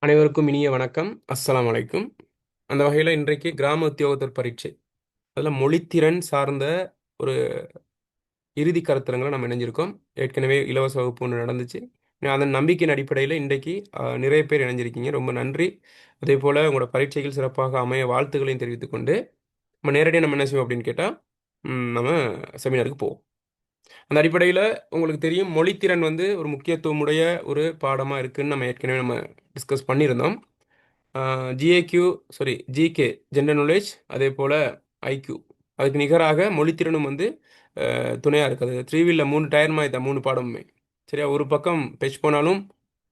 அனைவருக்கும் இனிய வணக்கம். அஸ்ஸலாமு அலைக்கும். அந்த வகையில் இன்றைக்கு கிராம உத்தியோகத்தர் பரீட்சை அதில் மொழித்திறன் சார்ந்த ஒரு இறுதி கருத்தரங்களை நம்ம இணைஞ்சிருக்கோம். ஏற்கனவே இலவச வகுப்பு ஒன்று நடந்துச்சு. அதன் நம்பிக்கையின் அடிப்படையில் இன்றைக்கு நிறைய பேர் இணைஞ்சிருக்கீங்க. ரொம்ப நன்றி. அதே போல் உங்களோட பரீட்சைகள் சிறப்பாக அமைய வாழ்த்துக்களையும் தெரிவித்துக்கொண்டு நம்ம நேரடியாக நம்ம என்ன செய்வோம் அப்படின்னு கேட்டால் நம்ம செமினாருக்கு போவோம். அந்த அடிப்படையில் உங்களுக்கு தெரியும் மொழித்திறன் வந்து ஒரு முக்கியத்துவமுடைய ஒரு பாடமாக இருக்குதுன்னு நம்ம ஏற்கனவே நம்ம டிஸ்கஸ் பண்ணியிருந்தோம். ஜிஏக்யூ சாரி ஜிகே ஜென்ரல் நாலேஜ், அதே போல் ஐக்யூ, அதுக்கு நிகராக மொழித்திறனும் வந்து துணையாக இருக்குது. த்ரீ வீலில் 3 டயர் மாதிரி தான் 3 பாடமுமே. சரியா, ஒரு பக்கம் பெச் போனாலும்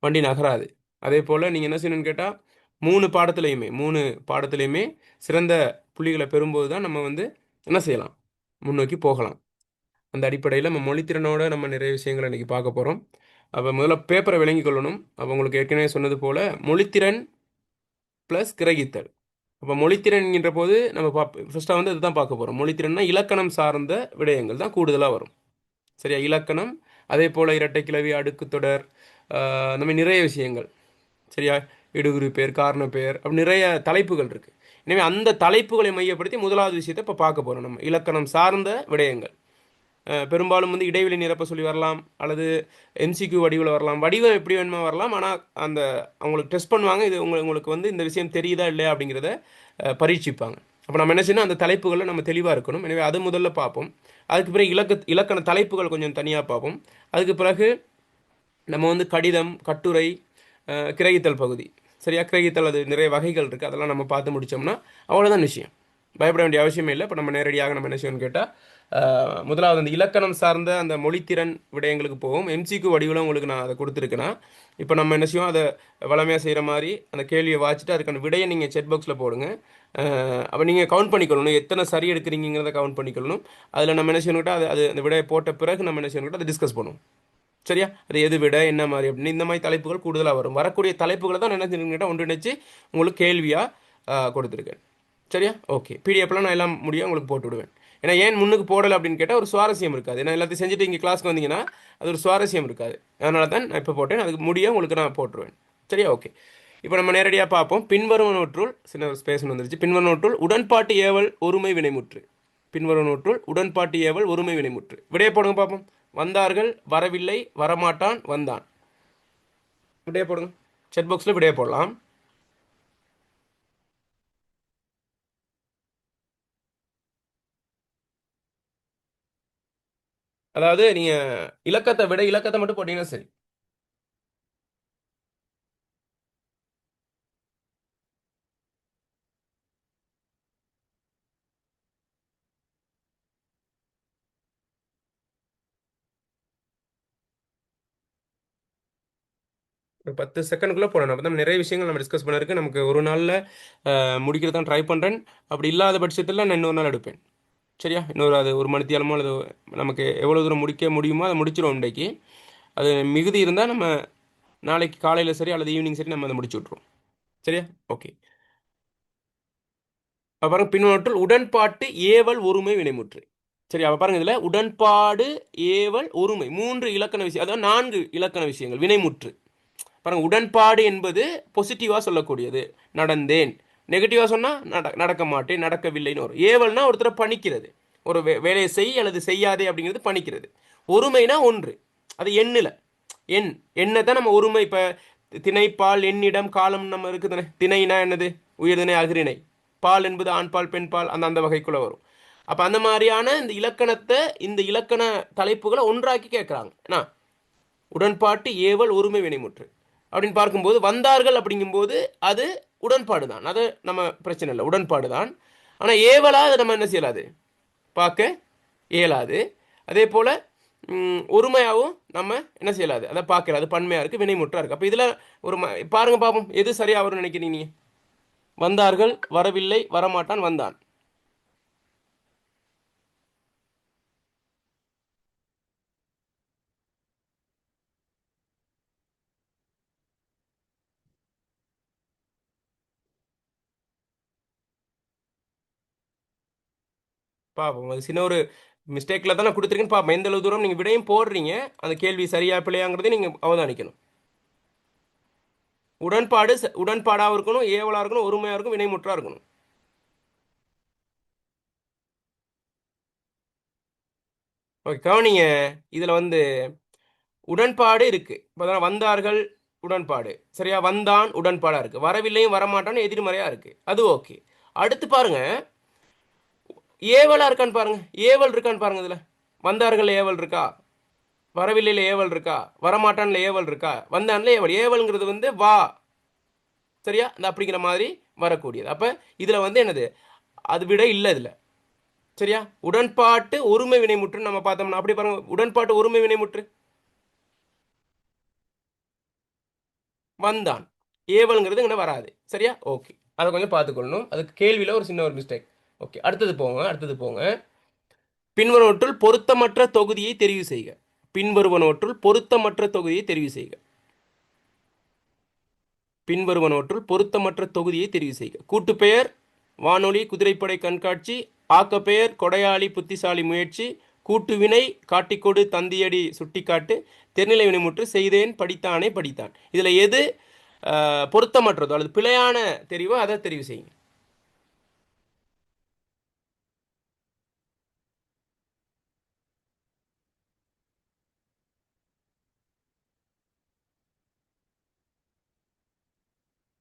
வண்டி நகராது. அதே போல் நீங்கள் என்ன செய்யணும்னு கேட்டால் 3 பாடத்துலையுமே சிறந்த புள்ளிகளை பெறும்போது தான் நம்ம வந்து என்ன செய்யலாம், முன்னோக்கி போகலாம். அந்த அடிப்படையில் நம்ம மொழித்திறனோட நம்ம நிறைய விஷயங்களை இன்றைக்கி பார்க்க போகிறோம். அப்போ முதல்ல பேப்பரை விளங்கி கொள்ளணும். அப்போ உங்களுக்கு ஏற்கனவே சொன்னது போல் மொழித்திறன் ப்ளஸ் கிரகித்தல். அப்போ மொழித்திறன்கின்ற போது நம்ம ஃபர்ஸ்ட்டாக வந்து இதுதான் பார்க்க போகிறோம். மொழித்திறன்னா இலக்கணம் சார்ந்த விடயங்கள் தான் கூடுதலாக வரும். சரியா, இலக்கணம், அதே போல் இரட்டை கிளவி, அடுக்கு தொடர், அந்த மாதிரி நிறைய விஷயங்கள். சரியா, இடுகுறி பெயர், காரண பெயர், அப்படி நிறைய தலைப்புகள் இருக்குது. எனவே அந்த தலைப்புகளை மையப்படுத்தி முதலாவது விஷயத்தை இப்போ பார்க்க போகிறோம். நம்ம இலக்கணம் சார்ந்த விடயங்கள் பெரும்பாலும் வந்து இடைவெளி நிரப்ப சொல்லி வரலாம், அல்லது எம்சிக்யூ வடிவில் வரலாம். வடிவம் எப்படி வேணுமா வரலாம். ஆனால் அந்த அவங்களுக்கு டெஸ்ட் பண்ணுவாங்க, இது உங்களுக்கு வந்து இந்த விஷயம் தெரியுதா இல்லையா அப்படிங்கிறத பரீட்சிப்பாங்க. அப்போ நம்ம என்ன செய்யணும், அந்த தலைப்புகளில் நம்ம தெளிவாக இருக்கணும். எனவே அது முதல்ல பார்ப்போம். அதுக்கு பிறகு இலக்கண தலைப்புகள் கொஞ்சம் தனியாக பார்ப்போம். அதுக்கு பிறகு நம்ம வந்து கடிதம், கட்டுரை, கிரகித்தல் பகுதி. சரியா, கிரகித்தல் அது நிறைய வகைகள் இருக்குது. அதெல்லாம் நம்ம பார்த்து முடித்தோம்னா அவ்வளோதான் விஷயம். பயப்பட வேண்டிய அவசியமே இல்லை. இப்போ நம்ம நேரடியாக நம்ம என்ன செய்யணும்னு கேட்டால் முதலாவது அந்த இலக்கணம் சார்ந்த அந்த மொழித்திறன் விடயங்களுக்கு போகும். எம்சிக்கு வடிவில் உங்களுக்கு நான் அதை கொடுத்துருக்கேன்னா, இப்போ நம்ம என்ன செய்வோம், அதை வளமையாக செய்கிற மாதிரி அந்த கேள்வியை வாச்சிட்டு அதுக்கான விடையை நீங்கள் செட் பாக்ஸில் போடுங்க. அப்போ நீங்கள் கவுண்ட் பண்ணிக்கொள்ளணும், எத்தனை சரி எடுக்கிறீங்கிறத கவுண்ட் பண்ணிக்கொள்ளணும். அதில் நம்ம என்ன செய்யணும்ட்டா அது அந்த விடையை போட்ட பிறகு நம்ம என்ன செய்யணும்ட்டா அதை டிஸ்கஸ் பண்ணுவோம். சரியா, அது எது விட என்ன மாதிரி அப்படின்னு இந்த மாதிரி தலைப்புகள் கூடுதலாக வரும். வரக்கூடிய தலைப்புகளை தான் என்ன செய்யணும்னா ஒன்றிணைச்சு உங்களுக்கு கேள்வியாக கொடுத்துருக்கேன். சரியா, ஓகே. பிடிஎஃப்லாம் நான் எல்லாம் முடியும் உங்களுக்கு போட்டு விடுவேன். ஏன்னா ஏன் முன்னுக்கு போடலை அப்படின்னு கேட்டால் ஒரு சுவாரஸ்யம் இருக்காது. ஏன்னா எல்லாத்தையும் செஞ்சுட்டு இங்கே கிளாஸ்க்கு வந்தீங்கன்னா அது ஒரு சுவாரஸ்யம் இருக்காது. அதனால தான் நான் இப்போ போட்டேன். அதுக்கு முடிய உங்களுக்கு நான் போட்டுருவேன். சரியா, ஓகே. இப்போ நம்ம நேரடியாக பார்ப்போம். பின்வருவனவற்றுள் சின்ன ஸ்பேஸ் வந்துருச்சு. பின்வருவனவற்றுள் உடன்பாட்டு ஏவல் ஒருமை வினைமுற்று. பின்வருவனவற்றுள் உடன்பாட்டு ஏவல் ஒருமை வினைமுற்று. விடையை போடுங்க பார்ப்போம். வந்தார்கள், வரவில்லை, வரமாட்டான், வந்தான். விடையை போடுங்க. செட் பாக்ஸில் விடையை போடலாம். அதாவது நீங்கள் இலக்கத்தை மட்டும் போட்டீங்கன்னா சரி. ஒரு 10 செகண்டுக்குள்ளே போடணும். அப்போ தான் நிறைய விஷயங்கள் நம்ம டிஸ்கஸ் பண்ண இருக்கு. நமக்கு ஒரு நாளில் முடிக்கிறது தான் ட்ரை பண்ணுறேன். அப்படி இல்லாத பட்சத்தில் நான் இன்னொரு நாள் எடுப்பேன். சரியா, இன்னொரு அது ஒரு மணித்தியாலமோ அல்லது நமக்கு எவ்வளோ தூரம் முடிக்க முடியுமோ அதை முடிச்சிடும் இன்றைக்கு. அது மிகுதி இருந்தால் நம்ம நாளைக்கு காலையில் சரி அல்லது ஈவினிங் சரி நம்ம அதை முடிச்சு விட்ருவோம். சரியா, ஓகே. அப்புறம் பின்னொற்றில் உடன்பாட்டு ஏவல் ஒருமை வினைமுற்று. சரி, அப்போ பாருங்க, இதில் உடன்பாடு, ஏவல், ஒருமை 3 இலக்கண விஷயம், அதாவது 4 இலக்கண விஷயங்கள் வினைமுற்று. பாருங்க, உடன்பாடு என்பது பாசிட்டிவாக சொல்லக்கூடியது, நடந்தேன். நெகட்டிவாக சொன்னால் நடக்க மாட்டேன், நடக்கவில்லைன்னு வரும். ஏவல்னா ஒருத்தரை பணிக்கிறது, ஒரு வேலையை செய் அல்லது செய்யாதே அப்படிங்கிறது பணிக்கிறது. ஒருமைனா ஒன்று, அது எண்ணில் எண்ணை தான் நம்ம ஒருமை. இப்போ திணை, பால், எண்ணிடம், காலம் நம்ம இருக்குதுன்னு. திணைனா என்னது, உயர்திணை, அகிரிணை. பால் என்பது ஆண் பால், பெண் பால், அந்த அந்த வகைக்குள்ளே வரும். அப்போ அந்த மாதிரியான இந்த இலக்கணத்தை, இந்த இலக்கண தலைப்புகளை ஒன்றாக்கி கேட்குறாங்க. என்ன, உடன்பாட்டு ஏவல் ஒருமை வினைமுற்று அப்படின்னு பார்க்கும்போது வந்தார்கள் அப்படிங்கும்போது அது உடன்பாடு தான், அது நம்ம பிரச்சனை இல்லை, உடன்பாடு தான். ஆனால் ஏவலா அதை நம்ம என்ன செய்யலாது, பார்க்க இயலாது. அதே போல் ஒருமையாகவும் நம்ம என்ன செய்யலாது, அதை பார்க்கல, அது பன்மையாக இருக்குது, வினைமுற்றா இருக்குது. அப்போ இதில் ஒரு பாருங்க பார்ப்போம் எது சரியாக வரும்னு நினைக்கிறீங்க. வந்தார்கள், வரவில்லை, வரமாட்டான், வந்தான். பார்ப்போம், அது சின்ன ஒரு மிஸ்டேக்கில் தானே கொடுத்துருக்கேன்னு பார்ப்போம். எந்த அளவு தூரம் நீங்கள் விடையும் போடுறீங்க, அந்த கேள்வி சரியா பிள்ளையாங்கிறதையும் நீங்கள் அவதானிக்கணும். உடன்பாடு உடன்பாடாக இருக்கணும், ஏவலாக இருக்கணும், ஒருமையாக இருக்கணும், வினைமுற்றா இருக்கணும். ஓகே, கவனிங்க. இதில் வந்து உடன்பாடு இருக்கு. இப்போ வந்தார்கள் உடன்பாடு, சரியா? வந்தான் உடன்பாடா இருக்கு. வரவில்லையும் வரமாட்டான்னு எதிர்மறையா இருக்கு. அது ஓகே. அடுத்து பாருங்க, ஏவலா இருக்கான்னு பாருங்க. ஏவல் இருக்கான்னு பாருங்க. இதுல வந்தார்கள் ஏவல் இருக்கா? வரவில்லையில ஏவல் இருக்கா? வரமாட்டான்ல ஏவல் இருக்கா? வந்தான்ல ஏவல். ஏவல்ங்கிறது வந்து வா, சரியா? இந்த அப்படிங்கிற மாதிரி வரக்கூடியது. அப்ப இதுல வந்து என்னது, அது விட இல்லை இதுல, சரியா? உடன்பாட்டு ஒருமை வினைமுற்று நம்ம பார்த்தோம்னா அப்படி பாருங்க. உடன்பாட்டு ஒருமை வினைமுற்று வந்தான், ஏவல்ங்கிறது இங்கே வராது, சரியா? ஓகே, அதை கொஞ்சம் பார்த்துக்கொள்ளணும். அதுக்கு கேள்வியில் ஒரு சின்ன ஒரு மிஸ்டேக். ஓகே, அடுத்தது போங்க. அடுத்தது போங்க. பின்வருவற்றுள் பொருத்தமற்ற தொகுதியை தெரிவு செய்க. பின்வருவனவற்றுள் பொருத்தமற்ற தொகுதியை தெரிவு செய்க. பின்வருவனவற்றுள் பொருத்தமற்ற தொகுதியை தெரிவு செய்க. கூட்டுப்பெயர் வானொலி, குதிரைப்படை கண்காட்சி. ஆக்கப்பெயர் கொடையாளி, புத்திசாலி, முயற்சி. கூட்டுவினை காட்டிக்கொடு, தந்தியடி, சுட்டிக்காட்டு. தெர்நிலை வினைமுற்று செய்தேன், படித்தானே, படித்தான். இதில் எது பொருத்தமற்றதோ அல்லது பிழையான தெரிவோ அதை தெரிவு செய்யுங்க.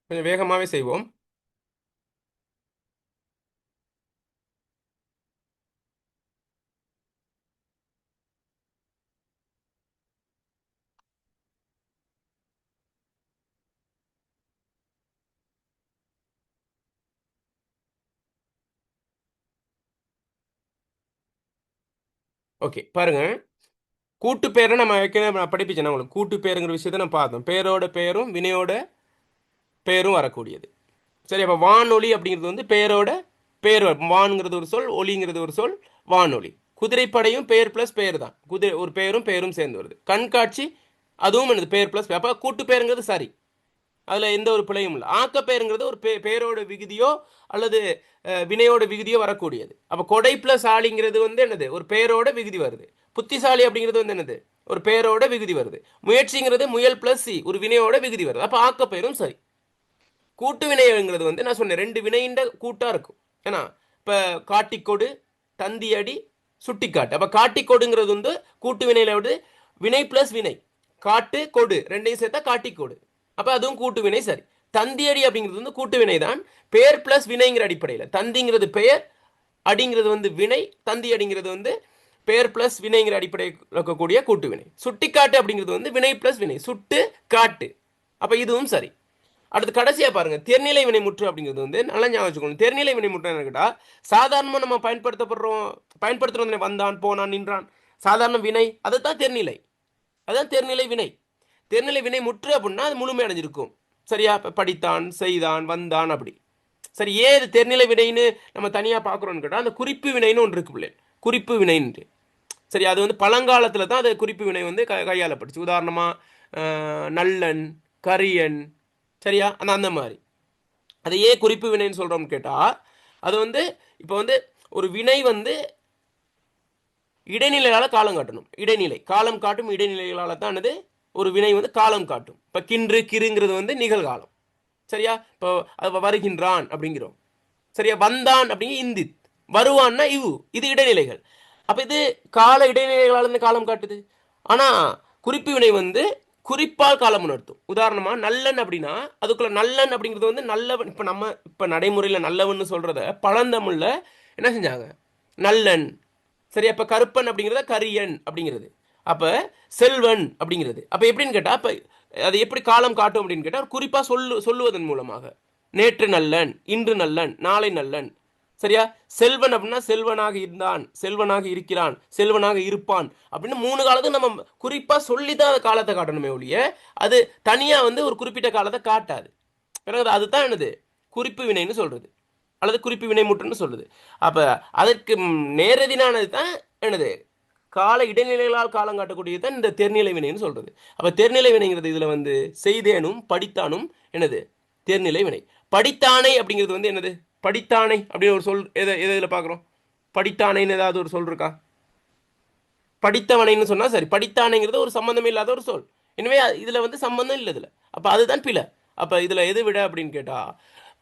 கொஞ்சம் வேகமாகவே செய்வோம். ஓகே, பாருங்க. கூட்டு பேரை நம்ம நான் படிப்பிச்சேன் உங்களுக்கு. கூட்டு பேருங்கிற விஷயத்தை நம்ம பார்த்தோம். பேரோட பேரும் வினையோட பேரும் வரக்கூடியது, சரி? அப்போ வானொலி அப்படிங்கிறது வந்து பேரோட பேர். வான்ங்கிறது ஒரு சொல், ஒலிங்கிறது ஒரு சொல், வானொலி. குதிரைப்படையும் பேர் பிளஸ் பேர் தான். குதிரை ஒரு பேரும் பேரும் சேர்ந்து வருது. கண்காட்சி அதுவும் என்னது, பேர் பிளஸ். அப்போ கூட்டு பேருங்கிறது சரி, அதில் எந்த ஒரு பிழையும் இல்லை. ஆக்க பேருங்கிறது ஒரு பேரோட விகுதியோ அல்லது வினையோட விகுதியோ வரக்கூடியது. அப்போ கொடை பிளஸ் ஆளிங்கிறது வந்து என்னது, ஒரு பேரோட விகுதி வருது. புத்திசாலி அப்படிங்கிறது வந்து என்னது, ஒரு பேரோட விகுதி வருது. முயற்சிங்கிறது முயல் பிளஸ் சி, ஒரு வினையோட விகுதி வருது. அப்போ ஆக்க பேரும் சரி. கூட்டு வினைங்கிறது வந்து நான் சொன்னேன், ரெண்டு வினையின் கூட்டா இருக்கும். ஏன்னா இப்போ காட்டிக்கொடு, தந்தியடி, சுட்டிக்காட்டு. அப்போ காட்டிக்கொடுங்கிறது வந்து கூட்டு வினையில வந்து வினை பிளஸ் வினை. காட்டு கொடு ரெண்டையும் சேர்த்தா காட்டிக்கொடு. அப்போ அதுவும் கூட்டு வினை சரி. தந்தியடி அப்படிங்கிறது வந்து கூட்டு வினை தான், பெயர் பிளஸ் வினைங்கிற அடிப்படையில். தந்திங்கிறது பெயர், அடிங்கிறது வந்து வினை. தந்தி அடிங்கிறது வந்து பெயர் பிளஸ் வினைங்கிற அடிப்படையில் இருக்கக்கூடிய கூட்டு வினை. சுட்டிக்காட்டு அப்படிங்கிறது வந்து வினை பிளஸ் வினை, சுட்டு காட்டு. அப்போ இதுவும் சரி. அடுத்து கடைசியா பாருங்க, தெர்நிலை வினைமுற்று அப்படிங்கிறது வந்து நல்லா ஞாபகம் வச்சுக்கணும். தெர்நிலை வினைமுற்று என்ன கேட்டா, சாதாரணமா நம்ம பயன்படுத்துறோம். வந்தான், போனான், நின்றான், சாதாரண வினை, அதுதான் தெர்நிலை. அதான் தெர்நிலை வினை. தெர்நிலை வினை முற்று அப்படின்னா அது முழுமை அடைஞ்சிருக்கும், சரியா? படித்தான், செய்தான், வந்தான், அப்படி. சரி, ஏன் இது தெர்நிலை வினைன்னு நம்ம தனியாக பார்க்குறோன்னு கேட்டால், அந்த குறிப்பு வினைன்னு ஒன்று இருக்கு பிள்ளை, குறிப்பு வினைன்னு. சரி, அது வந்து பழங்காலத்தில் தான் அது குறிப்பு வினை வந்து கையாளப்பட்டுச்சு. உதாரணமாக நல்லன், கரியன், சரியா? அந்த மாதிரி. அதை ஏன் குறிப்பு வினைன்னு சொல்கிறோம்னு கேட்டால், அது வந்து இப்போ வந்து ஒரு வினை வந்து இடைநிலையால் காலம் காட்டணும். இடைநிலை காலம் காட்டும் இடைநிலைகளால் தான் அது ஒரு வினை வந்து காலம் காட்டும். இப்போ கின்று, கிருங்கிறது வந்து நிகழ்காலம், சரியா? இப்போ அது வருகின்றான் அப்படிங்கிறோம், சரியா? வந்தான் அப்படிங்கிற இந்தி, வருவான்னா இவு, இது இடைநிலைகள். அப்போ இது கால இடைநிலைகளால் இருந்து காலம் காட்டுது. ஆனால் குறிப்பு வினை வந்து குறிப்பால் காலம் உணர்த்தும். உதாரணமாக நல்லன் அப்படின்னா அதுக்குள்ள நல்லன் அப்படிங்கிறது வந்து நல்லவன். இப்போ நடைமுறையில் நல்லவன் சொல்கிறத பழந்தமிழில் என்ன செஞ்சாங்க, நல்லன், சரி? அப்போ கருப்பன் அப்படிங்கிறத கரியன் அப்படிங்கிறது. அப்போ செல்வன் அப்படிங்கிறது. அப்போ எப்படின்னு கேட்டால், அப்போ அது எப்படி காலம் காட்டும் அப்படின்னு கேட்டால், குறிப்பாக சொல்லுவதன் மூலமாக. நேற்று நல்லன், இன்று நல்லன், நாளை நல்லன், சரியா? செல்வன் அப்படின்னா செல்வனாக இருந்தான், செல்வனாக இருக்கிறான், செல்வனாக இருப்பான் அப்படின்னு 3 காலத்துக்கு நம்ம குறிப்பாக சொல்லி தான் அந்த காலத்தை காட்டணுமே ஒழிய, அது தனியாக வந்து ஒரு குறிப்பிட்ட காலத்தை காட்டாது. அதுதான் என்னது, குறிப்பு வினைன்னு சொல்றது, அல்லது குறிப்பு வினை முற்றுன்னு சொல்லுது. அப்போ அதற்கு நேரடியானது தான் என்னது, கால இடைநிலைகளால் காலம் காட்டக்கூடியது தான் இந்த தெர்நிலை வினைன்னு சொல்றது. அப்போ தெர்நிலை வினைங்கிறது இதில் வந்து செய்தேனும் படித்தானும் என்னது, தெர்நிலை வினை. படித்தானை அப்படிங்கிறது வந்து என்னது, படித்தானை அப்படின்னு ஒரு சொல் எதை இதில் பார்க்குறோம்? படித்தானைன்னு ஏதாவது ஒரு சொல் இருக்கா? படித்தவனைன்னு சொன்னால் சரி. படித்தானைங்கிறது ஒரு சம்பந்தம் இல்லாத ஒரு சொல். எனவே இதில் வந்து சம்பந்தம் இல்லை இதில். அப்போ அதுதான் பிழை. அப்போ இதில் எது விட அப்படின்னு கேட்டால்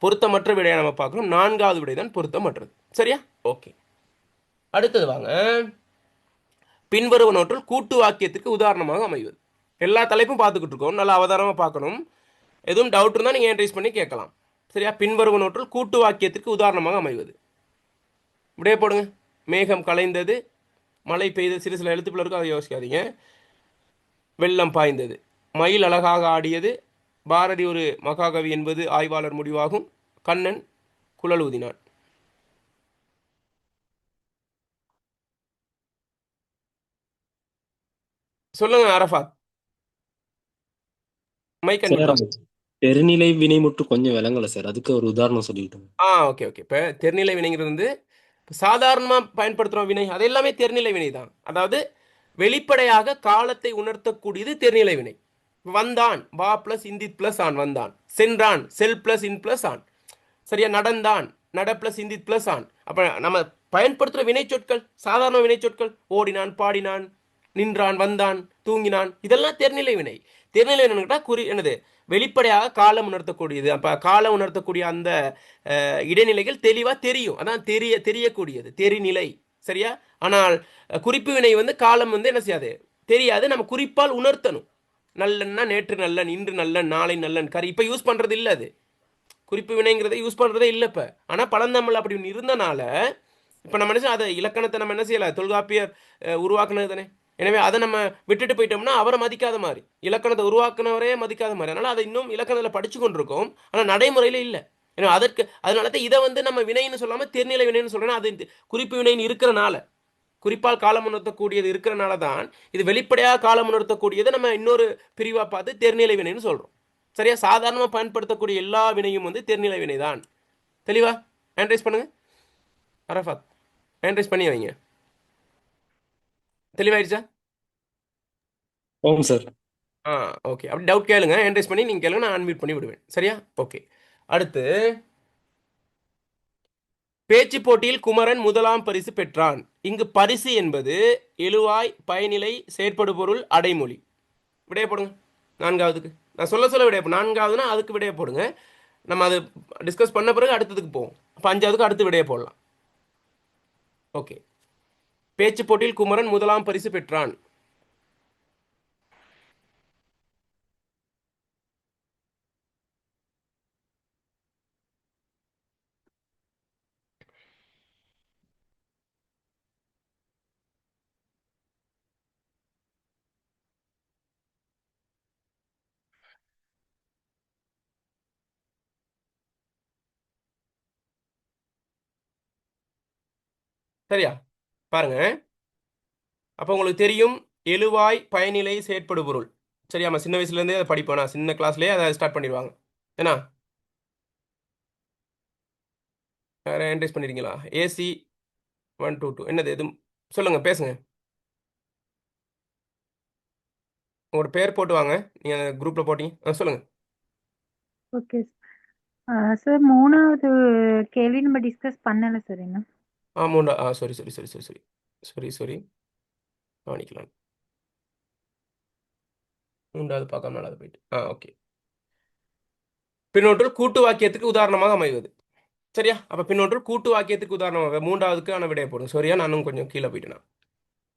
பொருத்தமற்ற விடையை நம்ம பார்க்கணும். 4வது விடை தான் பொருத்தமற்றது. சரியா? ஓகே, அடுத்தது வாங்க. பின்வருவனவற்றுள் கூட்டு வாக்கியத்துக்கு உதாரணமாக அமைவது. எல்லா தலைப்பும் பார்த்துக்கிட்டு இருக்கோம், நல்லா அவதாரமாக பார்க்கணும். எதுவும் டவுட் இருந்தால் நீங்கள் என்ட்ரைஸ் பண்ணி கேட்கலாம். சரியா? பின்வருவனவற்றுள் கூட்டு வாக்கியத்துக்கு உதாரணமாக அமைவது. விடைய போடுங்க. மேகம் கலைந்தது, மழை பெய்தது, சிறு சில எழுத்துப்பில் இருக்கும், அதை யோசிக்காதீங்க. வெள்ளம் பாய்ந்தது, மயில் அழகாக ஆடியது, பாரதி ஒரு மகாகவி என்பது ஆய்வாளர் முடிவாகும், கண்ணன் குழல் ஊதினான். சொல்லுங்க அரஃபாத். மைக் அன்மியூட் சார், பண்ணுங்க. பெருநிலை வினை மட்டும் கொஞ்சம் விளங்கல சார், அதுக்கு ஒரு உதாரணம் சொல்லிட்டோம். Okay okay. இப்போ தெர்நிலை வினைங்கிறது வந்து சாதாரணமாக பயன்படுத்துகிற வினை, அது எல்லாமே தெர்நிலை வினை தான். அதாவது வெளிப்படையாக காலத்தை உணர்த்தக்கூடியது தெர்நிலை வினை. வந்தான், வா பிளஸ் இந்தித் பிளஸ் ஆன் வந்தான். சென்றான், செல் பிளஸ் இன் பிளஸ் ஆன். சரியா? நடந்தான், நட பிளஸ் இந்தித் பிளஸ் ஆன். அப்போ நம்ம பயன்படுத்துகிற வினை சொற்கள் சாதாரண வினை சொற்கள். ஓடினான், பாடினான், நின்றான், வந்தான், தூங்கினான், இதெல்லாம் தெர்நிலை வினை. தெர்நிலை வினை குறி என்னது? வெளிப்படையாக காலம் உணர்த்தக்கூடியது. அப்போ காலம் உணர்த்தக்கூடிய அந்த இடைநிலைகள் தெளிவாக தெரியும், அதான் தெரியக்கூடியது தெரிநிலை. சரியா? ஆனால் குறிப்பு வினை வந்து காலம் வந்து என்ன செய்யாது, தெரியாது, நம்ம குறிப்பால் உணர்த்தணும். நல்லன்னா நேற்று நல்லன், இன்று நல்லன், நாளை நல்லன், கறி. இப்போ யூஸ் பண்ணுறது இல்லை, அது குறிப்பு வினைங்கிறத யூஸ் பண்ணுறதே இல்லை இப்போ. ஆனால் பழந்தமிழ் அப்படி ஒன்று இருந்தனால இப்போ நம்ம என்ன அதை இலக்கணத்தை நம்ம என்ன செய்யலை, தொல்காப்பியர் உருவாக்குனது தானே. எனவே அதை நம்ம விட்டுட்டு போயிட்டோம்னா அவரை மதிக்காத மாதிரி, இலக்கணத்தை உருவாக்குனவரே மதிக்காத மாதிரி. அதனால் அதை இன்னும் இலக்கணத்தில் படித்து கொண்டிருக்கோம், ஆனால் நடைமுறையில் இல்லை. ஏன்னா அதனால தான் இதை வந்து நம்ம வினைன்னு சொல்லாமல் தெர்நிலை வினைன்னு சொல்கிறேன்னா, அது குறிப்பு வினைன்னு இருக்கிறனால, குறிப்பால் காலம் உணர்த்தக்கூடியது இருக்கிறனால தான் இது வெளிப்படையாக காலம் உணர்த்தக்கூடியதை நம்ம இன்னொரு பிரிவாக பார்த்து தெர்நிலை வினைன்னு சொல்கிறோம். சரியா? சாதாரணமாக பயன்படுத்தக்கூடிய எல்லா வினையும் வந்து தெர்நிலை வினை தான். தெளிவா? ஹேண்ட் பண்ணுங்க அரஃபாத், ஹேண்ட் பண்ணி வைங்க. தெளிவாயிடுச்சா? ஆமாம் சார். ஓகே. அப்படி டவுட் கேளுங்க, ஹேண்ட் பண்ணி நீங்கள் கேளுங்க, நான் அன்மியூட் பண்ணி விடுவேன். சரியா? ஓகே. அடுத்து, பேச்சு போட்டியில் குமரன் முதலாம் பரிசு பெற்றான். இங்கு பரிசு என்பது எழுவாய், பயனிலை, செயற்படு பொருள், அடைமொழி. விடைய போடுங்க 4வதுக்கு. நான் சொல்ல விடைய 4வதுனா அதுக்கு விடைய போடுங்க. நம்ம அது டிஸ்கஸ் பண்ண பிறகு அடுத்ததுக்கு போவோம். அப்போ 5வதுக்கு அடுத்து விடைய போடலாம். ஓகே. பேச்சு போட்டியில் குமரன் முதலாம் பரிசு பெற்றான். சரியா? பாருங்க. அப்போ உங்களுக்கு தெரியும் எழுவாய், பயனிலை, செயற்படு பொருள். சரியா? நம்ம சின்ன வயசுலேருந்தே அதை படிப்போம். நான் சின்ன கிளாஸ்லேயே அதை ஸ்டார்ட் பண்ணிடுவாங்க. ஏன்னா வேறு என்ட்ரைஸ் பண்ணிடுறீங்களா? ஏசி 122 என்னது எதுவும் சொல்லுங்கள், பேசுங்க. உங்களோட பேர் போட்டு வாங்க, நீங்கள் குரூப்பில் போட்டீங்க. சொல்லுங்கள். Okay sir. 3வது கேள்வி நம்ம டிஸ்கஸ் பண்ணல சார் இன்னும். மூண்டா sorry sorry sorry sorry sorry sorry sorry கவனிக்கலாம். 3வது பார்க்காம 4வது போயிட்டு. ஓகே. பின்னொன்றில் கூட்டு வாக்கியத்துக்கு உதாரணமாக அமைவது. சரியா? அப்போ பின்னொன்றில் கூட்டு வாக்கியத்துக்கு உதாரணமாக 3வதுக்கான விடைய போடும். சரியா? நானும் கொஞ்சம் கீழே போயிட்டேன்.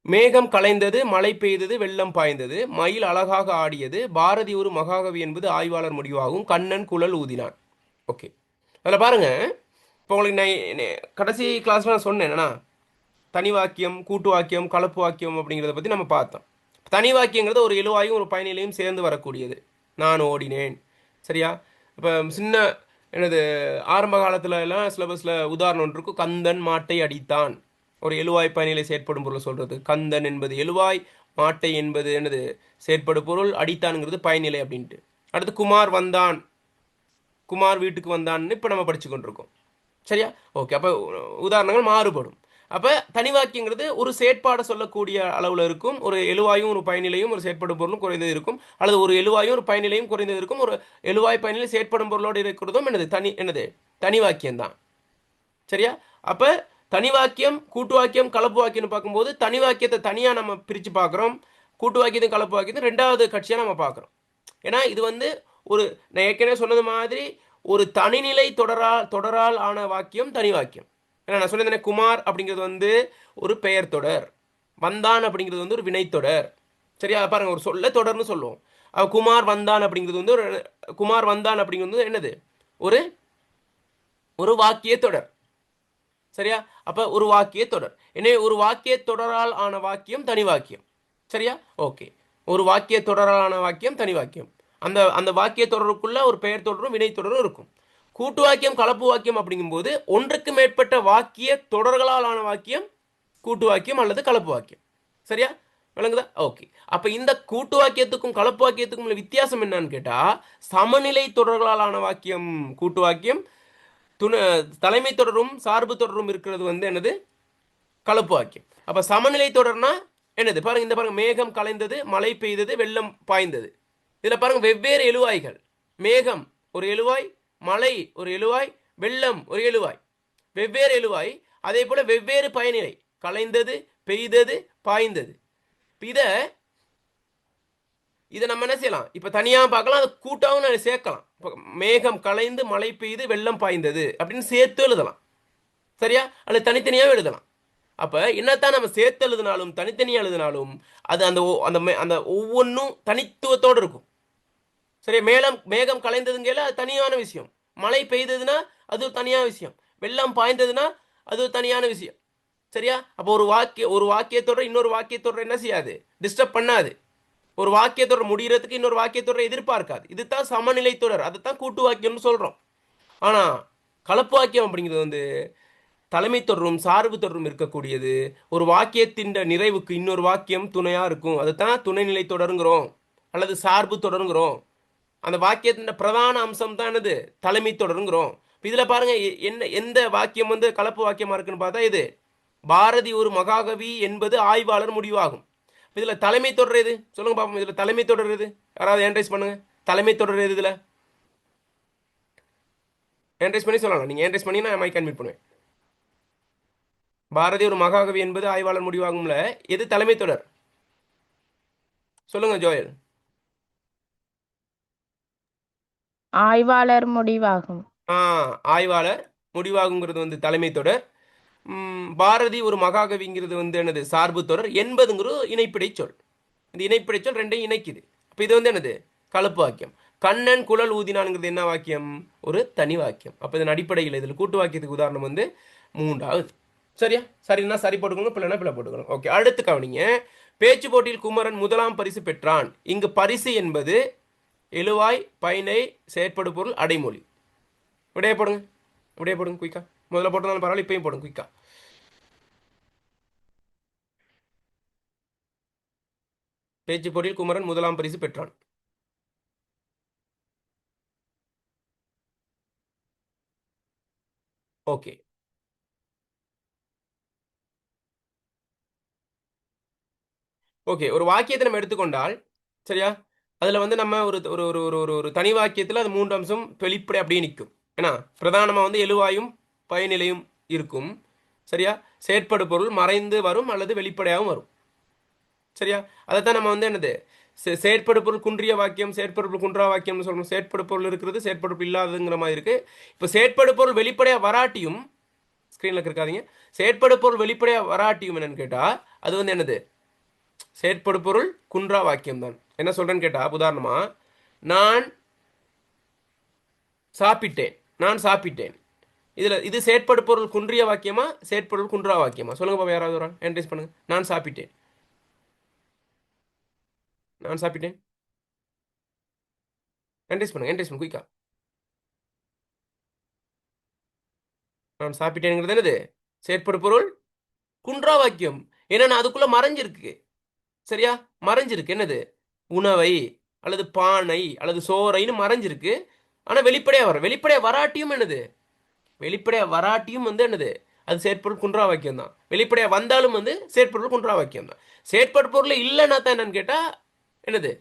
மேகம் கலைந்தது, மழை பெய்தது, வெள்ளம் பாய்ந்தது, மயில் அழகாக ஆடியது, பாரதி ஒரு மகாகவி என்பது ஆய்வாளர் முடிவாகும், கண்ணன் குழல் ஊதினான். ஓகே. அதில் பாருங்க, இப்போ உங்களுக்கு நான் கடைசி கிளாஸ்ல நான் சொன்னேன் என்னன்னா, தனி வாக்கியம், கூட்டு வாக்கியம், கலப்பு வாக்கியம் அப்படிங்கிறத பற்றி நம்ம பார்த்தோம். தனி வாக்கியங்கிறது ஒரு எழுவாயும் ஒரு பயனிலையும் சேர்ந்து வரக்கூடியது. நான் ஓடினேன். சரியா? இப்போ சின்ன எனது ஆரம்ப காலத்துல எல்லாம் சிலபஸில் உதாரணம் ஒன்று இருக்கும், கந்தன் மாட்டை அடித்தான். ஒரு எழுவாய் பயனிலை செயற்படும் பொருள் சொல்கிறது. கந்தன் என்பது எழுவாய், மாட்டை என்பது என்னது செயற்படு பொருள், அடித்தானுங்கிறது பயனிலை அப்படின்ட்டு. அடுத்து குமார் வந்தான், குமார் வீட்டுக்கு வந்தான்னு இப்போ நம்ம படித்து கொண்டிருக்கோம். சரியா? ஓகே. அப்போ உதாரணங்கள் மாறுபடும். அப்போ தனி வாக்கியங்கிறது ஒரு செயற்பாடை சொல்லக்கூடிய அளவில் இருக்கும். ஒரு எழுவாயும் ஒரு பயனிலையும் ஒரு செயற்படும் பொருளும் குறைந்தது இருக்கும், அல்லது ஒரு எழுவாயும் ஒரு பயனிலையும் குறைந்தது இருக்கும். ஒரு எழுவாய் பயனிலை செயற்படும் பொருளோடு இருக்கிறதும் என்னது தனி வாக்கியம் தான். சரியா? அப்போ தனி வாக்கியம், கூட்டு வாக்கியம், கலப்பு வாக்கியம்னு பார்க்கும்போது தனி வாக்கியத்தை தனியாக நம்ம பிரித்து பார்க்குறோம், கூட்டு வாக்கியத்தையும் கலப்பு வாக்கியத்தையும் 2வது கட்சியாக நம்ம பார்க்குறோம். ஏன்னா இது வந்து ஒரு நான் ஏற்கனவே சொன்னது மாதிரி ஒரு தனிநிலை தொடரால் ஆன வாக்கியம் தனி வாக்கியம். ஏன்னா நான் சொல்லியிருந்தேன் குமார் அப்படிங்கிறது வந்து ஒரு பெயர் தொடர், வந்தான் அப்படிங்கிறது வந்து ஒரு வினைத்தொடர். சரியா பாருங்க, ஒரு சொல்ல தொடர்னு சொல்லுவோம். குமார் வந்தான் அப்படிங்கிறது வந்து குமார் வந்தான் அப்படிங்கிறது என்னது, ஒரு ஒரு வாக்கிய தொடர். சரியா, அப்ப ஒரு வாக்கிய தொடர். எனவே ஒரு வாக்கிய தொடரால் ஆன வாக்கியம் தனி வாக்கியம். சரியா, ஓகே. ஒரு வாக்கிய தொடரால் ஆன வாக்கியம் தனி வாக்கியம். அந்த அந்த வாக்கிய தொடருக்குள்ள ஒரு பெயர் தொடரும் வினை தொடரும் இருக்கும். கூட்டு வாக்கியம் கலப்பு வாக்கியம் அப்படிங்கும்போது ஒன்றுக்கு மேற்பட்ட வாக்கிய தொடர்களால் ஆன வாக்கியம் கூட்டு வாக்கியம் அல்லது கலப்பு வாக்கியம். சரியா, விளங்குதா? ஓகே. அப்ப இந்த கூட்டு வாக்கியத்துக்கும் கலப்பு வாக்கியத்துக்கும் உள்ள வித்தியாசம் என்னன்னு கேட்டா, சமநிலை தொடர்களால் ஆன வாக்கியம் கூட்டு வாக்கியம், தலைமை தொடரும் சார்பு தொடரும் இருக்கிறது வந்து என்னது, கலப்பு வாக்கியம். அப்ப சமநிலை தொடர்னா என்னது பாருங்க, இந்த பாருங்க, மேகம் கலைந்தது, மழை பெய்தது, வெள்ளம் பாய்ந்தது. இதுல பாருங்க வெவ்வேறு எழுவாய்கள். மேகம் ஒரு எழுவாய், மழை ஒரு எழுவாய், வெள்ளம் ஒரு எழுவாய், வெவ்வேறு எழுவாய். அதே போல வெவ்வேறு பயனிலை, கலைந்தது, பெய்தது, பாய்ந்தது. இதை நம்ம என்ன செய்யலாம், இப்ப தனியா பார்க்கலாம், அதை கூட்டாவும் சேர்க்கலாம். மேகம் கலைந்து மழை பெய்து வெள்ளம் பாய்ந்தது அப்படின்னு சேர்த்து எழுதலாம். சரியா, அல்லது தனித்தனியாக எழுதலாம். அப்ப என்னத்தான் நம்ம சேர்த்து எழுதினாலும் தனித்தனியாக எழுதினாலும் அது அந்த அந்த ஒவ்வொன்றும் தனித்துவத்தோடு இருக்கும். சரியா, மேகம் கலைந்ததுங்கல அது தனியான விஷயம், மழை பெய்ததுன்னா அது ஒரு தனியான விஷயம், வெள்ளம் பாய்ந்ததுன்னா அது ஒரு தனியான விஷயம். சரியா, அப்போ ஒரு வாக்கியத்தோட இன்னொரு வாக்கியத்தோட என்ன செய்யாது, டிஸ்டர்ப் பண்ணாது. ஒரு வாக்கியத்தொடர் முடிகிறதுக்கு இன்னொரு வாக்கியத்தொடர் எதிர்பார்க்காது. இதுதான் சமநிலை தொடர், அதுதான் கூட்டு வாக்கியம்னு சொல்றோம். ஆனா கலப்பு வாக்கியம் அப்படிங்கிறது வந்து தலைமை தொடரும் சார்பு தொடரும் இருக்கக்கூடியது. ஒரு வாக்கியத்தின் நிறைவுக்கு இன்னொரு வாக்கியம் துணையா இருக்கும், அதுதான் துணைநிலை தொடருங்கிறோம் அல்லது சார்பு தொடருங்கிறோம். அந்த வாக்கியத்தின் பிரதான அம்சம் தான் என்னது, தலைமை தொடருங்கிறோம். இதுல பாருங்க எந்த வாக்கியம் வந்து கலப்பு வாக்கியமா இருக்குன்னு பார்த்தா, இது பாரதி ஒரு மகாகவி என்பது ஆய்வாளர் முடிவாகும். இதுல தலைமை தொடர் எது சொல்லுங்க பாப்போம், இதுல தலைமை தொடர் எது, யாராவது ஹேண்ட்ரைஸ் பண்ணுங்க. தலைமை தொடர் எது இதுல, ஹேண்ட்ரைஸ் பண்ணி சொல்லலாம். நீங்க ஹேண்ட்ரைஸ் பண்ணி நான் மைக் அன்மியூட் பண்ணுவேன். பாரதி ஒரு மகாகவி என்பது ஆய்வாளர் முடிவாகும்ல, எது தலைமை தொடர் சொல்லுங்க ஜோயல். ஆய்வாளர் முடிவாகும். ஆய்வாளர் முடிவாகுங்கிறது வந்து தலைமை தொடர். பாரதி ஒரு மகாகவிங்கிறது வந்து என்னது, சார்பு தொடர். என்பதுங்கிறது இணைப்பிடை சொல். இந்த இணைப்பிடை சொல் ரெண்டையும் இணைக்குது. அப்ப இது வந்து என்னது, கலப்பு வாக்கியம். கண்ணன் குழல் ஊதினான்ங்கிறது என்ன வாக்கியம், ஒரு தனி வாக்கியம். அப்ப இதன் அடிப்படையில் இதில் கூட்டு வாக்கியத்துக்கு உதாரணம் வந்து 3வது. சரியா, சரின்னா சரி போட்டுக்கணும், பிள்ளைனா பிள்ளை போட்டுக்கணும். ஓகே, அடுத்து கவனிங்க. பேச்சு போட்டியில் குமரன் முதலாம் பரிசு பெற்றான். இங்கு பரிசு என்பது எழுவாய், பயனை, செயற்படு பொருள், அடைமொழி. விடைய போடுங்க, விடைய போடுங்க குயிக்கா. முதல்ல போட்டதாலும் பரவாயில்ல, இப்பயும் போடுங்க குயிக்கா. பேச்சு போட்டியில் குமரன் முதலாம் பரிசு பெற்றான். Okay, okay. ஒரு வாக்கியத்தை நம்ம எடுத்துக்கொண்டால் சரியா, அதுல வந்து நம்ம ஒரு ஒரு ஒரு ஒரு ஒரு தனி வாக்கியத்தில் அது 3 அம்சம் வெளிப்படை அப்படியே நிற்கும். ஏன்னா பிரதானமா வந்து எழுவாயும் பயனிலையும் இருக்கும். சரியா, செயற்படு பொருள் மறைந்து வரும் அல்லது வெளிப்படையாகவும் வரும். சரியா, அதைத்தான் நம்ம வந்து என்னது, செயற்படு பொருள் குன்றிய வாக்கியம், செயற்படு பொருள் குன்றா வாக்கியம்னு சொல்லணும். செயற்படு பொருள் இருக்கிறது, செயற்படு பொருள் இல்லாததுங்கிற மாதிரி இருக்கு. இப்போ செயற்படு பொருள் வெளிப்படையா வராட்டியும், ஸ்கிரீன்ல இருக்காதீங்க, செயற்படு பொருள் வெளிப்படையா வராட்டியும் என்னன்னு கேட்டா அது வந்து என்னது, செயற்படு பொருள் குன்றா வாக்கியம் தான். என்ன சொல்றேன்னு கேட்டா, உதாரணமா நான் சாப்பிட்டேன், நான் சாப்பிட்டேன். இது செயற்படு பொருள் குன்றிய வாக்கியமா செயற்பொருள் குன்றா வாக்கியமா சொல்லுங்க பாப்பா, யாராவது ஒரு என்ட்ரேஸ் பண்ணுங்க. நான் சாப்பிட்டேன், நான் சாப்பிட்டேன், என்ட்ரேஸ் பண்ணுங்க, என்ட்ரேஸ் பண்ணுங்க குயிக்கா. நான் சாப்பிட்டேங்கிறது என்னது, செயற்படு பொருள் குன்றா வாக்கியம். ஏன்னா அதுக்குள்ள மறைஞ்சிருக்கு. சரியா, மறைஞ்சிருக்கு என்னது, உணவை அல்லது பானை அல்லது சோறைன்னு மறைஞ்சிருக்கு. ஆனா வெளிப்படையா வராட்டியும் என்னது, வெளிப்படையா வராட்டியும் வந்து என்னது, அது செயற்பொருள் குன்றா வாக்கியம் தான். வெளிப்படையா வந்தாலும் வந்து செயற்பொருள் குன்றா வாக்கியம் தான். செயற்படு பொருள் இல்லைன்னா தான் என்னன்னு கேட்டா என்னது,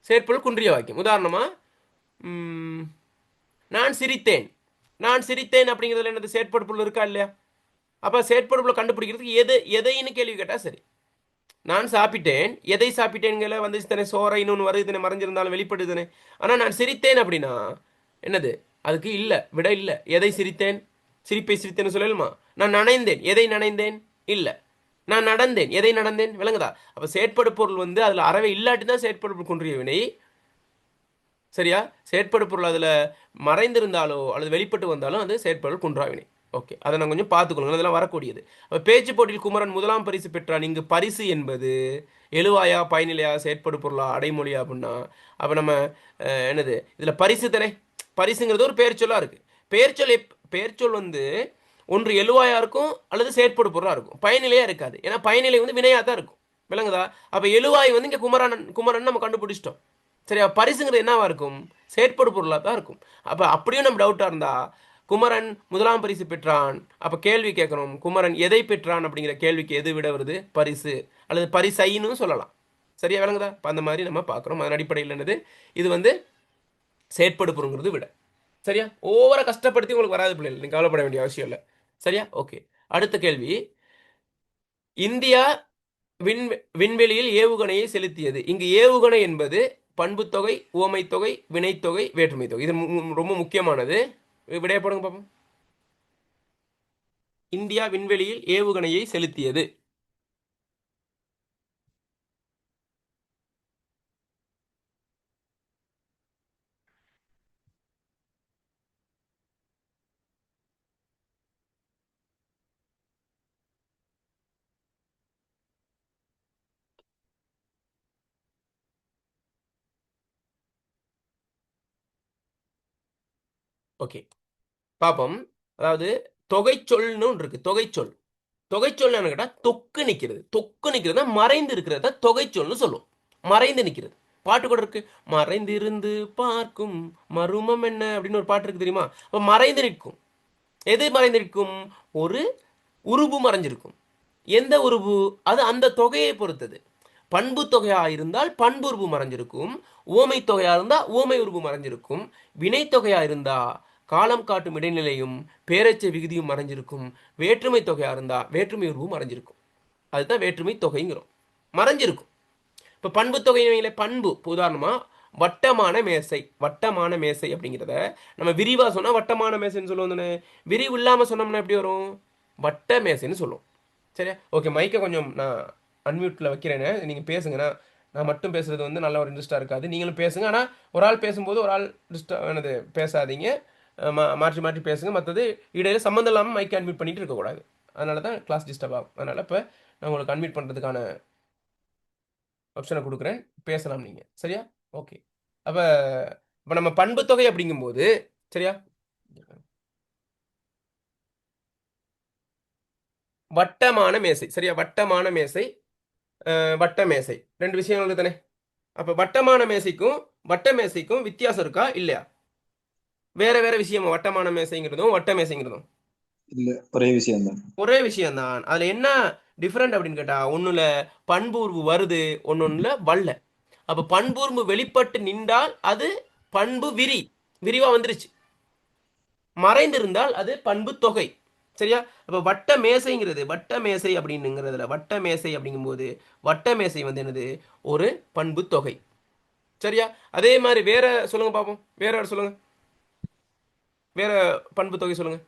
செயற்பொருள் குன்றிய வாக்கியம். உதாரணமா நான் சிரித்தேன், நான் சிரித்தேன் அப்படிங்கிறதுல என்னது, செயற்படு பொருள் இருக்கா இல்லையா? அப்ப செயற்படு பொருள் கண்டுபிடிக்கிறதுக்கு எதைன்னு கேள்வி கேட்டா சரி. நான் சாப்பிட்டேன், எதை சாப்பிட்டேன்கள வந்துச்சு தானே, சோறை இன்னொன்று வருது தானே, மறைஞ்சிருந்தாலும் வெளிப்படுது தானே. ஆனால் நான் சிரித்தேன் அப்படின்னா என்னது, அதுக்கு இல்லை, விட இல்லை. எதை சிரித்தேன், சிரிப்பை சிரித்தேன்னு சொல்லலுமா. நான் நனைந்தேன், எதை நனைந்தேன், இல்லை. நான் நடந்தேன், எதை நடந்தேன், விளங்குதா. அப்போ செயற்படு பொருள் வந்து அதில் அறவே இல்லாட்டி தான் செயற்படு பொருள் குன்றிய வினை. சரியா, செயற்படு பொருள் அதில் மறைந்திருந்தாலோ அல்லது வெளிப்பட்டு வந்தாலும் அது செயற்பொருள் குன்றா வினை. ஓகே, அதை நான் கொஞ்சம் பார்த்துக்கொள்ளுங்க, அதெல்லாம் வரக்கூடியது. அப்போ பேச்சு போட்டியில் குமரன் முதலாம் பரிசு பெற்றான். இங்கு பரிசு என்பது எழுவாயா, பயனிலையா, செயற்படு பொருளா, அடைமொழியா அப்படின்னா, அப்போ நம்ம என்னது இதில் பரிசு தானே. பரிசுங்கிறது ஒரு பெயர் சொல்லா இருக்கு. பெயர்ச்சொல் வந்து ஒன்று எழுவாயா இருக்கும் அல்லது செயற்படு பொருளாக இருக்கும், பயனிலையாக இருக்காது. ஏன்னா பயனிலை வந்து வினையாக தான் இருக்கும், விளங்குதா. அப்போ எழுவாய் வந்து இங்கே குமரன் நம்ம கண்டுபிடிச்சிட்டோம். சரியா, பரிசுங்கிறது என்னவா இருக்கும், செயற்படு பொருளாக தான் இருக்கும். அப்போ அப்படியும் நம்ம டவுட்டாக இருந்தால் குமரன் முதலாம் பரிசு பெற்றான், அப்போ கேள்வி கேட்கணும், குமரன் எதை பெற்றான் அப்படிங்கிற கேள்விக்கு எது விட வருது, பரிசு அல்லது பரிசைன்னு சொல்லலாம். சரியா, விளங்குதா. இப்போ அந்த மாதிரி நம்ம பார்க்குறோம். அதன் அடிப்படையில் என்னது, இது வந்து செயற்படு பொருங்கிறது விட. சரியா, ஓவரா கஷ்டப்படுத்தி உங்களுக்கு வராது பிள்ளைகள், நீங்கள் கவலைப்பட வேண்டிய அவசியம் இல்லை. சரியா, ஓகே. அடுத்த கேள்வி, இந்தியா விண்வெளியில் ஏவுகணையை செலுத்தியது. இங்கு ஏவுகணை என்பது பண்புத்தொகை, உவமைத்தொகை, வினைத்தொகை, வேற்றுமை தொகை. இது ரொம்ப முக்கியமானது. விடைய போடுங்க பாப்போம். இந்தியா விண்வெளியில் ஏவுகணையை செலுத்தியது. ஓகே, பாப்போம். அதாவது தொகைச்சொல்னு ஒன்று இருக்கு. தொகைச்சொல் தொகைச்சொல் கேட்டா தொக்கு நிக்கிறது. தொக்கு நிக்கிறது மறைந்து இருக்கிறத தொகைச்சொல்னு சொல்லுவோம். மறைந்து நிக்கிறது. பாட்டு கூட இருக்கு, மறைந்திருந்து பார்க்கும் மருமம் என்ன அப்படின்னு ஒரு பாட்டு இருக்கு தெரியுமா. அப்ப மறைந்து நிற்கும். எது மறைந்து நிற்கும், ஒரு உருபு மறைஞ்சிருக்கும். எந்த உருபு, அது அந்த தொகையை பொறுத்தது. பண்பு தொகையா இருந்தால் பண்பு உருபு மறைஞ்சிருக்கும், ஓமை தொகையா இருந்தா ஓமை உருபு மறைஞ்சிருக்கும், வினை தொகையா இருந்தா காலம் காட்டும் இடைநிலையும் பேரச்ச விகுதியும் மறைஞ்சிருக்கும், வேற்றுமை தொகையா இருந்தா வேற்றுமை உருவும் மறைஞ்சிருக்கும். அதுதான் வேற்றுமை தொகைங்கிறோம், மறைஞ்சிருக்கும். இப்போ பண்பு தொகையில பண்பு, உதாரணமா வட்டமான மேசை. வட்டமான மேசை அப்படிங்கிறத நம்ம விரிவா சொன்னா வட்டமான மேசைன்னு சொல்லுவோம். விரிவு இல்லாம சொன்னோம்னா எப்படி வரும், வட்ட மேசைன்னு சொல்லுவோம். சரியா, ஓகே. மைக்கை கொஞ்சம் நான் அன்மியூட்டில் வைக்கிறேன்னு, நீங்கள் பேசுங்க. நான் மட்டும் பேசுறது வந்து நல்ல ஒரு இன்ட்ரெஸ்டாக இருக்காது. நீங்களும் பேசுங்க, ஆனால் ஒரு ஆள் பேசும்போது ஒரு ஆள் என்னது பேசாதீங்க, மாற்றி மாற்றி பேசுங்க. மற்றது இடையில சம்மந்தம் இல்லாமல் மைக்கை அன்மியூட் பண்ணிட்டு இருக்கக்கூடாது. அதனால தான் கிளாஸ் டிஸ்டர்ப் ஆகும். அதனால் இப்போ நான் உங்களுக்கு அன்மியூட் பண்ணுறதுக்கான ஆப்ஷனை கொடுக்குறேன், பேசலாம் நீங்கள். சரியா, ஓகே. அப்போ இப்போ நம்ம பண்பு தொகை அப்படிங்கும்போது, சரியா, வட்டமான மேசை. சரியா, வட்டமான மேசை, வட்ட மேசை, ரெண்டு விஷயங்கள் தானே. அப்ப வட்டமான மேசைக்கும் வட்ட மேசைக்கும் வித்தியாசம் இருக்கா இல்லையா? வேற வேற விஷயமா வட்டமான மேசைங்கிறதும் வட்ட மேசைங்கிறதும்? இல்ல, ஒரே விஷயம் தான். ஒரே விஷயம்தான். அதுல என்ன டிஃபரெண்ட் அப்படின்னு கேட்டா, ஒண்ணுல பண்புர்வு வருது, ஒன்னொன்னுல வல்ல. அப்ப பண்புர்வு வெளிப்பட்டு நின்றால் அது பண்பு விரிவா வந்துருச்சு. மறைந்திருந்தால் அது பண்பு தொகை. சரியா, அப்ப வட்ட மேசைங்கிறது, வட்ட மேசை அப்படின்னுங்கிறதுல, வட்ட மேசை அப்படிங்கும்போது வட்ட மேசை வந்து என்னது, ஒரு பண்பு தொகை. சரியா, அதே மாதிரி வேற சொல்லுங்க பாப்போம், வேற சொல்லுங்க, வேற பண்பு தொகை சொல்லுங்க.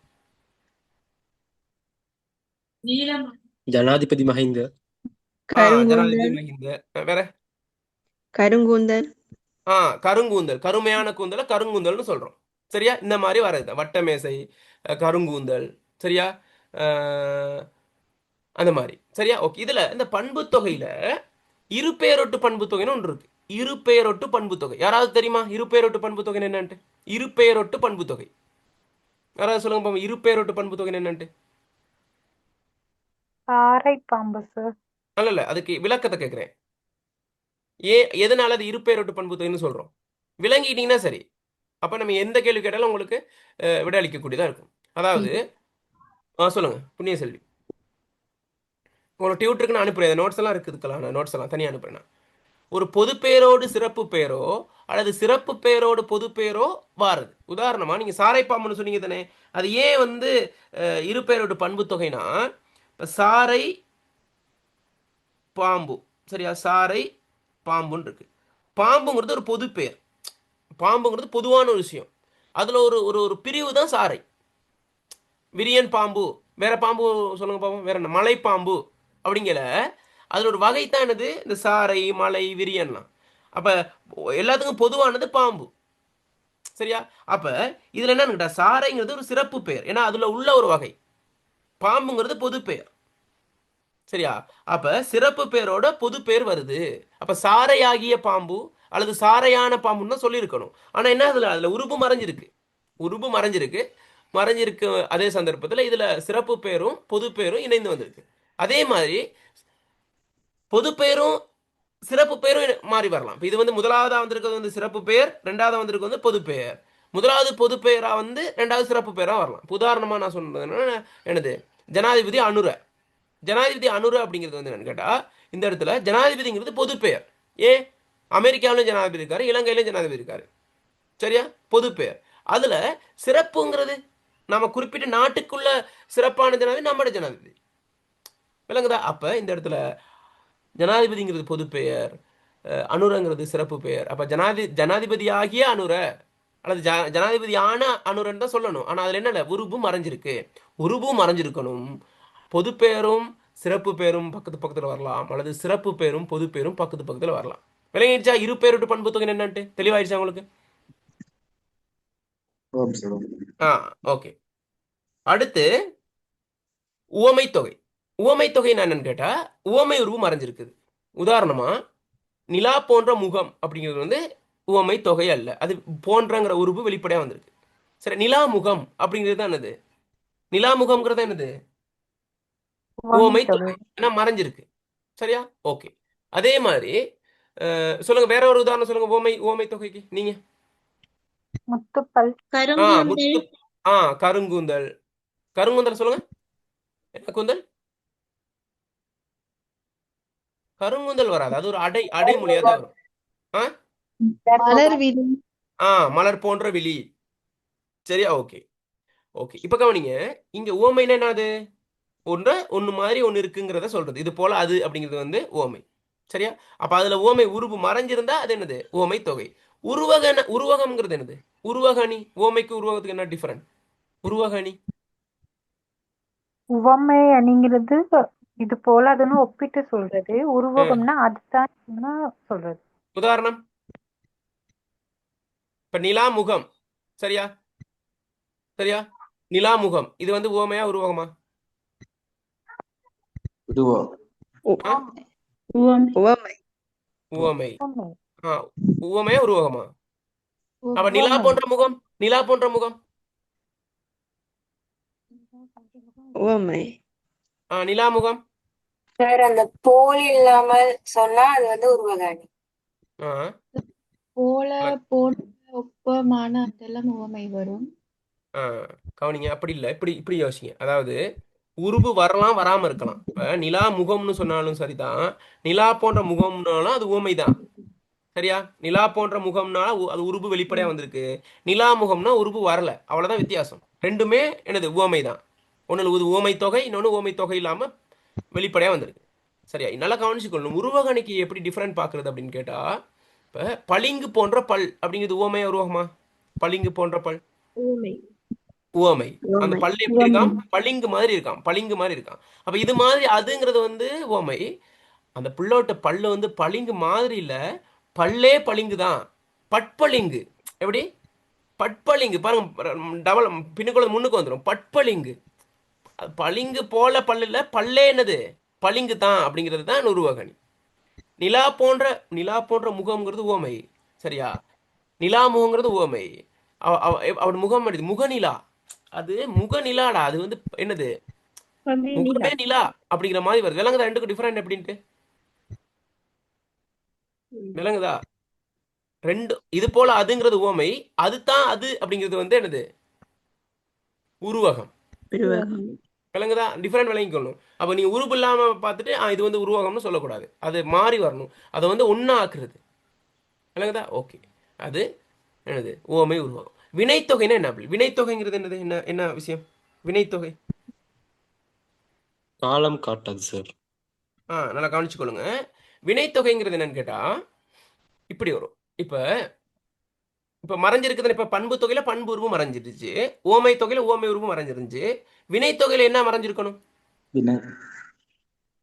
ஜனாதிபதி மஹிந்த. ஜனாதிபதி மஹிந்த. வேற கருங்கூந்தல். கருங்கூந்தல், கருமையான கூந்தல கருங்கூந்தல்னு சொல்றோம். சரியா, இந்த மாதிரி வர்றது வட்டமேசை, கருங்கூந்தல். சரியா, அந்த மாதிரி. சரியா, ஓகே. இதுல இந்த பண்பு தொகையில இரு பெயரொட்டு பண்பு தொகைன்னு ஒன்று இருக்கு. இரு பெயரொட்டு பண்பு தொகை யாராவது தெரியுமா? இரு பெயரொட்டு பண்பு தொகை என்னன்ட்டு, இரு பெயரொட்டு பண்பு தொகை யாராவது சொல்லுங்க பாப்போம். இரு பெயரொட்டு பண்பு தொகை என்னன்ட்டு. ஆரை பாம்பு சார். இல்ல, அதுக்கு விளக்கத்தை கேட்கிறேன். எதனால அது இரு பெயரொட்டு பண்பு தொகைன்னு சொல்றோம், விளங்கிட்டீங்கன்னா சரி. அப்ப நம்ம எந்த கேள்வி கேட்டாலும் உங்களுக்கு விட அளிக்கக்கூடியதா இருக்கும். அதாவது சொல்லுங்க புண்ணிய செல்வி, உங்களுக்கு டியூட்டருக்கு நான் அனுப்புறேன், நோட்ஸ் எல்லாம் இருக்குதுக்கலாம், நான் நோட்ஸ் எல்லாம் தனியாக அனுப்புறேன். ஒரு பொது பெயரோடு சிறப்பு பெயரோ அல்லது சிறப்பு பெயரோடு பொது பெயரோ வாருது. உதாரணமா நீங்க சாரைப்பாம்புன்னு சொன்னீங்க தானே, அது ஏன் வந்து இரு பெயரோடு பண்பு தொகைனா, சாரை பாம்பு சரியா? சாரை, பாம்புன்னு இருக்கு. பாம்புங்கிறது ஒரு பொது பெயர். பாம்புங்கிறது பொதுவான ஒரு விஷயம். அதில் ஒரு ஒரு ஒரு பிரிவு தான் சாரை. விரியன் பாம்பு, வேற பாம்பு சொல்லுங்க பாப்போம், வேற என்ன, மலைப்பாம்பு அப்படிங்கிற அதில் ஒரு வகை தான் என்னது இந்த சாரை, மலை, விரியன்லாம். அப்போ எல்லாத்துக்கும் பொதுவானது பாம்பு. சரியா? அப்போ இதில் என்னன்னு கேட்டா, சாரைங்கிறது ஒரு சிறப்பு பெயர், ஏன்னா அதில் உள்ள ஒரு வகை. பாம்புங்கிறது பொது பெயர். சரியா? அப்ப சிறப்பு பெயரோட பொது பெயர் வருது. அப்ப சாரையாகிய பாம்பு அல்லது சாரையான பாம்புன்னு தான் சொல்லியிருக்கணும். ஆனா என்ன, அதுல உருபு மறைஞ்சிருக்கு. உருபு மறைஞ்சிருக்கு. மறைஞ்சிருக்கு. அதே சந்தர்ப்பத்தில் இதுல சிறப்பு பெயரும் பொது பெயரும் இணைந்து வந்திருக்கு. அதே மாதிரி பொது பெயரும் சிறப்பு பெயரும் மாறி வரலாம். இப்போ இது வந்து முதலாவதா வந்திருக்கிறது வந்து சிறப்பு பெயர், ரெண்டாவது வந்திருக்கு வந்து பொது பெயர். முதலாவது பொது பெயரா வந்து ரெண்டாவது சிறப்பு பெயரா வரலாம். உதாரணமா நான் சொன்னது என்னது, ஜனாதிபதி அனுர. ஜனாதிபதி அனுர அப்படிங்கிறது வந்து என்னன்னு கேட்டா, இந்த இடத்துல ஜனாதிபதிங்கிறது பொது பெயர். ஏன், அமெரிக்காவிலும் ஜனாதிபதி இருக்காரு, இலங்கையிலும் ஜனாதிபதி இருக்காரு. சரியா? பொது பெயர். அதுல சிறப்புங்கிறது நம்ம குறிப்பிட்ட நாட்டுக்குள்ள சிறப்பான ஜனாதிபதி நம்மட ஜனாதிபதி. விளங்குதா? அப்ப இந்த இடத்துல ஜனாதிபதிங்கிறது பொது பெயர், அனுரங்கிறது சிறப்பு பெயர். அப்ப ஜனாதிபதியாகிய அனுர அல்லது ஜனாதிபதியான அனுரன் தான் சொல்லணும். ஆனா அதுல என்ன, உருபு மறைஞ்சிருக்கு. உருபு மறைஞ்சிருக்கணும். பொது பெயரும் சிறப்பு பெயரும் பக்கத்து பக்கத்தில் வரலாம், அல்லது சிறப்பு பெயரும் பொது பெயரும் பக்கத்து பக்கத்தில் வரலாம். விளங்கிடுச்சா? இரு பெயரோட்டு பண்பு தொகை என்னன்ட்டு தெளிவாயிடுச்சா உங்களுக்கு? ஆம் சார். ஓகே. அடுத்து உவமை தொகை. உவமை தொகை என்னன்னு கேட்டா, உவமை உருவு மறைஞ்சிருக்குது. உதாரணமா, நிலா போன்ற முகம் அப்படிங்கிறது வந்து உவமை தொகை அல்ல, அது போன்றங்கிற உருவு வெளிப்படையா வந்திருக்கு. சரி, நிலா முகம் அப்படிங்கிறது தான் என்னது, நிலா முகம்ங்கிறது என்னது, உவமை தொகை. ஏன்னா மறைஞ்சிருக்கு. சரியா? ஓகே. அதே மாதிரி சொல்லுங்க, வேற ஒரு உதாரணம் சொல்லுங்க உவமை உவமை தொகைக்கு நீங்க. முத்துப்பல். கருங்கூந்தல், முத்து. கருங்கூந்தல். கருங்கூந்தல் சொல்லுங்க. என்ன கூந்தல்? கருங்கூந்தல் வராது, அது ஒரு அடைமொழியா தான் வரும். ஆ மலர் விழி, மலர் போன்ற விழி. சரியா? ஓகே. ஓகே, இப்ப கவனிங்க. இங்க உவமைன்னா என்னது, ஒன்று மாதிரி ஒன்று இருக்குங்கிறத சொல்றது. இது போல அது அப்படிங்கிறது வந்து உவமை. சரியா? அப்ப அதுல உவமை உருவு மறைஞ்சிருந்தா அது என்னது, உவமை தொகை. உருவகம்ங்கிறது என்னது, உருவக அணி. உவமைக்கு உருவகத்துக்கு என்ன டிஃபரண்ட்? உருவக அணி. உவமை அணிங்கிறது இது போல அதுன்னு ஒப்பிட்டு சொல்றது. உருவகம்னா அதுதான் சொல்றது. உதாரணம், இப்ப நிலா முகம். சரியா? சரியா? நிலா முகம் இது வந்து உவமையா உருவகமா? இதுவா? ஆ? உவமை, உவமை. உவமை. உவமையா உருவகமா? அப்ப நிலா உவமை. போன்ற முகம். நிலா போன்ற முகம். உவமை, நிலா முகம். சார் அந்த போல் இல்லாமல் சொன்னா அது வந்து உருவக அணி. ஆ, போல, போல, ஒப்பமான அதெல்லாம் உவமை வரும். கவனிங்க, அப்படி இல்லை, இப்படி இப்படி யோசிங்க. அதாவது உருவு வரலாம், வராம இருக்கலாம். இப்ப நிலா முகம்னு சொன்னாலும் சரிதான், நிலா போன்ற முகம்னாலும் அது உவமை தான். சரியா? நிலா போன்ற முகம்னால அது உருவு வெளிப்படையா வந்திருக்கு. நிலா முகம்னா உருவு வரல, அவ்வளவுதான் வித்தியாசம். ரெண்டுமே என்னது, உவமை தான். ஒன்னு உவமை தொகை, இன்னொன்னு உவமை தொகை இல்லாம வெளிப்படையா வந்திருக்கு. சரியா? நல்லா கவனிச்சுக்கொள்ளணும். உருவகணிக்கு எப்படி டிஃபரெண்ட் பாக்குறது அப்படின்னு கேட்டா, இப்ப பளிங்கு போன்ற பல் அப்படிங்கிறது உவமையா உருவகமா? பளிங்கு போன்ற பல் உவமை, உவமை. அந்த உவமை, பல் எப்படி இருக்கான், பளிங்கு மாதிரி இருக்கான், பளிங்கு மாதிரி இருக்கான். அப்ப இது மாதிரி அதுங்கிறது வந்து உவமை. அந்த புள்ளோட்ட பல்லு வந்து பளிங்கு மாதிரி இல்ல, பல்லே பளிங்கு தான், பட்பளிங்கு. எப்படி? பட்பளிங்கு பாருங்க, டபுள் பின்னுக்குள்ள முன்னுக்கு வந்துடும், பட்பளிங்கு. பளிங்கு போல பல்லு இல்ல, பல்லே என்னது, பளிங்கு தான் அப்படிங்கிறது தான் உருவகணி. நிலா போன்ற முகம்ங்கிறது உவமை. சரியா? நிலா முகங்கிறது உவமை. அவன் முகம் முகநிலா, அது முகநிலாடா, அது வந்து என்னது, முகமே நிலா அப்படிங்கிற மாதிரி வருது. விளங்குதா ரெண்டுக்கும் டிஃபரெண்ட் எப்படின்ட்டு? விளங்குதா? ரெண்டு இது போல அதுங்கிறது உவமை, அதுதான் அது அப்படிங்கிறது வந்து என்னது, உருவகம். உருவகம், விளங்குதா? டிஃபரெண்ட் விளங்கிக்கொள்ளணும். அப்போ நீ உருவு இல்லாம பார்த்துட்டு இது வந்து உருவகம்னு சொல்லக்கூடாது, அது மாறி வரணும். அதை வந்து ஒன்னா ஆக்குறது. விளங்குதா? ஓகே. அது என்னது, உவமை உருவகம். வினைத்தொகைன்னா என்ன? வினைத்தொகைங்கிறது என்னது, என்ன என்ன விஷயம் வினைத்தொகை? காலம் காட்டாது சார். நல்லா கவனிச்சுக்கொள்ளுங்க. வினைத்தொகைங்கிறது என்னன்னு கேட்டா இப்படி வரும். இப்ப இப்ப மறைஞ்சிருக்குது. இப்ப பண்பு தொகையில பண்பு உருவு மறைஞ்சிருச்சு, ஓமை தொகையில ஓமை உருவு மறைஞ்சிருந்துச்சு. வினைத்தொகையில என்ன மறைஞ்சிருக்கணும்? வினை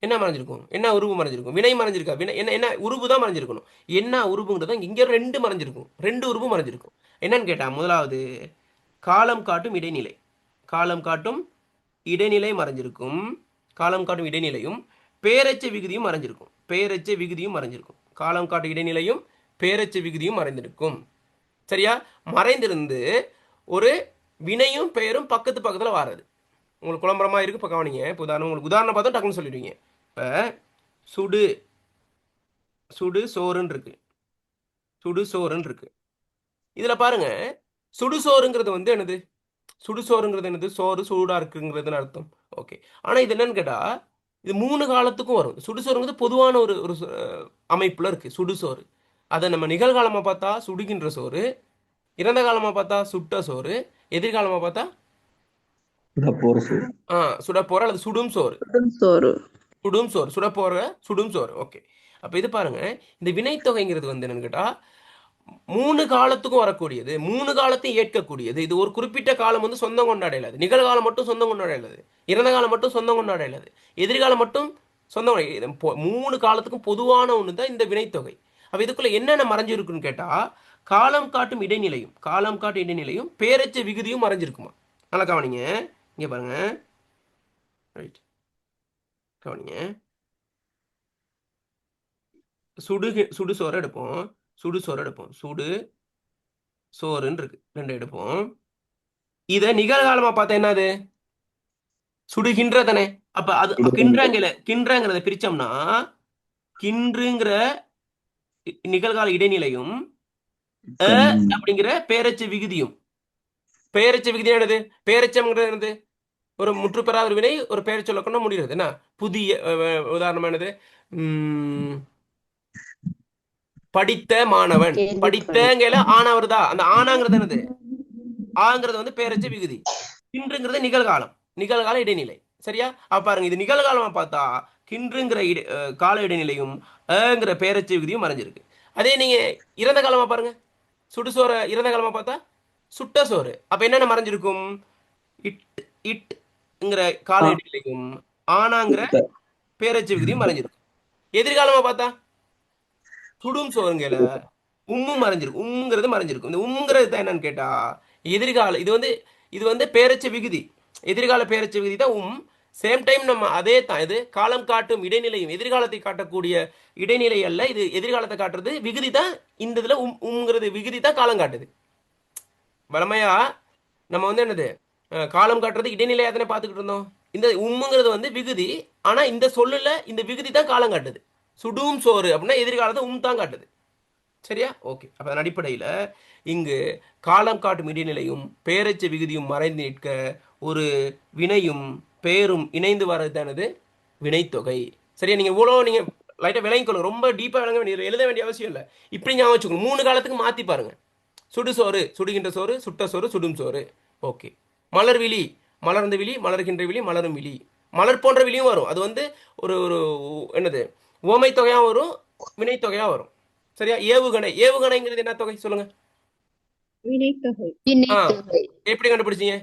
என்ன மறைஞ்சிருக்கும்? என்ன உருவு மறைஞ்சிருக்கும்? வினை மறைஞ்சிருக்கா? வினை என்ன என்ன உருவு தான் மறைஞ்சிருக்கணும். என்ன உருவுங்கிறத இங்க ரெண்டு மறைஞ்சிருக்கும், ரெண்டு உருவு மறைஞ்சிருக்கும். என்னன்னு கேட்டா முதலாவது காலம் காட்டும் இடைநிலை, காலம் காட்டும் இடைநிலை மறைஞ்சிருக்கும். காலம் காட்டும் இடைநிலையும் பேரெச்ச விகுதியும் மறைஞ்சிருக்கும், பேரெச்ச விகுதியும் மறைஞ்சிருக்கும். காலம் காட்டும் இடைநிலையும் பேரெச்ச விகுதியும் மறைந்திருக்கும். சரியா? மறைந்திருந்து ஒரு வினையும் பெயரும் பக்கத்து பக்கத்தில் வாரது. உங்களுக்கு குழம்புறமா இருக்கு. இப்போ கவனிங்க. இப்போ உங்களுக்கு உதாரணம் பார்த்தா டக்குன்னு சொல்லிடுவீங்க. இப்போ சுடு சுடு சோறுன்னு இருக்கு, சுடு சோறுன்னு இருக்கு. இதில் பாருங்க, சுடுசோறுங்கிறது வந்து என்னது? சுடுசோறுங்கிறது என்னது? சோறு சூடாக இருக்குங்கிறதுன்னு அர்த்தம். ஓகே. ஆனால் இது என்னன்னு கேட்டால் இது 3 காலத்துக்கும் வரும். சுடுசோறுங்கிறது பொதுவான ஒரு ஒரு அமைப்பில் இருக்குது சுடுசோறு. அதை நம்ம நிகழ்காலமாக பார்த்தா சுடுகின்ற சோறு, இறந்த காலமாக பார்த்தா சுட்ட சோறு, எதிர்காலமாக பார்த்தா சுடப்போற சோறு. சுடப்போற அல்லது சுடும் சோறு, சோறு சுடும் சோறு, சுடப்போற சுடும் சோறு. ஓகே. அப்போ இது பாருங்க, இந்த வினைத்தொகைங்கிறது வந்து என்னன்னு கேட்டால் 3 காலத்துக்கும் வரக்கூடியது, 3 காலத்தையும் ஏற்கக்கூடியது. இது ஒரு குறிப்பிட்ட காலம் வந்து சொந்தம் கொண்டாட இயலாது. நிகழ்காலம் மட்டும் சொந்தம் கொண்டாட இயலாது, இறந்த காலம் மட்டும் சொந்தம் கொண்டாட இயலாது, எதிர்காலம் மட்டும் சொந்தம் 3 காலத்துக்கும் பொதுவான ஒன்று தான் இந்த வினைத்தொகை. அப்போ இதுக்குள்ள என்னென்ன மறைஞ்சிருக்குன்னு கேட்டால் காலம் காட்டும் இடைநிலையும், காலம் காட்டும் இடைநிலையும் பேரெச்ச விகுதியும் மறைஞ்சிருக்குமா. நல்லா கவனிங்க. இங்கே பாருங்க, ரைட், கவனிங்க. சுடு சோறு எடுப்போம், சுடு சோறு எடுப்போம், சுடு சோறுன்னு இருக்கு, ரெண்டு எடுப்போம். இதை நிகழ்காலமா பார்த்தா என்னது? சுடுகின்றதனே. அப்ப அது கின்றங்கிறத பிரிச்சோம்னா கின்றுங்கிற நிகழ்கால இடைநிலையும் அப்படிங்கிற பேரச்ச விகுதியும். பேரச்ச விகுதி என்னது? பேரச்சம்ங்கிறது என்னது? ஒரு முற்றுப்பெறாத ஒரு வினை ஒரு பெயர் சொல்ல கொண்டு முடிகிறது. என்ன புதிய உதாரணமானது? படித்த மாணவன், படித்தங்கல ஆனா வருதா? அந்த ஆனாங்கிறது என்னது? ஆங்கிறது வந்து பேரச்ச விகுதி. கின்றுங்கிறது நிகழ்காலம், நிகழ்கால இடைநிலை. சரியா? அப்ப பாருங்க, இது நிகழ்காலமா பார்த்தா கின்றுங்கிற கால இடைநிலையும் ங்கிற பேரச்ச விகுதியும் மறைஞ்சிருக்கு. அதே நீங்க இறந்த காலமா பாருங்க, சுடுசோற இறந்த காலமா பார்த்தா சுட்ட சோறு. அப்ப என்னென்ன மறைஞ்சிருக்கும்? இட்ங்கிற கால இடைநிலையும் ஆனாங்கிற பேரச்ச விகுதியும் மறைஞ்சிருக்கும். எதிர்காலமா பார்த்தா சுடும் சோறுங்கல உம்மும் மறைஞ்சிருக்கும், உம்ங்கிறது மறைஞ்சிருக்கும். இந்த உம்ங்கிறது தான் என்னன்னு கேட்டா எதிர்கால, இது வந்து பேரச்ச விகுதி, எதிர்கால பேரச்ச விகுதி தான் உம். சேம் டைம் நம்ம அதே தான் இது காலம் காட்டும் இடைநிலையும், எதிர்காலத்தை காட்டக்கூடிய இடைநிலை அல்ல, இது எதிர்காலத்தை காட்டுறது விகுதி தான். இந்த இதுல உம்ங்கிறது விகுதி தான் காலம் காட்டுது. வளமையா நம்ம வந்து என்னது காலம் காட்டுறது இடைநிலையா தானே பார்த்துக்கிட்டு இருந்தோம். இந்த உம்முங்கிறது வந்து விகுதி, ஆனா இந்த சொல்லுல இந்த விகுதி தான் காலம் காட்டுது. சுடும் சோறு அப்படின்னா எதிர்காலத்தை தான் காட்டுது. சரியா? ஓகே. அப்ப அதன் அடிப்படையில் இங்கு காலம் காட்டும் இடைநிலையும் பேரச்ச விகுதியும் மறைந்து நிற்க ஒரு வினையும் பேரும் இணைந்து வர்றதானது வினைத்தொகை. சரியா? நீங்க இவ்வளோ நீங்க லைட்டா விளங்கிக்கொள்ளுங்க, ரொம்ப டீப்பா விளங்க வேண்டிய எழுத வேண்டிய அவசியம் இல்லை. இப்படி ஞாபகம் வச்சுக்கணும். 3 காலத்துக்கு மாத்தி பாருங்க. சுடுசோறு சுடுகின்ற சோறு, சுட்ட சோறு சுடும் சோறு. ஓகே. மலர் விழி மலர்ந்த விழி, மலர்கின்ற விழி, மலரும் விழி. மலர் போன்ற விழியும் வரும். அது வந்து ஒரு ஒரு என்னது ஓமை தொகையா வரும், வினைத்தொகையா வரும். சரியா? ஏவுகணை, ஏவுகணைங்கிறது என்ன தொகை சொல்லுங்க? வினைத்தொகை. எப்படி கண்டுபிடிச்சீங்க?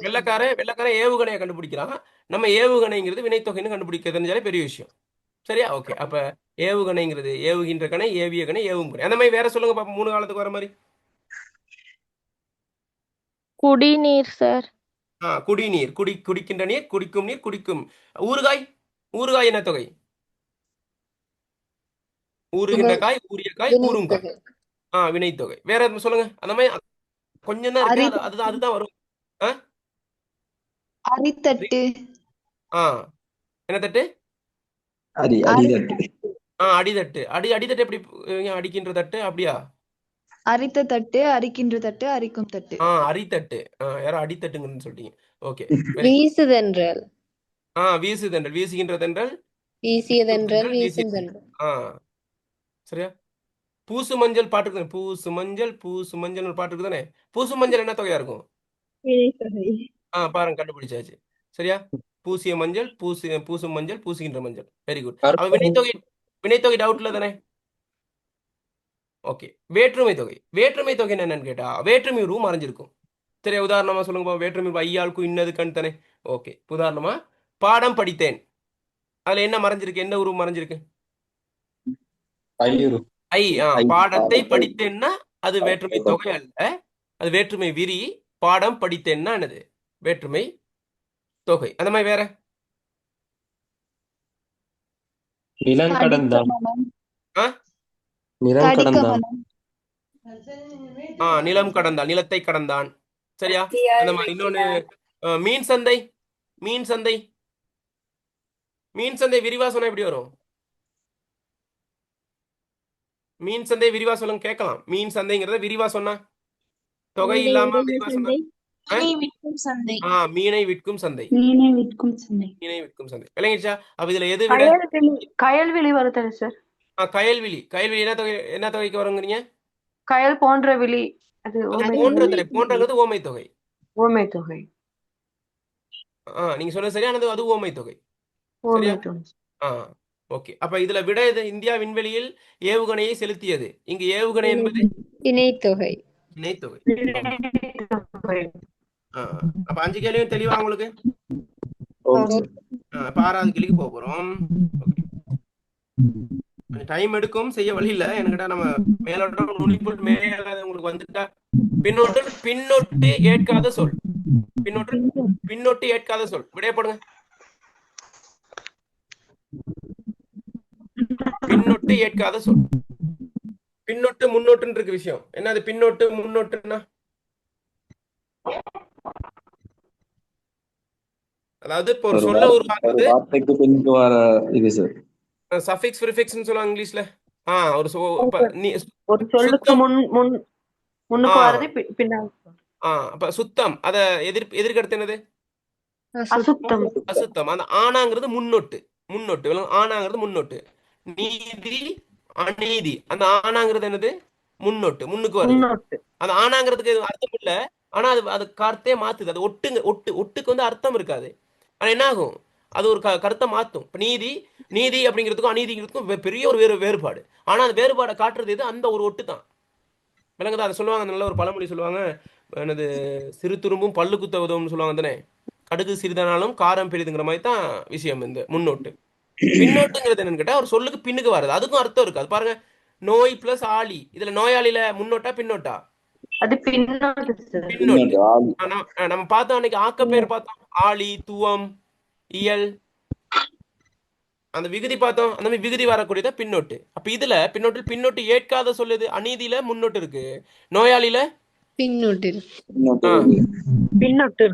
வெள்ளக்கார ஏவுகணையை கண்டுபிடிக்கிறான். நம்ம ஏவுகணைங்கிறது வினைத்தொகைன்னு கண்டுபிடிக்க தெரிஞ்சாலே பெரிய விஷயம். சரியா? ஓகே. அப்ப ஏவுகணைங்கிறது ஏவுகின்ற கணை, ஏவிய கணை, ஏவும் கணை. அந்த மாதிரி வேற சொல்லுங்க பாப்போம், 3 காலத்துக்கு வர மாதிரி. குடிநீர் சார். குடிநீர், குடிக்கின்ற நீர், குடிக்கும் நீர், குடிக்கும். ஊறுகாய், ஊறுகாய் என்ன தொகை? ஊறுகின்ற காய், ஊறிய காய், ஊறும் காய். வினைத்தொகை. வேற சொல்லுங்க. அந்த மாதிரி கொஞ்சம் தான் இருக்கு, அதுதான் வரும். அரித்தட்டு. என்ன தட்டு? அடிதட்டு. அடிதட்டு. அடிதட்டு எப்படி? அடிக்கின்ற தட்டு அப்படியா? அரித்த தட்டு, அரிக்கின்ற தட்டு, அரிக்கும் தட்டு. அரித்தட்டு. யாரும் அடித்தட்டுங்கன்னு சொல்லிட்டீங்க. ஓகே. வீசுதென்றல். வீசுதென்றல், வீசுகின்ற தென்றல், வீசியதென்றல், வீசும் தென்றல். சரியா? பூசு மஞ்சள் பாட்டு இருக்கு. பூசு மஞ்சள், பூசு மஞ்சள் பாட்டு இருக்கு தானே? பூசு மஞ்சள் என்ன தொகையா இருக்கும்? வினைத்தொகை. பாருங்க, கண்டுபிடிச்சாச்சு. சரியா? பூசிய மஞ்சள், பூசும் மஞ்சள், பூசுகின்ற மஞ்சள். Very good. அப்ப கருப்பு வினைத்தொகை டவுட்ல தானே? ஓகே. வேற்றுமை தொகை என்னன்னு கேட்டா வேற்றுமை உருவம் மறைஞ்சிருக்கும். சரி, உதாரணமா சொல்லுங்க பாப்போம். வேற்றுமை உருவம் ஐயாளுக்கும் இன்னது கண் தானே. ஓகே. உதாரணமா பாடம் படித்தேன், அதுல என்ன மறைஞ்சிருக்கு? என்ன உருவம் மறைஞ்சிருக்கு? ஐயுறு பாடத்தை படித்தேன்னா அது வேற்றுமை தொகை அல்ல, அது வேற்றுமை விரி. பாடம் படித்தேன்னா என்னது? வேற்றுமை தொகை. அந்த மாதிரி வேற நிலம் கடந்தான் ஆ நிலம் கடந்தான் கடிகமலம். நிலம் கடந்தான், நிலத்தை கடந்தான். சரியா? அந்த மாதிரி. இன்னொன்னு மீன் சந்தை. மீன் சந்தை விரிவா சொன்னா எப்படி வரும்? மீன் சந்தை விரிவா சொல்லுங்க கேட்கலாம். மீன் சந்தைங்கிறத விரிவா சொன்னா, தொகை இல்லாம விரிவா சொன்னா மீனை விற்கும் சந்தை. மீனை விற்கும் சந்தை. மீனை விற்கும் சந்தை. மீனை விற்கும் சந்தை. விளங்கிடுச்சா? அப்ப இதுல எது விட? கயல்விழி வருது சார். கயல்விழி என்ன தொகைக்கு வருங்கிறீங்க? கயல் போன்ற விழி. அது போன்றது ஓமை தொகை. ஓமை தொகை. நீங்க சொன்னது சரியா, அது ஓமை தொகை. ஓமை தொகை. ஓகே. அப்ப இதுல விட இது இந்தியா விண்வெளியில் ஏவுகணையை செலுத்தியது. இங்கு ஏவுகணை என்பது இணைத்தொகை. இணைத்தொகை. அப்ப 5 கேள்வியும் தெளிவா உங்களுக்கு? இப்ப 6வது கேள்விக்கு போக போறோம். டைம் எடுக்கும், செய்ய வழி இல்ல. என்கிட்ட நம்ம மேலோட்டம் நுனிப்புள் மேலாத உங்களுக்கு வந்துட்டா பின்னொட்டு ஏற்காத சொல். பின்னொட்டு ஏற்காத சொல் விடையப்படுங்க. பின்னொட்டு ஏற்காத சொல். பின்னொட்டு முன்னொட்டுன்னு இருக்கு விஷயம். என்ன அது பின்னொட்டு முன்னொட்டுன்னா? அதாவது இப்போ ஒரு சொல்ல உருவாக்குறது வார்த்தைக்கு பின்னுக்கு வர இது சார். சஃபிக்ஸ் ப்ரிஃபிக்ஸ்னு சொல்லுவாங்க இங்கிலீஷ்ல. ஒரு சொல்லுக்கு முன்னுக்கு வரது பின்னாடி. அப்ப சுத்தம், அத எதிர்கடுத்து என்னது? அசுத்தம். அசுத்தம். அந்த ஆனாங்கிறது முன்னொட்டு. ஆனாங்கிறது முன்னொட்டு. நீதி அநீதி, அந்த ஆனாங்கிறது என்னது? முன்னொட்டு, முன்னுக்கு வருது. அந்த ஆனாங்கிறதுக்கு அர்த்தம் இல்ல, ஆனா அது கருத்தே மாத்துது. அது ஒட்டுக்கு வந்து அர்த்தம் இருக்காது. ஆனா என்ன ஆகும்? அது ஒரு கருத்தை மாத்தும். இப்ப நீதி அப்படிங்கிறதுக்கும் அநீதிங்கிறதுக்கும் பெரிய ஒரு வேறுபாடு. ஆனா அந்த வேறுபாடை காட்டுறது எது? அந்த ஒரு ஒட்டு தான். விளங்குதா? அதை சொல்லுவாங்க, நல்ல ஒரு பழமொழி சொல்லுவாங்க, என்னது, சிறு துரும்பும் பல்லு குத்த உதவும்னு சொல்லுவாங்க தானே. கடுகு சிறிதனாலும் காரம் பெரிதுங்கிற மாதிரி தான் விஷயம் இந்த முன்னோட்டு. பின்னோட்டுங்கிறது என்னன்னு கேட்டா ஒரு சொல்லுக்கு பின்னுக்கு வருது, அதுக்கும் அர்த்தம் இருக்கு. அது பாருங்க, நோய் பிளஸ் ஆளி. இதுல நோயாளியில முன்னோட்டா பின்னோட்டா? அது பின்னோட்டு. நம்ம பார்த்தோம் அன்னைக்கு ஆக்க பேர் பார்த்தோம், ஆளி, துவம், இயல், அந்த விகுதி பார்த்தோம். அந்த மாதிரி விகுதி வரக்கூடியதான் பின்னோட்டு. அப்ப இதுல பின்னோட்டு ஏற்காத சொல்லுது. அநீதியில முன்னோட்டு இருக்கு, நோயாளியில பின்னொட்டு. பின்னோட்டு.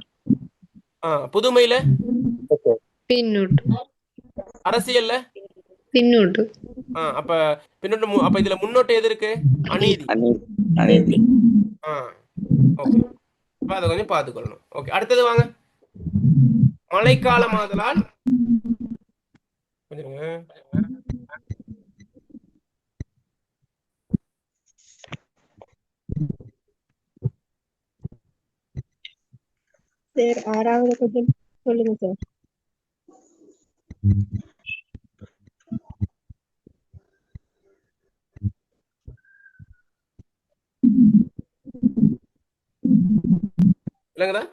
புதுமையில பின்னொட்டு. அரசியல்ல பின்னொட்டு. அப்ப பின்னோட்டு. அப்ப இதுல முன்னோட்டு எது இருக்கு? அநீதி. ஓகே. அதை கொஞ்சம் பார்த்துக்கொள்ளணும். ஓகே, அடுத்தது வாங்க. மழைக்காலம் ஆதலால் கொஞ்சம் சார் 6வது கொஞ்சம் சொல்லுங்க சார். இல்லைங்கதா?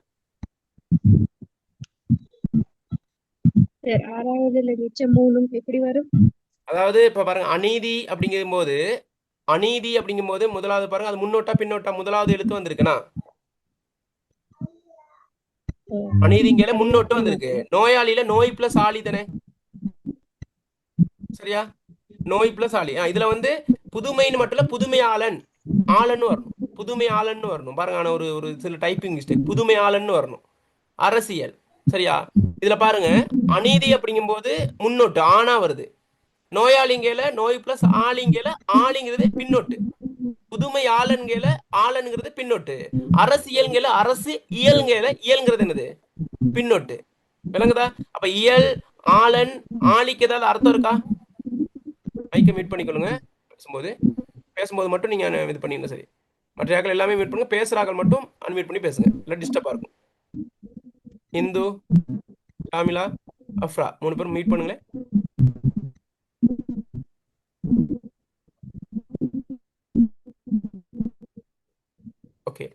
சார் 6வதுல மிச்சம் 3 எப்படி வரும்? அதாவது இப்ப பாருங்க, அநீதி அப்படிங்கும்போது முதலாவது பாருங்க, அது முன்னோட்டா பின்னோட்டா? முதலாவது எழுத்து வந்திருக்குன்னா அநீதிங்கல முன்னோட்டு வந்திருக்கு. நோயாளியில நோய் பிளஸ் ஆளி தானே, சரியா? நோய் பிளஸ் ஆளி. இதுல வந்து புதுமைன்னு மட்டும் இல்ல, புதுமையாளன் ஆளன்னு வரணும். புதுமையாளன்னு வரணும். பாருங்க, ஒரு சில டைப்பிங் மிஸ்டேக். புதுமையாளன்னு வரணும். அரசியல், சரியா? இதுல பாருங்க, அநீதி அப்படிங்கும் போது முன்னோட்டு ஆனா வருது. நோயாளிங்கல நோய் பிளஸ் ஆளிங்கல ஆளிங்கிறது பின்னோட்டு. புதுமை ஆளனுங்கிறது பின்னோட்டு. அரசியல்ங்கல அரசு இயல்ங்கிறது என்னது? பின்னோட்டு. விளங்குதா? அப்ப இயல், ஆளன், ஆளிக்கு ஏதாவது அர்த்தம் இருக்கா? மைக்க மீட் பண்ணிக்கொள்ளுங்க. பேசும்போது மட்டும் நீங்க இது பண்ணீங்க, சரி? மற்ற ஆக்கள் எல்லாமே மீட் பண்ணுங்க, பேசுறாக்கள் மட்டும் அன்மியூட் பண்ணி பேசுங்க, இல்லை டிஸ்டர்பா இருக்கும். இந்து, ஷாமிலா, அஃப்ரா 3 பேரும் மீட் பண்ணுங்களேன். ஓகே.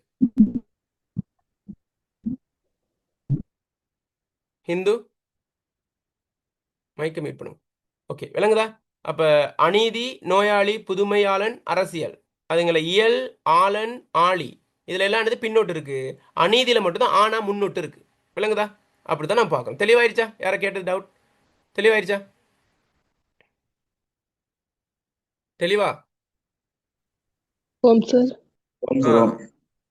ஹிந்து மைக்கை மீட் பண்ணுங்க. ஓகே, விளங்குதா? அப்ப அநீதி, நோயாளி, புதுமையாளன், அரசியல், அதுங்களை இயல், ஆளன், ஆளி, இதுல எல்லாம் என்னது பின்னோட்டு இருக்கு. அநீதியில மட்டும்தான் ஆனா முன்னோட்டு இருக்கு. விளங்குதா? அப்படித்தான் நான் பார்க்கணும். தெளிவாயிருச்சா? யாரை கேட்டது டவுட்? தெளிவாயிருச்சா? தெளிவா? ஓம் சார். ஆ,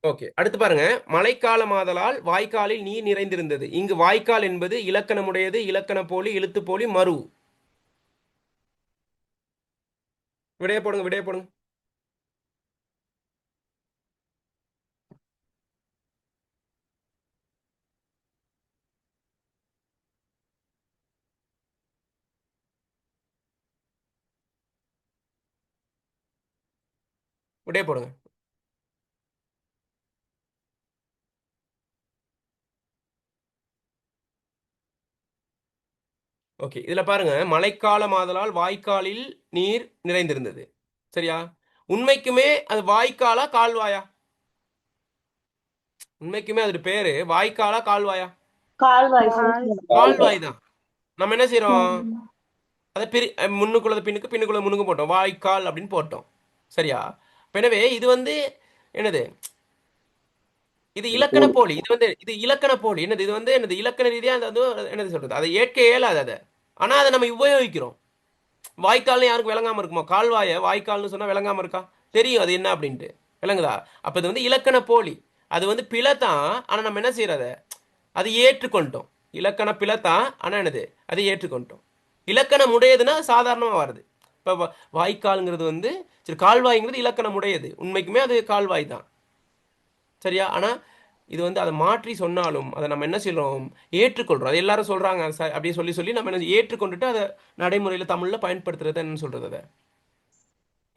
ஓகே. அடுத்து பாருங்க, மழைக்காலமாதலால் வாய்க்காலில் நீர் நிறைந்திருந்தது. இங்கு வாய்க்கால் என்பது இலக்கணமுடையது, இலக்கண போலி, எழுத்து போலி, மறு. விடைய போடுங்க, விடைய போடுங்க. விடைய போடுங்க. ஓகே, இதுல பாருங்க, மழைக்காலமாதலால் வாய்க்காலில் நீர் நிறைந்திருந்தது. சரியா? உண்மைக்குமே அது வாய்க்காலா கால்வாயா? உண்மைக்குமே அது பேரு வாய்க்காலா கால்வாயா? கால்வாய் கால்வாய் தான். நம்ம என்ன செய்யறோம்? அதை முன்னுக்குள்ளது பின்னுக்கு, பின்னுக்குள்ள முன்னுக்கு போட்டோம், வாய்க்கால் அப்படின்னு போட்டோம். சரியா? எனவே இது வந்து என்னது? இது இலக்கண போலி. இது இலக்கண போலி. என்னது? இது என்னது? இலக்கண ரீதியா அது என்னது சொல்றது? அதை ஏற்க இயலாது அதை. ஆனா அதை நம்ம உபயோகிக்கிறோம். வாய்க்கால்னு யாருக்கு விளங்காம இருக்குமா? கால்வாயை வாய்க்கால்னு சொன்னா விளங்காம இருக்கா? தெரியும் அது என்ன அப்படின்ட்டு. விளங்குதா? அப்ப இது இலக்கண போலி. அது பிழை தான். ஆனா நம்ம என்ன செய்யறத? அது ஏற்றுக்கொண்டோம். இலக்கண பிழை தான். ஆனா என்னது? அதை ஏற்றுக்கொண்டோம். இலக்கணம் உடையதுன்னா சாதாரணமா வருது. இப்ப வாய்க்கால்ங்கிறது சரி, கால்வாய்ங்கிறது இலக்கணம் உடையது. உண்மைக்குமே அது கால்வாய் தான். சரியா? ஆனா இது அதை மாற்றி சொன்னாலும் அதை நம்ம என்ன செய்யறோம்? ஏற்றுக்கொள்றோம். அது எல்லாரும் சொல்றாங்க அப்படியே சொல்லி சொல்லி நம்ம என்ன ஏற்றுக்கொண்டுட்டு அதை நடைமுறையில தமிழ்ல பயன்படுத்துறது என்ன சொல்றது? அதை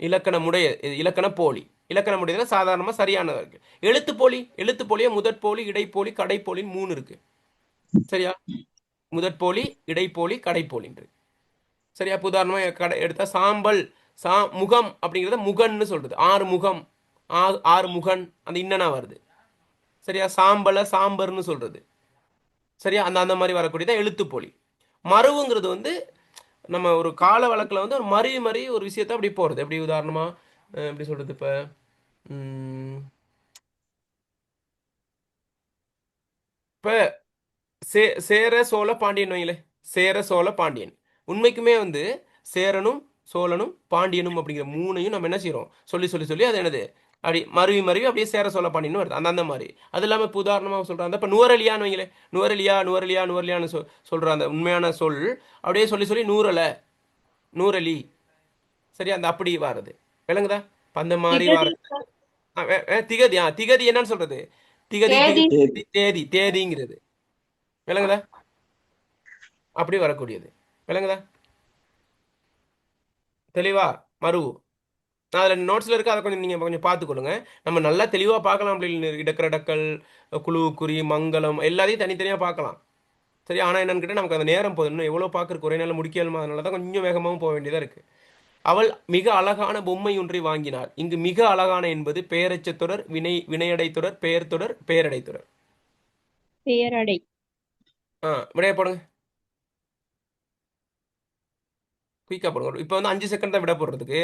இலக்கணமுடைய, இலக்கண போலி. இலக்கணமுடையதுன்னா சாதாரணமா சரியானதா இருக்கு. எழுத்து போலி, எழுத்து போலியே முதற்போலி, இடைப்போலி, கடைப்போலின்னு 3 இருக்கு. சரியா? முதற்போலி, இடைப்போலி, கடைப்போலின்னு. சரியா? உதாரணமா கடை எடுத்தா சாம்பல், முகம் அப்படிங்கிறத முகன்னு சொல்றது. 6 முகம், 6 முகன், அந்த இன்னனா வருது. சரியா? சாம்பல சாம்பர்னு சொல்றது. சரியா? அந்த மாதிரி வரக்கூடியதான் எழுத்து போலி. மறுவுங்கிறது நம்ம ஒரு கால வழக்கில் ஒரு மறி ஒரு விஷயத்த அப்படி போறது. எப்படி உதாரணமா எப்படி சொல்றது? இப்ப சேர சோழ பாண்டியன் வைங்களே. சேர சோழ பாண்டியன். உண்மைக்குமே சேரனும் சோழனும் பாண்டியனும் அப்படிங்கிற 3ஐயும் நம்ம என்ன செய்யறோம்? சொல்லி சொல்லி சொல்லி அது என்னது? அப்படி மருவி மருவி அப்படியே சேர சோழ பாண்டியன் வருது. அந்த மாதிரி. அது இல்லாம இப்போ உதாரணமாக சொல்றாங்க, இப்ப நுவரலியான்னு வைங்களே. நுவரலியான்னு சொல்ற அந்த உண்மையான சொல் அப்படியே சொல்லி சொல்லி நூறலி. சரியா? அந்த அப்படி வாருது. விளங்குதா? அந்த மாதிரி வாரது. திகதி. திகதி என்னன்னு சொல்றது? திகதி, தேதிங்கிறது. விளங்குதா? அப்படி வரக்கூடியது. விளங்குதா? தெளிவா? மறு அதில் நோட்ஸில் இருக்கு. அதை நீங்கள் கொஞ்சம் பார்த்துக்கொள்ளுங்க. நம்ம நல்லா தெளிவாக பார்க்கலாம். அப்படி இடக்கரடக்கல், குழு, குறி, மங்களம் எல்லாத்தையும் தனித்தனியாக பார்க்கலாம். சரி? ஆனால் என்னன்னு கேட்டால் நமக்கு அந்த நேரம் போதும். இன்னும் எவ்வளோ பார்க்குறக்கு ஒரே நாள் முடிக்கலுமா? அதனால தான் கொஞ்சம் வேகமாகவும் போக வேண்டியதாக இருக்குது. அவள் மிக அழகான பொம்மை ஒன்றை வாங்கினாள். இங்கு மிக அழகான என்பது பெயரச்ச தொடர், வினையடை தொடர், பெயர் தொடர், பெயரடை தொடர். பெயரடை. விடைய போடுங்க. குயிக்கா போடுங்க. இப்போ 5 செகண்ட் தான் விட போடுறதுக்கு.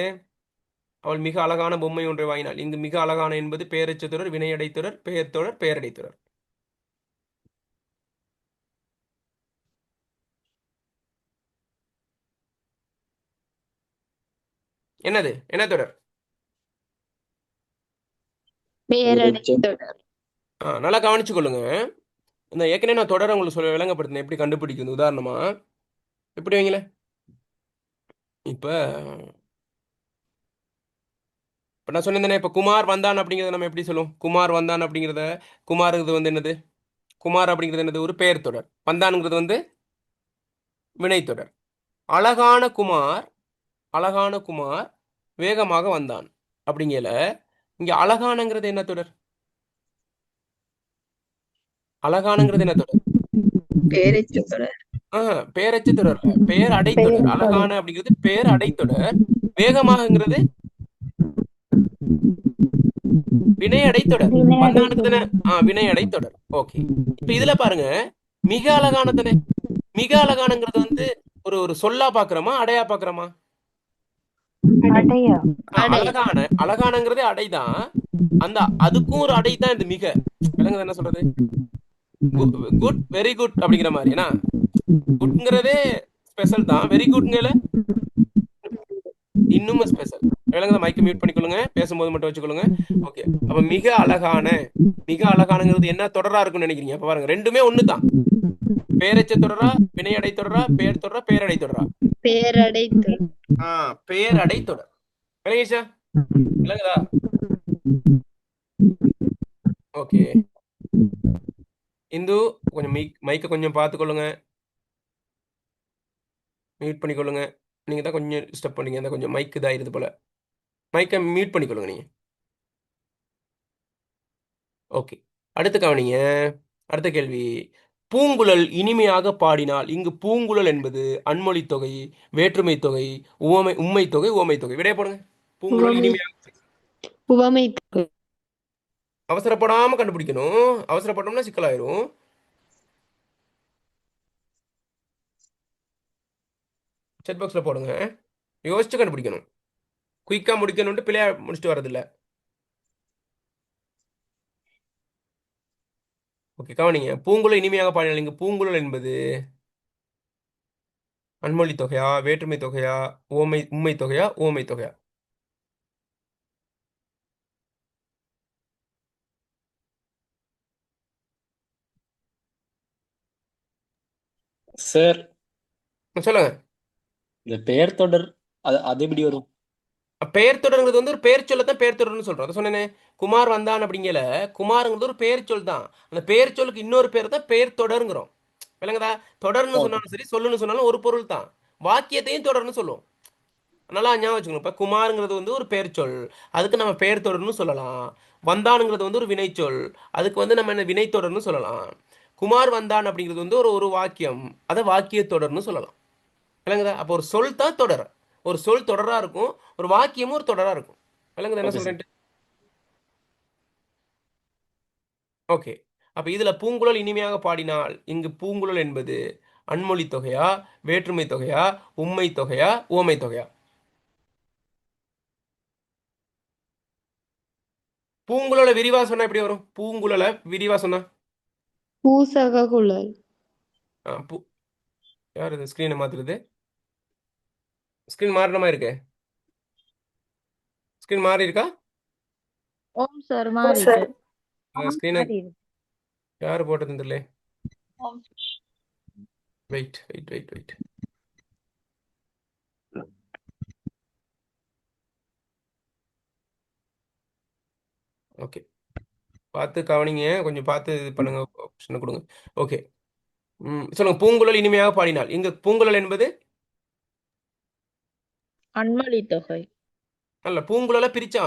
அவள் மிக அழகான பொம்மை ஒன்றை வாங்கினாள். இங்கு மிக அழகான என்பது பெயரச்ச தொடர், வினையடை தொடர், பெயர் தொடர், பெயரடை தொடர். என்னது? என்ன தொடர்? நல்லா கவனிச்சு கொள்ளுங்க. இந்த ஏற்கனவே நான் தொடர உங்களுக்கு சொல்ல விளங்கப்படுத்தினேன். எப்படி கண்டுபிடிக்கிறது? உதாரணமா எப்படி வைங்களேன். இப்ப நான் சொன்னேன், இப்ப குமார் வந்தான் அப்படிங்கிறத நம்ம எப்படி சொல்லுவோம்? குமார் வந்தான் அப்படிங்கிறத, குமாருங்கிறது என்னது? குமார் அப்படிங்கிறது என்னது? ஒரு பெயர் தொடர். வந்தானுங்கிறது வினைத்தொடர். அழகான குமார் வேகமாக வந்தான் அப்படிங்கல. இங்க அழகானங்கிறது என்ன தொடர்? அழகானங்கிறது என்ன தொடர்? பேரெச்ச தொடர். பேரச்ச தொடர்ல பெயர் அடைத்தொடர். அழகான அப்படிங்கிறது பெயர் அடைத்தொடர். வேகமாகங்கிறது வினை அடைத்தொடர். வந்தானுக்கு தானே வினை அடைத்தொடர். ஓகே, இப்ப இதுல பாருங்க, மிக அழகான தானே. மிக அழகானங்கிறது வந்து ஒரு ஒரு சொல்லா பாக்குறோமா அடையா பாக்குறோமா? அடையா. அடை. அழகான அழகானங்கிறதே அடைதான். அந்த அதுக்கும் ஒரு அடை தான் இது மிக. விளங்குது என்ன சொல்றது? குட், வெரி குட் அப்படிங்கிற மாதிரி. ஏன்னா குட்ங்கிறதே ஸ்பெஷல் தான், வெரி குட்ங்கல இன்னும் ஸ்பெஷல். விளங்குத? மைக்க மியூட் பண்ணிக்கொள்ளுங்க, பேசும்போது மட்டும் வச்சுக்கொள்ளுங்க. ஓகே, அப்ப மிக அழகான, மிக அழகானங்கிறது என்ன தொடரா இருக்கும்னு நினைக்கிறீங்க? அப்ப பாருங்க, ரெண்டுமே ஒண்ணுதான். பேரச்ச தொடரா, வினையடை தொடரா, பெயர் தொடரா, பெயரடை தொடரா? பேரடை தொடர். பெயரடை தொடர். விளங்கிச்சா? விளங்குதா? ஓகே, இந்து கொஞ்சம் மைக்க கொஞ்சம் பார்த்துக்கொள்ளுங்க, மியூட் பண்ணிக்கொள்ளுங்க. நீங்க தான் கொஞ்சம் ஸ்டெப் பண்ணீங்க, அந்த கொஞ்சம் மைக் இதாயிருது போல. மைக்கை மியூட் பண்ணிக்கொள்ளுங்க நீங்க. ஓகே, அடுத்து கவனிங்க. அடுத்த கேள்வி, பூங்குழல் இனிமையாக பாடினால். இங்கு பூங்குழல் என்பது அன்மொழி தொகை, வேற்றுமை தொகை, உண்மை தொகை, உவமை தொகை. விடைய போடுங்க. பூங்குழல் உவமை. இனிமையாக. உவமை தொகை. அவசரப்படாம கண்டுபிடிக்கணும், அவசரப்பட்டோம்னா சிக்கலாயிரும். செட் பாக்ஸ்ல போடுங்க, யோசிச்சு கண்டுபிடிக்கணும். குயிக்கா முடிக்கணும்ட்டு பிள்ளையா முடிச்சுட்டு வரதில்ல. ஓகே, கவனிங்க. பூங்குழல் இனிமையாக பாடினால். இங்கு பூங்குழல் என்பது அன்மொழி தொகையா, வேற்றுமை தொகையா, உண்மை தொகையா, உவமை தொகையா? சார் சொல்லுங்க. இந்த பெயர் தொடர் அது எப்படி வரும்? பெயர் தொடர்ங்கிறது வந்து ஒரு பெயர் சொல்லத்தான் பெயர் தொடர்னு சொல்றோம். அதை சொன்னேனே, குமார் வந்தான் அப்படிங்கல, குமாருங்கிறது ஒரு பெயர் சொல் தான். அந்த பெயர் சொல்லுக்கு இன்னொரு பேர் தான் பெயர் தொடருங்கிறோம். விளங்குதா? தொடர்னு சொன்னாலும் சரி, சொல்லுன்னு சொன்னாலும் ஒரு பொருள் தான். வாக்கியத்தையும் தொடர்னு சொல்லுவோம். நல்லா ஞாபகம் வச்சுக்கணும். இப்போ குமாருங்கிறது வந்து ஒரு பெயர் சொல், அதுக்கு நம்ம பெயர் தொடர்னு சொல்லலாம். வந்தானுங்கிறது வந்து ஒரு வினைச்சொல், அதுக்கு வந்து நம்ம என்ன வினை தொடர்னு சொல்லலாம். குமார் வந்தான் அப்படிங்கிறது வந்து ஒரு ஒரு வாக்கியம், அதை வாக்கிய தொடர்னு சொல்லலாம். விளங்குதா? அப்போ ஒரு சொல் தான் தொடர். ஒரு சொல் தொடரா இருக்கும், ஒரு வாக்கியமும் ஒரு தொடரா இருக்கும். விளங்குதா என்ன ஓகே சார். சொல்றேன்? ஓகே, அப்ப இதுல பூங்குழல் இனிமையாக பாடினால். இங்கு பூங்குழல் என்பது அன்மொழி தொகையா, வேற்றுமை தொகையா, உண்மை தொகையா, உவமை தொகையா? பூங்குழல விரிவா சொன்னா எப்படி வரும்? பூங்குழல விரிவா சொன்னா பூசக குழல். யார் இது ஸ்கிரீனை மாத்துறது? ஸ்கிரீன் மாறின மாதிரி இருக்கு. ஸ்கிரீன் மாறி இருக்கா? ஓம் சார் மாறிட்டு. ஸ்கிரீனை மாறிடு. யாரு போட்டதுன்னு தெரியல. Wait wait wait wait. Okay, பார்த்து கவனிங்க, கொஞ்சம் பார்த்து இது பண்ணுங்க, ஆப்ஷனை கொடுங்க. ஓகே, சொல்லுங்க. பூங்குழல் இனிமையாக பாடினாள். இங்க பூங்குழல் என்பது அன்மொழி தொகை. அல்ல, பூங்குழல பிரிச்சா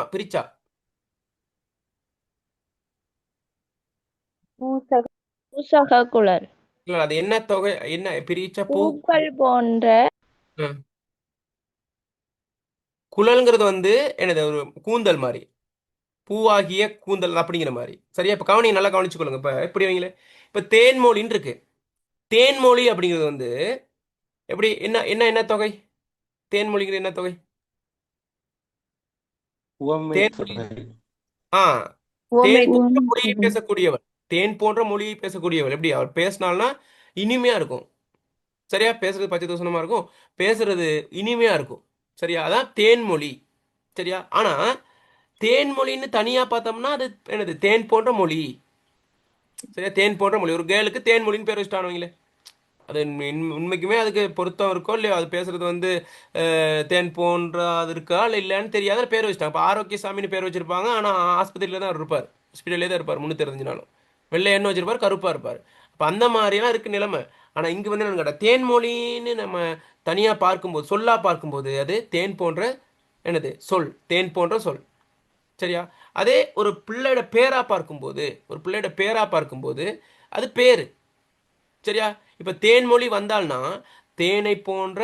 பூசக குழல். இல்ல, அது என்ன தொகை, என்ன பிரிச்சா? பூக்கள் போன்ற ம். குழல்ங்கிறது வந்து என்னது, ஒரு கூந்தல் மாதிரி, பூவாகிய கூந்தல் அப்படிங்கிற மாதிரி. சரியா? இப்ப கவனிங்க, நல்லா கவனிச்சுக்கொள்ளுங்க. இப்ப எப்படி வைங்களேன், இப்ப தேன்மொழின்னு இருக்கு. தேன்மொழி அப்படிங்கிறது வந்து எப்படி, என்ன என்ன என்ன தொகை? தேன்மொழிங்கிறது என்ன தொகை? உவமை தேன்மொழி. தொடர். ஆ உவமை தேன் போன்ற தொகை. மொழியை பேசக்கூடியவள். தேன் போன்ற மொழியை பேசக்கூடியவள். எப்படி அவர் பேசினால்னா இனிமையா இருக்கும். சரியா? பேசுறது பச்சை தூசணமா இருக்கும், பேசுறது இனிமையா இருக்கும். சரியா? அதான் தேன்மொழி. சரியா? ஆனா தேன்மொழின்னு தனியா பார்த்தோம்னா அது என்னது, தேன் போன்ற மொழி. சரியா? தேன் போன்ற மொழி. ஒரு கேர்ளுக்கு தேன்மொழின்னு பேர் வச்சுட்டானுங்களே, அது உண்மைக்குமே அதுக்கு பொருத்தம் இருக்கோ இல்லையோ, அது பேசுறது வந்து தேன் போன்ற அது இருக்கா இல்லை இல்லைன்னு தெரியாத பேர் வச்சுட்டாங்க. இப்போ ஆரோக்கியசாமின்னு பேர் வச்சிருப்பாங்க, ஆனால் ஆஸ்பத்திரியில் தான் அவர் இருப்பார், ஹாஸ்பிட்டலே தான் இருப்பார் 365 நாளும். வெள்ளை எண்ணெய் வச்சிருப்பார், கருப்பாக இருப்பார். அப்போ அந்த மாதிரிலாம் இருக்கு நிலைமை. ஆனால் இங்கே வந்து என்னன்னு கேட்டால், தேன்மொழின்னு நம்ம தனியாக பார்க்கும்போது, சொல்லா பார்க்கும்போது அது தேன் போன்ற என்னது சொல், தேன் போன்ற சொல். சரியா? அதே ஒரு பிள்ளையோட பேரா பார்க்கும்போது, ஒரு பிள்ளையோட பேரா பார்க்கும்போது அது பேரு. சரியா? இப்போ தேன்மொழி வந்தால்னா தேனை போன்ற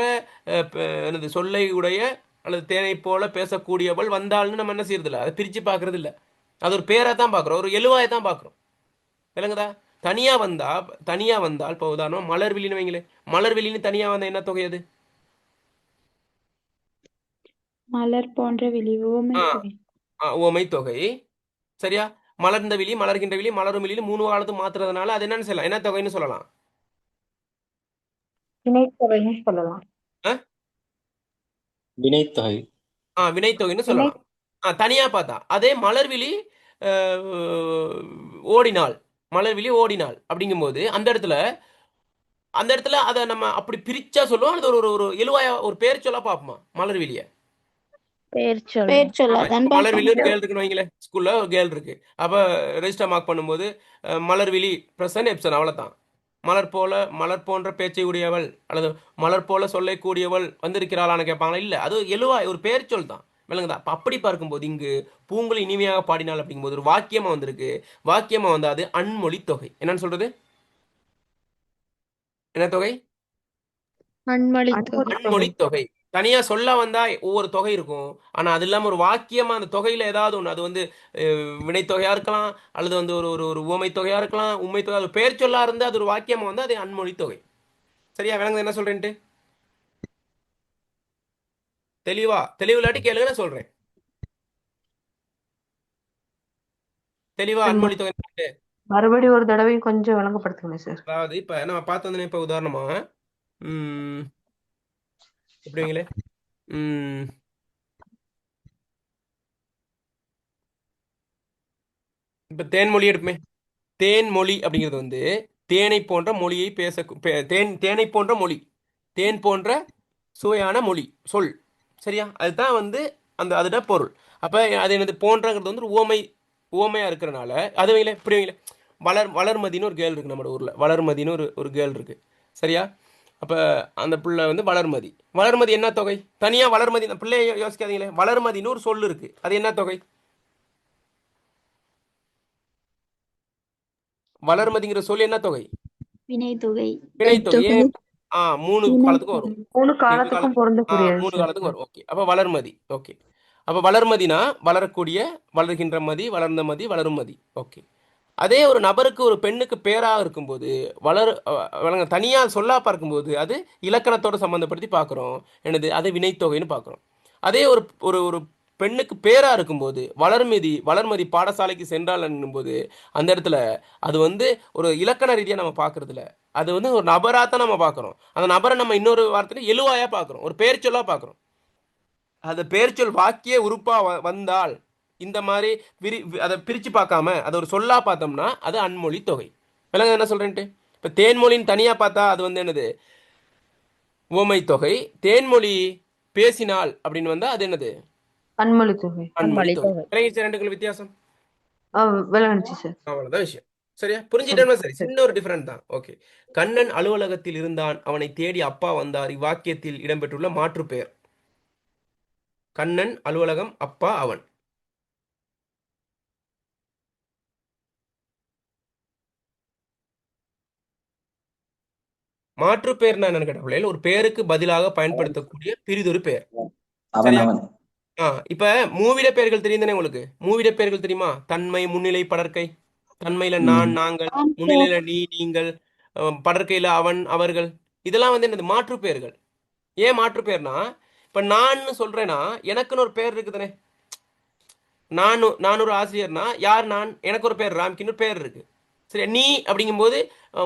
என்னது சொல்லை உடைய அல்லது தேனை போல பேசக்கூடியவள் வந்தாள்னு நம்ம என்ன செய்யறதில்ல, அதை பிரித்து பார்க்கறது இல்லை. அது ஒரு பேரை தான் பார்க்குறோம், ஒரு எழுவாயை தான் பார்க்குறோம். விளங்குதா? தனியாக வந்தால் இப்போ உதாரணம் மலர்விழின்னு வைங்களே, மலர்விழின்னு தனியாக வந்தால் என்ன தொகை அது? மலர் போன்ற விழி ஓமை ஆ தொகை. உவமை தொகை. சரியா? மலர்ந்த விழி, மலர்கின்ற விழி, மலரும் விழின்னு 3 காலத்து மாத்துறதுனால அது என்னன்னு சொல்லலாம், என்ன தொகைன்னு சொல்லலாம்? வினைத்தொகைன்னு சொல்லலாம். வினைத்தொகை. வினைத்தொகைன்னு வினை சொல்லலாம். தனியாக பார்த்தா அதே மலர்விழி ஓடினாள், மலர்விழி ஓடினாள் அப்படிங்கும்போது அந்த இடத்துல அதை நம்ம அப்படி பிரிச்சா சொல்லுவோம். அது ஒரு ஒரு எழுவாயா ஒரு பேர் சொல்ல பார்ப்போமா மலர்விழியை? பேர் சொல்ல. பேர் சொல்லாதான் மலர்விழி ஒரு பார்ப்போம். கேள் இருக்குன்னு வைங்களேன், ஸ்கூல்ல ஒரு கேள் இருக்கு. அப்போ ரெஜிஸ்டர் மார்க் பண்ணும்போது மலர்விழி பிரசன் எப்சன் அவ்வளோதான். மலர் போன்ற பேச்சை உடையவள் அல்லது மலர் போல சொல்லக்கூடியவள் வந்திருக்கிறாளான்னு கேட்பாங்களா? இல்லை, அது எழுவாய் ஒரு பேர் சொல் தான். விளங்குதா? அப்போ அப்படி பார்க்கும்போது இங்கு பூங்குழலி இனிமையாக பாடினாள் அப்படிங்கும்போது ஒரு வாக்கியமாக வந்திருக்கு. வாக்கியமாக வந்தால் அது அன்மொழி தொகை. என்னன்னு சொல்றது? என்ன தொகை? அன்மொழி தொகை. அன்மொழி தொகை. தனியா சொல்ல வந்தா ஒவ்வொரு தொகை இருக்கும். ஆனா அது இல்லாம ஒரு வாக்கியமா அந்த தொகையில ஏதாவது ஒண்ணு, அது வந்து வினைத்தொகையா இருக்கலாம், அல்லது வந்து ஒரு ஒரு ஒரு உவமை தொகையா இருக்கலாம், உண்மை தொகை, அது பேர் சொல்லா இருந்து அது ஒரு வாக்கியமா வந்து அது அன்மொழி தொகை. சரியா? விளங்குது என்ன சொல்றேன்ட்டு? தெளிவில்லாட்டி கேளுங்க, நான் சொல்றேன். தெளிவா அன்மொழி தொகை. மறுபடியும் ஒரு தடவை கொஞ்சம் விளங்கப்படுத்துங்க சார். அதாவது இப்ப நம்ம பார்த்தோம்னா இப்ப உதாரணமா எப்படிங்களே இப்ப தேன்மொழி எடுப்புமே. தேன்மொழி அப்படிங்கிறது வந்து தேனை போன்ற மொழியை தேனை போன்ற மொழி, தேன் போன்ற சுவையான மொழி சொல். சரியா? அதுதான் வந்து அதோட பொருள். அப்போ அது என்னது போன்றங்கிறது வந்து உவமையாக இருக்கிறனால அது வைங்களே, இப்படி வைங்களே, வளர்மதின்னு ஒரு கேள் இருக்குது நம்ம ஊரில். வளர்மதின்னு ஒரு கேள் இருக்குது. சரியா? அப்போ அந்த பிள்ளை வந்து வளர்மதி என்ன தொகை? தனியாக வளர்மதி, அந்த பிள்ளைய யோசிக்காதீங்களே, வளர்மதின்னு ஒரு சொல் இருக்குது, அது என்ன தொகை? வளர்மதிங்கிற சொல் என்ன தொகை? வினைத்தொகை. வினைத்தொகை. 3 காலத்துக்கும் வரும். 3 காலத்துக்கும் பொருந்தக்கூடியது 3 சார். காலத்துக்கும் வரும். ஓகே. அப்போ வளர்மதி. ஓகே. அப்போ வளர்மதினா வளரக்கூடிய, வளர்கின்ற மதி, வளர்ந்த மதி, வளரும் மதி. ஓகே. அதே ஒரு நபருக்கு ஒரு பெண்ணுக்கு பேராக இருக்கும்போது தனியாக சொல்லா பார்க்கும்போது அது இலக்கணத்தோடு சம்மந்தப்படுத்தி பார்க்குறோம். என்னது? அதை வினைத்தொகைன்னு பார்க்குறோம். அதே ஒரு ஒரு ஒரு பெண்ணுக்கு பேராக இருக்கும்போது வளர்மதி பாடசாலைக்கு சென்றால் என்னும்போது அந்த இடத்துல அது வந்து ஒரு இலக்கண ரீதியாக நம்ம பார்க்குறதில்ல, அது வந்து ஒரு நபராக தான் நம்ம பார்க்குறோம். அந்த நபரை நம்ம இன்னொரு வார்த்தையில் எழுவாயாக பார்க்குறோம், ஒரு பேர் சொல்லாக பார்க்குறோம். அந்த பேர் சொல் வாக்கிய உறுப்பாக வந்தால் இந்த மாதிரி அதை பிரித்து பார்க்காம அதை ஒரு சொல்லா பார்த்தோம்னா அது அன்மொழி தொகை. விளங்க என்ன சொல்கிறேன்ட்டு? இப்போ தேன்மொழின்னு தனியாக பார்த்தா அது வந்து என்னது? உவமை தொகை. தேன்மொழி பேசினாள் அப்படின்னு வந்தால் அது என்னது? அன்மொழி தொகை. அன்மொழி தொகை. விளங்கிச்சு ரெண்டுக்குள்ள வித்தியாசம்? விளங்குச்சு சார். அவ்வளோதான் விஷயம். சரியா? புரிஞ்சுட்டோம்னா சரி. சின்ன ஒரு டிஃபரெண்ட் தான். ஓகே. கண்ணன் அலுவலகத்தில் இருந்தான், அவனை தேடி அப்பா வந்தார். இவ்வாக்கியத்தில் இடம்பெற்றுள்ள மாற்று பெயர். கண்ணன் அலுவலகம், அப்பா அவன். மாற்று பெயர்னா என்னன்னு கேட்ட பிள்ளைகள், ஒரு பெயருக்கு பதிலாக பயன்படுத்தக்கூடிய பிரிதொரு பெயர். அவன் அவன் இப்ப மூவிட பெயர்கள் தெரியுதானே உங்களுக்கு? மூவிட பெயர்கள் தெரியுமா? தன்மை, முன்னிலை, படர்க்கை. தன்மையில நான், நாங்கள், முன்னிலையில நீ, நீங்கள், படர்க்கையில அவன், அவர்கள். இதெல்லாம் வந்து என்னது? மாற்று பெயர்கள். ஏன் மாற்று பெயர்னா, இப்ப நான் சொல்றேன்னா எனக்குன்னு ஒரு பெயர் இருக்குதானே. நான் ஒரு ஆசிரியர்னா யார் நான்? எனக்கு ஒரு பேர், ராம்கின்னு ஒரு பேர் இருக்கு. சரி, நீ அப்படிங்கும்போது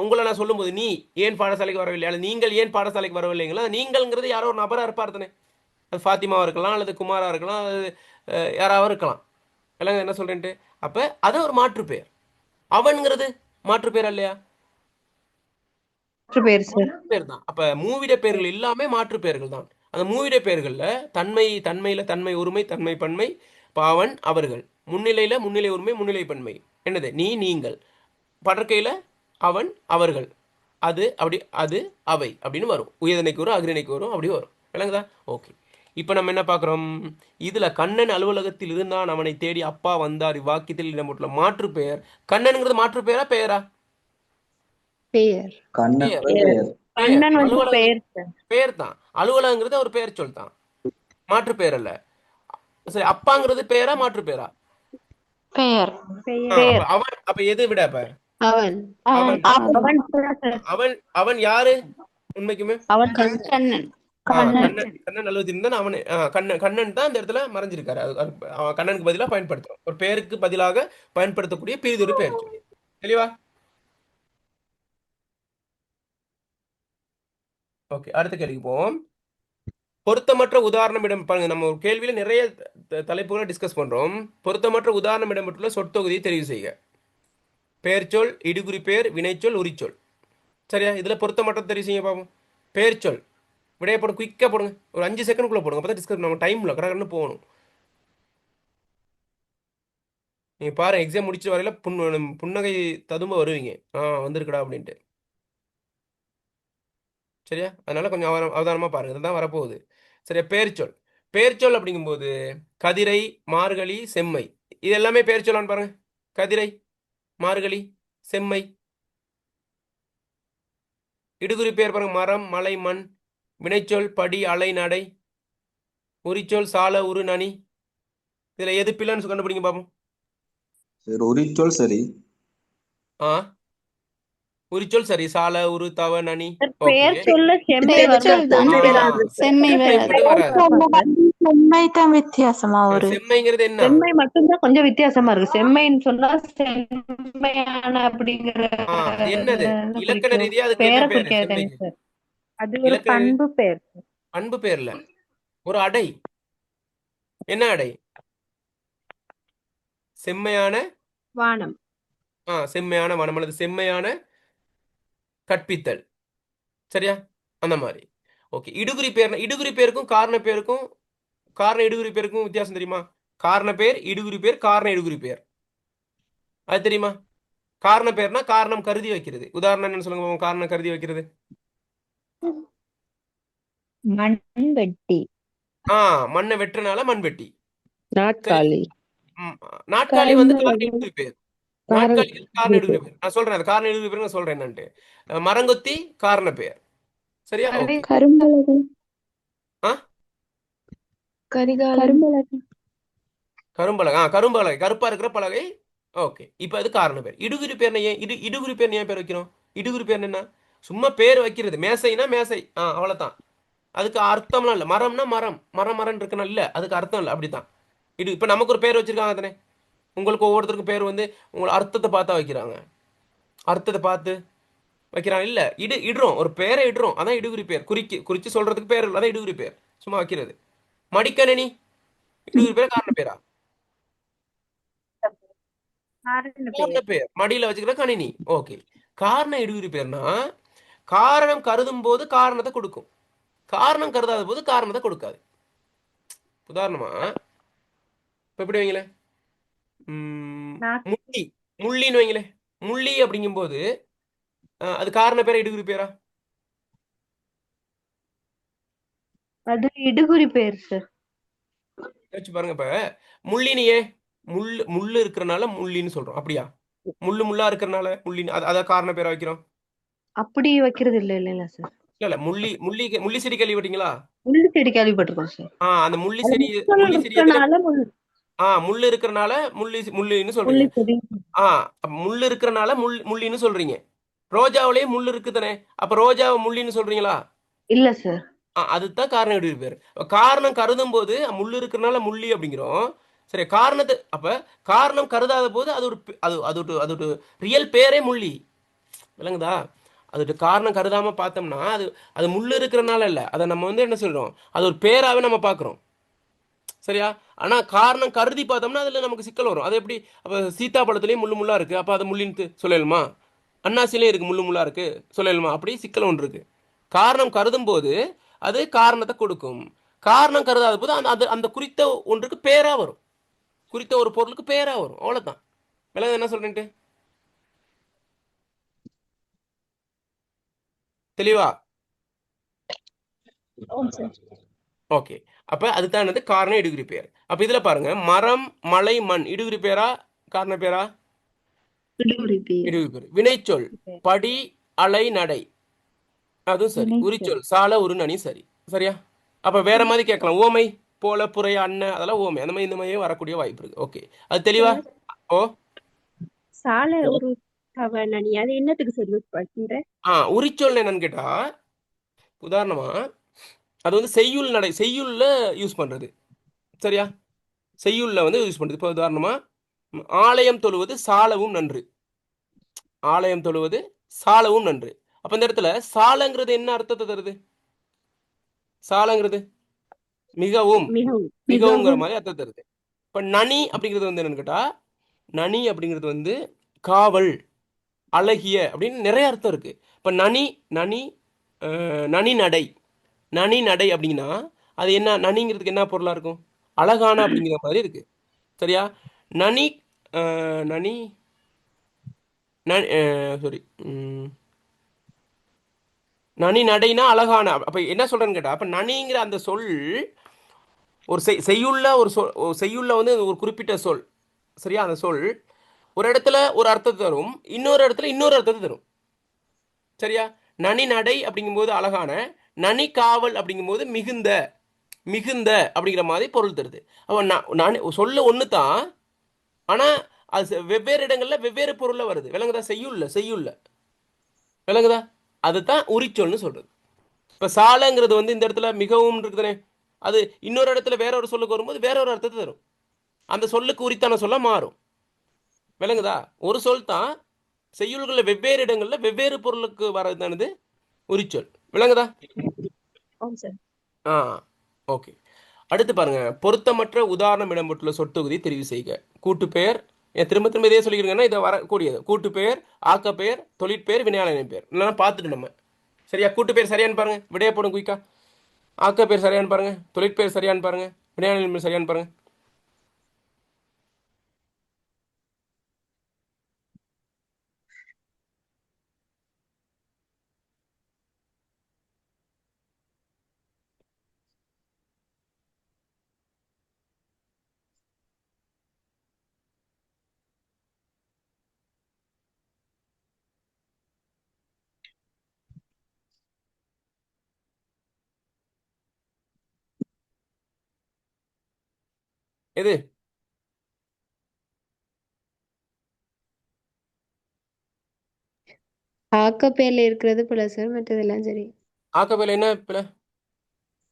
உங்களை நான் சொல்லும்போது நீ ஏன் பாடசாலைக்கு வரவில்லை, அல்லது நீங்கள் ஏன் பாடசாலைக்கு வரவில்லைங்களா? நீங்கள்ங்கிறது யாரோ ஒரு நபராக இருப்பார் தானே. அது ஃபாத்திமாவாக இருக்கலாம், அல்லது குமாராக இருக்கலாம், அல்லது யாராவது இருக்கலாம். இல்லைங்க என்ன சொல்கிறேன்ட்டு? அப்போ அது ஒரு மாற்று பெயர். அவன்கிறது மாற்று பெயர் இல்லையா? பேர் தான். அப்போ மூவிட பெயர்கள் எல்லாமே மாற்று பெயர்கள் தான். அந்த மூவிட பெயர்களில் தன்மை ஒருமை, தன்மை பன்மை, அவன் அவர்கள், முன்னிலையில் முன்னிலை ஒருமை, முன்னிலை பன்மை. என்னது? நீ, நீங்கள். படற்கையில் அவன் அவர்கள், அது அப்படி, அது அவை அப்படின்னு வரும். உயர்தனைக்கு வரும், அகிரணைக்கு வரும், அப்படி வரும். விளங்குதா? ஓகே. இப்போ நம்ம என்ன பார்க்குறோம்? இதில் கண்ணன் அலுவலகத்தில் இருந்தான், அவனை தேடி அப்பா வந்தார். இவ்வாக்கியத்தில் இடம்பெற்றுள்ள மாற்று பெயர். கண்ணனுங்கிறது மாற்று பெயரா பெயரா? பெயர் கண்ணனோட பெயர் பெயர். பெயர் கண்ணன் வந்து அலுவலகம் பெயர் சார். பெயர் தான். அலுவலகங்கிறது ஒரு பெயர் சொல் தான், மாற்று பெயர் அல்ல. சரி, அப்பாங்கிறது பெயரா மாற்று பெயரா? பெயர் பெயர். அவன் அப்ப எது விட அப்ப அவன் அவன் அவன் சார். அவன் அவன் யாரு உண்மைக்குமே? அவன் கண்ணன் கண்ணன். கண்ணன் நல்லது இருந்தா அவன் கண்ணன். கண்ணன் தான் இந்த இடத்துல மறைஞ்சிருக்காரு. அவன் கண்ணனுக்கு பதிலா பயன்படுத்துறோம். ஒரு பெயருக்கு பதிலாக பயன்படுத்தக்கூடிய பிரிதொரு பெயர் சொல். தெளிவா? ஓகே, அடுத்த கேள்விக்கு போவோம். பொருத்தமற்ற உதாரணம் இடம் பாருங்க. நம்ம ஒரு கேள்வியில நிறைய தலைப்புகளை டிஸ்கஸ் பண்றோம். பொருத்தமற்ற உதாரணம் இடம்பெற்றுள்ள சொற்தொகுதியை தெரிவு செய்க. பெயர்ச்சொல், இடுகுறி பெயர், வினைச்சொல், உரிச்சொல். சரியா? இதுல பொருத்தமற்ற தெரிவு செய்ய பார்ப்போம். பெயர்ச்சொல் விடைய போடும், குயிக்கா போடுங்க. ஒரு 5 செகண்ட்குள்ள போடுங்க. அப்பதான் டிஸ்கஸ் நம்ம டைம்ல கடற்கன்னு போகணும். நீங்க பாருங்க, எக்ஸாம் முடிச்ச வரையில புன்னகை ததும்ப வருவீங்க. வந்திருக்கடா அப்படின்ட்டு. சரியா? அதனால கொஞ்சம் அவதானமா பாருங்க. இதுதான் வரப்போகுது. சரியா? பெயர்ச்சொல். பெயர்ச்சொல் அப்படிங்கும்போது கதிரை, மார்கழி, செம்மை, இது எல்லாமே பெயர்ச்சொல்லான்னு பாருங்க. கதிரை, மார்கழி, செம்மை. இடுகுறி பெயர் பாருங்க. மரம், மலை, மண். வினைச்சொல் படி, அலை, நடை. உரிச்சொல் சால, உரு, நனி. இதுல எது பிள்ளைன்னு கண்டுபிடிங்க பாப்போம். சரி, உரிச்சொல் சரி. உரிச்சொல் சரி. சால, உரு, தவ, நனி. பெயர் சொல்ல செம்மை பெயர்ச்சொல் தான் வராது. செம்மை வராது. செம்மை தான் வித்தியாசமா வரும். செம்மைங்கிறது என்ன? செம்மை மட்டும்தான் கொஞ்சம் வித்தியாசமா இருக்கு. செம்மைன்னு சொன்னா செம்மையான அப்படிங்கிற அது என்னது? இலக்கண குறிக்கும். ரீதியா அதுக்கு பெயரை என்ன பேரு? குறிக்காது செம்மைக்கு சார். அது ஒரு இலக்கண பண்பு பெயர். பண்பு பேர்ல ஒரு அடை. என்ன அடை? செம்மையான வானம். செம்மையான வனம் அல்லது செம்மையான கற்பித்தல். சரியா? அந்த மாதிரி. ஓகே, இடுகுறி பேர். இடுகுறி பேருக்கும் காரண பேருக்கும், காரண இடுகுறி பேருக்கும் வித்தியாசம் தெரியுமா? காரண பேர், இடுகுறி பேர், காரண இடுகுறி பேர். அது தெரியுமா? காரண பேர்னா காரணம் கருதி வைக்கிறது. உதாரணம் என்னன்னு சொல்லுங்க. காரணம் கருதி வைக்கிறது. மண்வெட்டி, மண்ணை வெட்டுறனால மண்வெட்டி. நாட்காலி. நாட்காலி வந்து காரண இடுகுறி பேர். நாட்காலி காரண இடுகுறி பேர். நான் சொல்றேன், அது காரண இடுகுறி பேர் நான் சொல்றேன் என்னன்ட்டு. மரங்கொத்தி காரண பேர். சரியா? ஓகே. கரும்பலகை, ஆ கரும்பலகை, கரும்பலகை. கரும்பலகை, கருப்பா இருக்கிற பலகை. ஓகே, இப்போ அது காரண பேர். இடுகுறி பேர் ஏன் இடுகுறி பேர் ஏன் பேர் வைக்கிறோம்? இடுகுறி பேர் என்ன? சும்மா பேர் வைக்கிறது. மேசைனா மேசை, அவ்வளவுதான். அதுக்கு அர்த்தம்லாம் இல்லை. மரம்னா மரம், மரம் இருக்குன்னா இல்லை, அதுக்கு அர்த்தம் இல்லை. அப்படித்தான் இப்போ நமக்கு ஒரு பேர் வச்சிருக்காங்க தானே. உங்களுக்கு ஒவ்வொருத்தருக்கும் பேர் வந்து உங்களை அர்த்தத்தை பார்த்தா வைக்கிறாங்க. அர்த்தத்தை பார்த்து வைக்கிறாங்க. இல்லை, இடுறோம், ஒரு பேரை இடுறோம். அதான் இடுகுறி பேர். குறிச்சு சொல்றதுக்கு பேர் இல்லை, அதான் இடுகுறி பேர். சும்மா வைக்கிறது. மடிக்கணினி இடுகுறி பேர் காரண பேரா? காரண பேர். மடியில வச்சுக்கிற கணினி. ஓகே. காரண இடுகுறி பேர்னா காரணம் கருதும் போது காரணத்தை கொடுக்கும், காரணம் கருதாத போது காரணத்தை கொடுக்காது. உதாரணமா இப்ப எப்படி வைங்களேன், முள்ளி, முள்ளின்னு வைங்களேன். முள்ளி அப்படிங்கும் போது அது காரண பேரா இடுகுறி பேரா? அது இடுகுறி பேர் சார். யோசிச்சு பாருங்க. இப்ப முள்ளின்னு ஏன் முள்ளு இருக்கிறனால முள்ளின்னு சொல்றோம். அப்படியா? முள்ளா இருக்கிறனால முள்ளின்னு அத காரண பேரா வைக்கிறோம்? அப்படி வைக்கிறது இல்ல சார். இல்ல முள்ளி செடி கேள்விப்பட்டீங்களா? முள்ளு செடி கேள்விப்பட்டிருக்கோம் சார். அந்த முள்ளி செடி முள்ளு இருக்கிறனால முள்ளின்னு சொல்றீங்க. முள்ளு இருக்கிறனால முள்ளின்னு சொல்றீங்க. ரோஜாவிலேயே முள்ளு இருக்குதானே, அப்ப ரோஜாவை முள்ளின்னு சொல்றீங்களா? இல்ல சார். அதுதான் காரணம் இடுகுறி பேர். காரணம் கருதும் போது முள்ளு இருக்கிறனால முள்ளி அப்படிங்கிறோம். சரி, காரணத்தை அப்ப காரணம் கருதாத போது அது ஒரு ரியல் பேரே முள்ளி. விளங்குதா? அது காரணம் கருதாம பார்த்தோம்னா அது முள்ளு இருக்கிறனால இல்லை, அதை நம்ம வந்து என்ன சொல்றோம், அது ஒரு பேராவே நம்ம பார்க்குறோம். சரியா? ஆனா காரணம் கருதி பார்த்தோம்னா அதுல நமக்கு சிக்கல் வரும். அது எப்படி? அப்ப சீத்தாப்பழத்துலயும் முள்ளா இருக்கு, அப்ப அதை முள்ளின்னு சொல்லலுமா? அன்னாசிலையும் இருக்கு முள்ளா இருக்கு சொல்லலுமா? அப்படி சிக்கல் ஒன்று இருக்கு. காரணம் கருதும் போது அது காரணத்தை கொடுக்கும், காரணம் கருதாத போது அந்த குறித்த ஒன்றுக்கு பேரா வரும், குறித்த ஒரு பொருளுக்கு பேரா வரும். அவ்வளவுதான். விளங்க என்ன சொல்றேன்ட்டு? தெளிவா? ஓகே. அப்ப அதுதான் காரண இடுகுறி பேர். அப்ப இதுல பாருங்க, மரம், மலை, மண் இடுகுறி பேரா காரண பேரா? இடுகுறி பேர். வினைச்சொல் படி, அலை நடை அதுவும் சரி. வினைச்சொல். உரிச்சொல் சால ஒரு நனி சரி. சரியா? அப்ப வேற மாதிரி கேட்கலாம். ஓமை போல புரை அண்ண அதெல்லாம் ஓமை. அந்த மாதிரி இந்த மாதிரியே வரக்கூடிய வாய்ப்பு இருக்கு. ஓகே, அது தெளிவா? ஓ சால ஒரு தவணனி அது என்னத்துக்கு சார் யூஸ் பண்ற? உரிச்சொல் என்னன்னு கேட்டா, உதாரணமா அது வந்து செய்யுள் நடை செய்யுள்ல யூஸ் பண்றது. சரியா? செய்யுள்ல வந்து யூஸ் பண்றது. இப்போ உதாரணமா ஆலயம் தொழுவது சாலவும் நன்று. ஆலயம் தொழுவது சாலவும் நன்று. அப்ப இந்த இடத்துல சாலங்கிறது என்ன அர்த்தத்தை தருது? சாலங்கிறது மிகவும் மிகவும் மிகவுங்கிற மாதிரி அர்த்தம் தருது. இப்ப நனி அப்படிங்கிறது வந்து என்னன்னு கேட்டா, நனி அப்படிங்கிறது வந்து காவல், அழகிய அப்படின்னு நிறைய அர்த்தம் இருக்கு. இப்ப நனி நனி நனி நடை, நனி நடை அப்படின்னா அது என்ன? நனிங்கிறதுக்கு என்ன பொருளா இருக்கும்? அழகான அப்படிங்கிற மாதிரி இருக்கு. சரியா? நனி நனி சாரி நனி நடைனா அழகான. அப்ப என்ன சொல்றேன்னு கேட்டா, அப்ப நனிங்கிற அந்த சொல் ஒரு செய்யுள்ள ஒரு செய்யுள்ள வந்து ஒரு குறிப்பிட்ட சொல். சரியா? அந்த சொல் ஒரு இடத்துல ஒரு அர்த்தத்தை தரும், இன்னொரு இடத்துல இன்னொரு அர்த்தத்தை தரும். சரியா? நனி நடை அப்படிங்கும்போது அழகான, நனி காவல் அப்படிங்கும்போது மிகுந்த மிகுந்த அப்படிங்கிற மாதிரி பொருள் தருது. அப்போ சொல்ல ஒன்று தான், ஆனால் அது வெவ்வேறு இடங்கள்ல வெவ்வேறு பொருள்ல வருது. விளங்குதா? செய்யுள்ள விளங்குதா? அதுதான் உரிச்சொல்னு சொல்றது. இப்போ சாலங்கிறது வந்து இந்த இடத்துல மிகவும் இருக்குதுனே, அது இன்னொரு இடத்துல வேற ஒரு சொல்லுக்கு வரும்போது வேற ஒரு அர்த்தத்தை தரும். அந்த சொல்லுக்கு உரித்தான சொல்ல மாறும். விளங்குதா? ஒரு சொல் தான் செய்யுள்களில் வெவ்வேறு இடங்கள்ல வெவ்வேறு பொருளுக்கு வரதானது உரிச்சொல். விளங்குதா? சார். ஓகே. அடுத்து பாருங்க, பொருத்தமற்ற உதாரணம் இடம்பெற்றுள்ள சொற்தொகுதி தெரிவு செய்க. கூட்டு பெயர், திரும்ப திரும்ப இதே சொல்லிக்கிறீங்கன்னா இதை வரக்கூடியது. கூட்டு பெயர், ஆக்க பெயர், தொழிற்பெயர், வினையாள பெயர். இல்லைன்னா பார்த்துட்டு நம்ம சரியா? கூட்டு பெயர் சரியான்னு பாருங்க, விடைய போடும் குயிக்கா. ஆக்க பேர் சரியான்னு பாருங்க, தொழிற்பெயர் சரியான்னு பாருங்க, வினையாள சரியான்னு பாருங்க. எது? ஆக்கப்பேர்ல இருக்கிறது போல சார், மற்றதெல்லாம் சரி. ஆக்க பேர்ல என்ன பிள்ளை?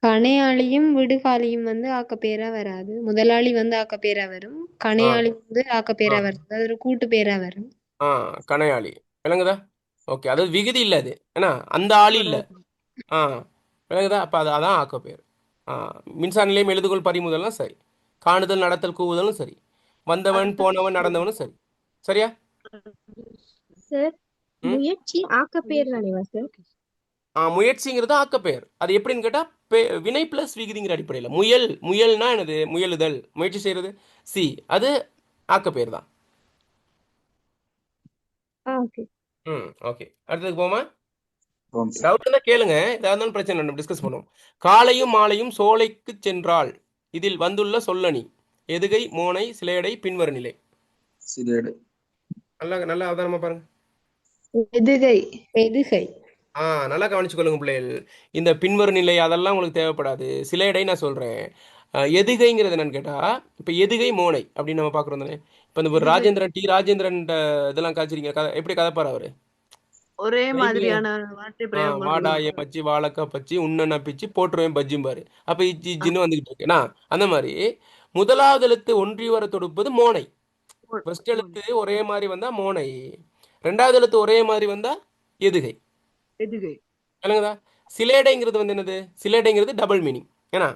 கணையாளியும் விடுகாலியும் வந்து ஆக்கப்பேரா வராது. முதலாளி வந்து ஆக்கப்பேரா வரும், கணையாளி வந்து ஆக்கப்பேரா வராது. அது ஒரு கூட்டு பேரா வரும். கணையாளி. விளங்குதா? ஓகே, அதாவது விகுதி இல்லை அது, ஏன்னா அந்த ஆளி இல்லை. விளங்குதா? அப்போ அதான் ஆக்க பேர். மின்சார நிலையம் எழுதுகோள் பறிமுதல்லாம் சரி, காணுதல் நடத்தல் கூவுதலும் சரி, வந்தவன் போனவன் நடந்தவனும் சரி. சரியா? சார் முயற்சி ஆக்கப்பேர் தானேவா சார்? முயற்சிங்கிறது ஆக்கப்பெயர். அது எப்படின்னு கேட்டா வினை பிளஸ் விகுதிங்கிற அடிப்படையில். முயல்னா என்னது? முயலுதல், முயற்சி செய்யறது. அது ஆக்கப்பெயர் தான். ஓகே. ஓகே, அடுத்ததுக்கு போமா. ஆமாம் சார். டவுட் இருந்தா கேளுங்க, ஏதாவது இருந்தாலும் பிரச்சனை நம்ம டிஸ்கஸ் பண்ணுவோம். காலையும் மாலையும் சோலைக்கு சென்றால் இதில் வந்துள்ள சொல்லணி எதுகை, மோனை, சிலையடை, பின்வரு நிலை. சிலேடு. நல்லா அவதானமா பாருங்க. எதுகை. எதுகை. நல்லா கவனிச்சுக்கொள்ளுங்க பிள்ளைகள். இந்த பின்வரு நிலை அதெல்லாம் உங்களுக்கு தேவைப்படாது. சில இடை நான் சொல்றேன். எதுகைங்கிறது என்னன்னு கேட்டா, இப்ப எதுகை மோனை அப்படின்னு நம்ம பாக்குறோம் தானே. இப்ப இந்த ஒரு ராஜேந்திரன் இதெல்லாம் காய்ச்சிருக்கீங்க. எப்படி கதைப்பாரு அவரு? ஒரே மாதிரியான வார்த்தை வாடாய பச்சி, வாழக்கா பச்சி, உன்னண்ணா பிச்சு போட்டுருவேன் பஜ்ஜிம் பாரு. அப்ப இஜ்ஜின்னு வந்துகிட்டு இருக்குன்னா, அந்த மாதிரி முதலாவது எழுத்து ஒன்றி வர தொடுப்பது மோனை. ஃபர்ஸ்ட் எழுத்து ஒரே மாதிரி வந்தா மோனை, ரெண்டாவது எழுத்து ஒரே மாதிரி வந்தா எதுகை. எதுகை. விளங்குதா? சிலேடைங்கிறது வந்து என்னது? சிலேடைங்கிறது டபுள் மீனிங். ஏன்னா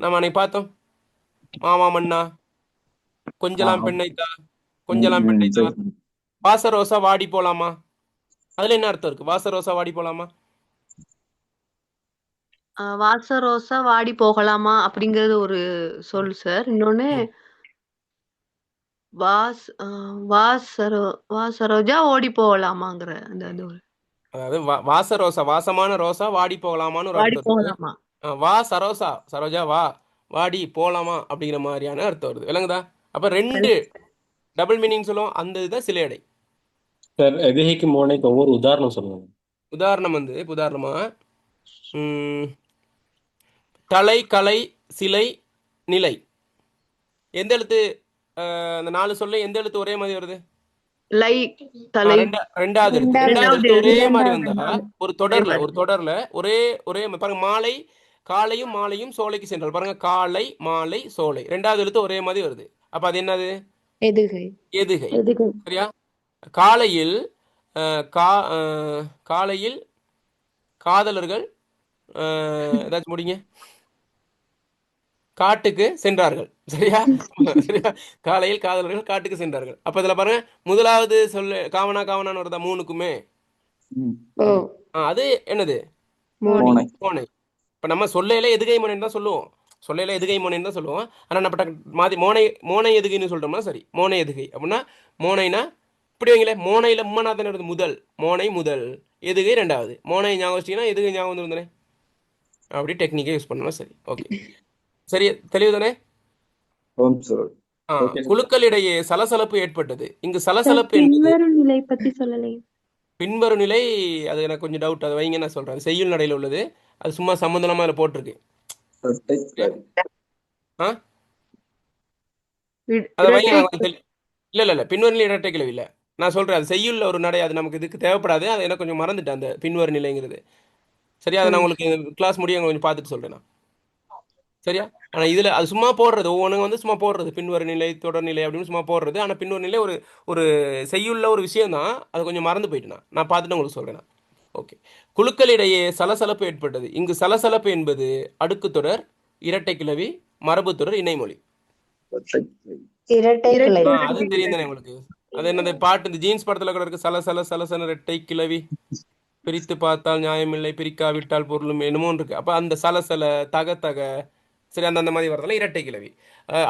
நம்ம அன்னைக்கு பார்த்தோம், மாமா மன்னா, கொஞ்சலாம் பெண்ணைத்தா, கொஞ்சலாம் பெண்ணைத்தா, வாச ரோசா வாடி போலாமா. அதுல என்ன அர்த்தம் இருக்கு? வாச ரோசா வாடி போலாமா? வாச ரோசா வாடி போகலாமா அப்படிங்கறது ஒரு சொல் சார். இன்னொன்னு வாசரோஜா ஓடி போகலாமாங்கிற அந்த அது ஒரு அதாவது வாச ரோசா, வாசமான ரோசா வாடி போகலாமான்னு ஒரு வாடி அர்த்தம் இருக்கு. போகலாமா. வா சரோசா, சரோஜா வா வாடி போலாமா அப்படிங்கிற மாதிரியான அர்த்தம் வருது. விளங்குதா? அப்ப ரெண்டு டபுள் மீனிங் சொல்லுவோம், அந்த இதுதான் சிலேடை. சார் எதிகைக்கு மோனைக்கு ஒவ்வொரு உதாரணம் சொல்லுங்க. உதாரணம் வந்து இப்ப உதாரணமா தலை, கலை, சிலை, நிலை. எந்த எழுத்து அந்த 4 சொல்ல எந்த எழுத்து ஒரே மாதிரி வருது? லை தலை ரெண்டாவது எழுத்து. ரெண்டாவது ரெண்டாவது எழுத்து ஒரே மாதிரி இரண்டாவது வந்தா நாள். ஒரு தொடர்ல ஒரே பாருங்க, மாலை, காலையும் மாலையும் சோலைக்கு சென்றால். பாருங்க, காலை, மாலை, சோலை. ரெண்டாவது எழுத்து ஒரே மாதிரி வருது. அப்ப அது என்னது? எதுகை. எதுகை. எதுக்கு? சரியா? காலையில் காலையில் காதலர்கள் ஏதாச்சும் முடிங்க, காட்டுக்கு சென்றார்கள். சரியா? சரியா? காலையில் காதலர்கள் காட்டுக்கு சென்றார்கள். அப்ப இதுல பாருங்க, முதலாவது சொல்லு காவனான்னு வருதா 3க்குமே? ஓ அது என்னது? மோனை. மோனை. மோனை. இப்ப நம்ம சொல்லையில எதுகை மோனைன்னு தான் சொல்லுவோம். சொல்லையில எதுகை மோனைன்னு தான் சொல்லுவோம். ஆனா நம்ம மாதிரி மோனை எதுகைன்னு சொல்லிட்டோம்னா சரி. மோனை எதுகை அப்படின்னா, மோனைனா இப்படி வைங்களேன், மோனையில உம்மனாதான் வருது முதல். மோனை முதல், எதுகை ரெண்டாவது. மோனை ஞாபகம் வச்சிங்கன்னா எதுகை ஞாபகம் வந்துருந்தானே. அப்படி டெக்னிக்கை யூஸ் பண்ணணும். சரி, ஓகே. சரி, தெளிவு தானே? ஓம் சார். குழுக்களிடையே சலசலப்பு ஏற்பட்டது. இங்கு சலசலப்பு என்பது பின்வரும் நிலை பத்தி சொல்லலையே. பின்வரும் நிலை. அது எனக்கு கொஞ்சம் டவுட், அதை வைங்க, நான் சொல்றேன். செய்யுள் நடையில் உள்ளது. அது சும்மா சம்பந்தமா அதில் போட்டிருக்கு. இரட்டை கிளவி. அதை வைங்க. இல்ல பின்வரும் நிலை இரட்டை கிளவி இல்ல. நான் சொல்றேன், அது செய்யுள்ள ஒரு நடை. அது நமக்கு இதுக்கு தேவைப்படாது. அது எனக்கு கொஞ்சம் மறந்துட்டேன், அந்த பின்வரும் நிலைங்கிறது. சரியா? அதை நான் உங்களுக்கு கிளாஸ் முடிய கொஞ்சம் பார்த்துட்டு சொல்றேன் நான். சரியா? ஆனா இதுல அது சும்மா போடுறது, ஒவ்வொன்றுங்க வந்து சும்மா போடுறது, பின்வரும் நிலை, தொடர்நிலை அப்படின்னு சும்மா போடுறது. ஆனா பின்வரும் நிலை ஒரு செய்யுள்ள ஒரு விஷயம் தான். அது கொஞ்சம் மறந்து போயிட்டு நான் பார்த்துட்டு உங்களுக்கு சொல்றேன். ஓகே. குழுக்களிடையே சலசலப்பு ஏற்பட்டது. இங்கு சலசலப்பு என்பது அடுக்கு தொடர், இரட்டை கிளவி, மரபு தொடர், இணைமொழி. இரட்டை கிளவி. இரட்டை கிளவி. அது தெரியும் தானே உங்களுக்கு? அது என்னது பாட்டு, இந்த ஜீன்ஸ் படத்துல கூட இருக்கு, சலசல இரட்டை கிளவி, பிரித்து பார்த்தால் நியாயமில்லை, பிரிக்காவிட்டால் பொருளும், என்னமோ இருக்கு. அப்ப அந்த சலசல, தக சரி, அந்த மாதிரி வரதெல்லாம் இரட்டை கிளவி.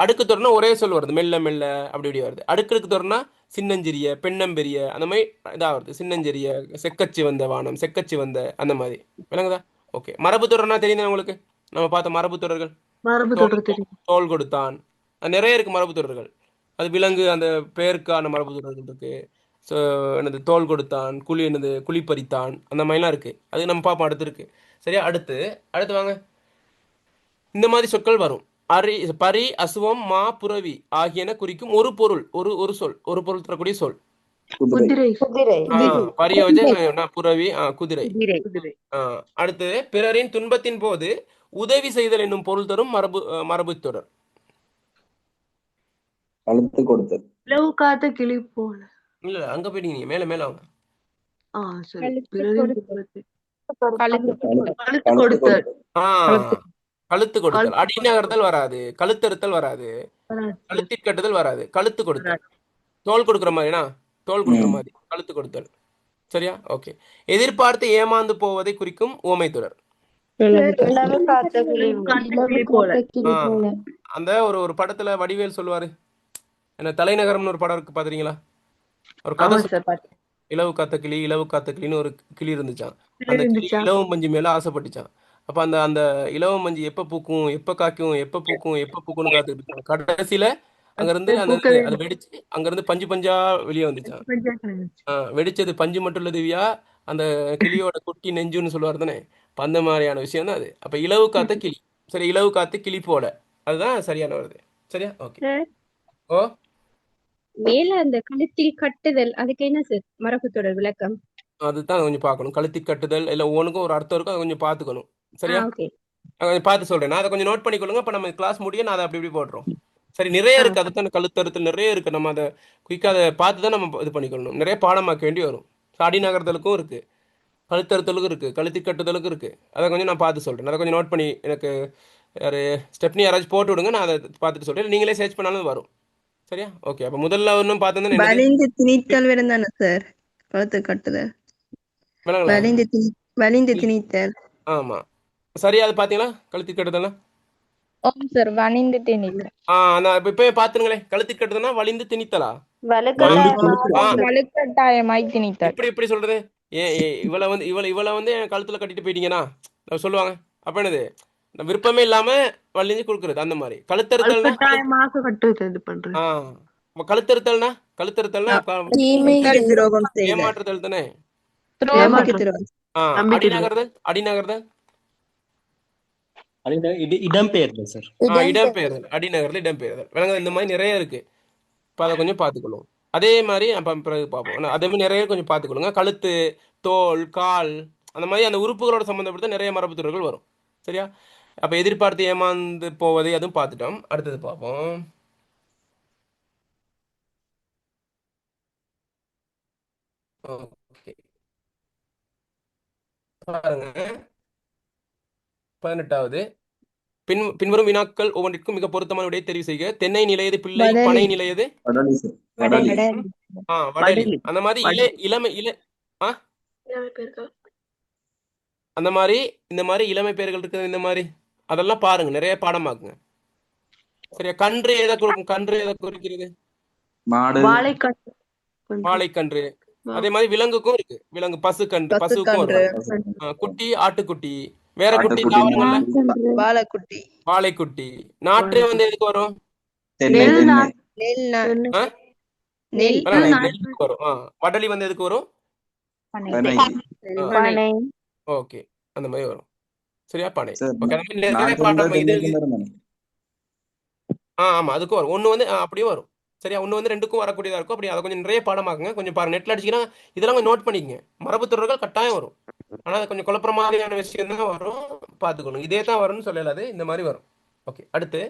அடுக்கு தொடர்னா ஒரே சொல் வருது, மெல்ல மெல்ல அப்படி வருது. அடுக்கு தொடர்னா சின்னஞ்சிறிய, பெண்ணம்பெரிய, அந்த மாதிரி இதாக வருது. சின்னஞ்சிறிய, செக்கச்சி வந்த வானம், செக்கச்சி வந்த, அந்த மாதிரி. விளங்குதா? ஓகே. மரபு தொடர்னா தெரியுதா உங்களுக்கு? நம்ம பார்த்த மரபு தொடர்கள். மரபு தொடர் தெரியும். தோல் கொடுத்தான், நிறைய இருக்கு மரபு தொடர்கள். அது விலங்கு, அந்த பேருக்கான மரபு தொடர்கள் இருக்கு. ஸோ என்னது, தோல் கொடுத்தான், குழி பறித்தான், அந்த மாதிரிலாம் இருக்கு. அது நம்ம பார்ப்போம், அடுத்து இருக்கு. சரியா? அடுத்து வாங்க. இந்த மாதிரி சொற்கள் வரும். பரி, அசுவம், மா, புரவி ஆகியன குறிக்கும் ஒரு பொருள், ஒரு சொல், ஒரு பொருள் தரக்கூடிய சொல். குதிரை. குதிரை. பரிய வச்சு புரவி, குதிரை. குதிரை. அடுத்து, பிறரின் துன்பத்தின் போது உதவி செய்தல் என்னும் பொருள் தரும் மரபு தொடர். கழுத்து கொடுத்தல். இலவு காத்த கிளி போல. இல்ல, அங்க போயிட்டீங்க நீங்க. மேல வாங்க. சரி. கழுத்து பிறரின் கொடுத்தல். கழுத்து கொடுத்தல். கழுத்து கொடுத்தல். அடிநகர்த்தல் வராது, கழுத்தறுத்தல் வராது, கழுத்திற் கட்டுதல் வராது, கழுத்து கொடுத்தல். தோல் கொடுக்குற மாதிரினா, தோல் கொடுக்குற மாதிரி, கழுத்து கொடுத்தல். சரியா? ஓகே. எதிர்பார்த்து ஏமாந்து போவதை குறிக்கும் உவமை தொடர். இலவு காத்த கிளி போல. அந்த ஒரு படத்துல வடிவேல் சொல்லுவாரு, என்ன தலைநகரம்னு ஒரு படம் இருக்கு, பாத்துறீங்களா? ஒரு கதை, இலவு காத்த கிளின்னு ஒரு கிளி இருந்துச்சான். அந்த கிளி இலவம் பஞ்சு மேல ஆசைப்பட்டுச்சான். அப்ப அந்த இலவம் மஞ்சு எப்ப பூக்கும், எப்ப காய்க்கும், எப்ப பூக்கும்னு காத்துக்கிட்டு இருக்கான். கடைசியில அங்கிருந்து அது வெடிச்சு அங்கிருந்து பஞ்சு பஞ்சா வெளியே வந்துச்சான். வெடிச்சது பஞ்சு மட்டும் இல்ல திவ்யா, அந்த கிளியோட குட்டி நெஞ்சுன்னு சொல்லுவார் தானே. அந்த மாதிரியான விஷயம் தான் அது. அப்ப இலவு காத்த கிளி. சரி, இலவு காத்து கிளி போல, அதுதான் சரியான வருது. சரியா? ஓகே. ஓ, மேல அந்த கழுத்தில் கட்டுதல், அதுக்கு என்ன சார் மரபு தொடர் விளக்கம்? அதுதான் கொஞ்சம் பார்க்கணும். கழுத்தி கட்டுதல் இல்லை, ஒவ்வொன்றுக்கும் ஒரு அர்த்தம் இருக்கும், அதை கொஞ்சம் பார்த்துக்கணும். சரியா? ஓகே. கொஞ்சம் பார்த்து சொல்றேன். நான் அதை கொஞ்சம் நோட் பண்ணிக்கொள்ளுங்க. இப்போ நம்ம கிளாஸ் முடிய நான் அதை அப்படி போடுறோம். சரி, நிறைய இருக்கு. அதுதான் கழுத்தறுத்தல் நிறைய இருக்கு. நம்ம அதை குயிக்காக அதை பார்த்து தான் நம்ம இது பண்ணிக்கொள்ளணும். நிறைய பாடமாக்க வேண்டி வரும். அடி நகர்த்தலுக்கும் இருக்கு, கழுத்தறுத்தலுக்கும் இருக்கு, கழுத்தி கட்டுதலுக்கும் இருக்கு. அதை கொஞ்சம் நான் பார்த்து சொல்றேன். அதை கொஞ்சம் நோட் பண்ணி எனக்கு யாரு ஸ்டெப்னி யாராச்சும் போட்டு விடுங்க, நான் அதை பார்த்துட்டு சொல்றேன். நீங்களே சர்ச் பண்ணாலும் வரும். சரியா? ஓகே. அப்ப முதல்ல ஒன்றும் பார்த்தா வலிந்து திணித்தல் வேணும் சார். கழுத்து கட்டுதல். வலிந்து திணித்தல். ஆமா, சரியா? அது பாத்தீங்களா? கழுத்தி கட்டுதல்னா ஓம் சார். வலிந்து திணித்தல். நான் இப்ப பாத்துங்களேன். கழுத்தி கட்டுதல்னா வலிந்து திணித்தலா, வலுக்கட்டாயமாய் திணித்தல். எப்படி சொல்றது? இவளை வந்து என் கழுத்துல கட்டிட்டு போயிட்டீங்கன்னா சொல்லுவாங்க. அப்ப என்னது, விருப்பமே இல்லாம வலிஞ்சு கொடுக்குறது, அந்த மாதிரி. கழுத்தறுத்தல்னா கட்டாயமாக கட்டுறது பண்றது. கழுத்தறுத்தல்னா கழுத்தறுத்தல்னா தீமை துரோகம் செய்தல். ஏமாற்றுதல் தானே. நம்பிக்கை துரோகம். அடிநகர்தல் அடிநகர்தல் இடம்பெயர்தல் சார். இடம்பெயர்தல் அடிநகர்தல் இடம்பெயர்தல் விளங்க. இந்த மாதிரி நிறைய இருக்கு. இப்போ அதை கொஞ்சம் பார்த்துக்கணும். அதே மாதிரி அப்போ பிறகு பார்ப்போம். அதே மாதிரி நிறைய கொஞ்சம் பார்த்துக்கொள்ளுங்க. கழுத்து, தோல், கால், அந்த மாதிரி அந்த உறுப்புகளோட சம்மந்தப்பட்ட நிறைய மரபு துறைகள் வரும். சரியா? அப்போ எதிர்பார்த்து ஏமாந்து போவதை அதுவும் பார்த்துட்டோம். அடுத்தது பார்ப்போம். ஓகே, பாருங்க 18வது. பின்வரும் வினாக்கள் ஒவ்வொன்றிற்கும் மிக பொருத்தமான விடையை தெரிவு செய்க. தென்னை நிலையது பிள்ளை, வடலி. பனை நிலையது வடலி சார். வடலி. வடலி. அந்த மாதிரி அந்த மாதிரி இந்த மாதிரி இளமை பெயர்கள் இருக்குது. இந்த மாதிரி அதெல்லாம் பாருங்க, நிறைய பாடமாக்குங்க. சரியா? கன்று எதை கொடுக்கும்? கன்று எதை குறிக்கிறது? மாடு. வாழைக்கன்று. அதே மாதிரி விலங்குக்கும் இருக்கு. விலங்கு பசுக்கன்று, பசுக்கும் வரும். குட்டி, ஆட்டுக்குட்டி. வேற குட்டி தாவரங்கள்ல வாழைக்குட்டி. வாழைக்குட்டி. நாற்று வந்து எதுக்கு வரும்? தென்னை. தென்னை. நெல்லுக்கு வரும். வடலி வந்து எதுக்கு வரும்? பனை. ஓகே, அந்த மாதிரி வரும். சரியா? பனை. சார், ஓகே, அந்த மாதிரி நிறைய நாட்டு பாடம் இது. தென்னை மரம். ஆமா, அதுக்கும் வரும். ஒண்ணு வந்து அப்படியே வரும். சரியா? ஒண்ணு வந்து ரெண்டுக்கும் வரக்கூடியதா இருக்கும். அப்படி அதை கொஞ்சம் நிறைய பாடமாக்குங்க. கொஞ்சம் பாருங்க, நெட்ல அடிச்சிங்கன்னா இதெல்லாம் கொஞ்சம் நோட் பண்ணிக்கங்க. மரபு தொடர்கள் கட்டாயம் வரும். ஆனா அது கொஞ்சம் குழப்பற மாதிரியான விஷயம் தான் வரும். பார்த்துக்கணும். இதே தான் வரும்னு சொல்லலாது, இந்த மாதிரி வரும். ஓகே, அடுத்து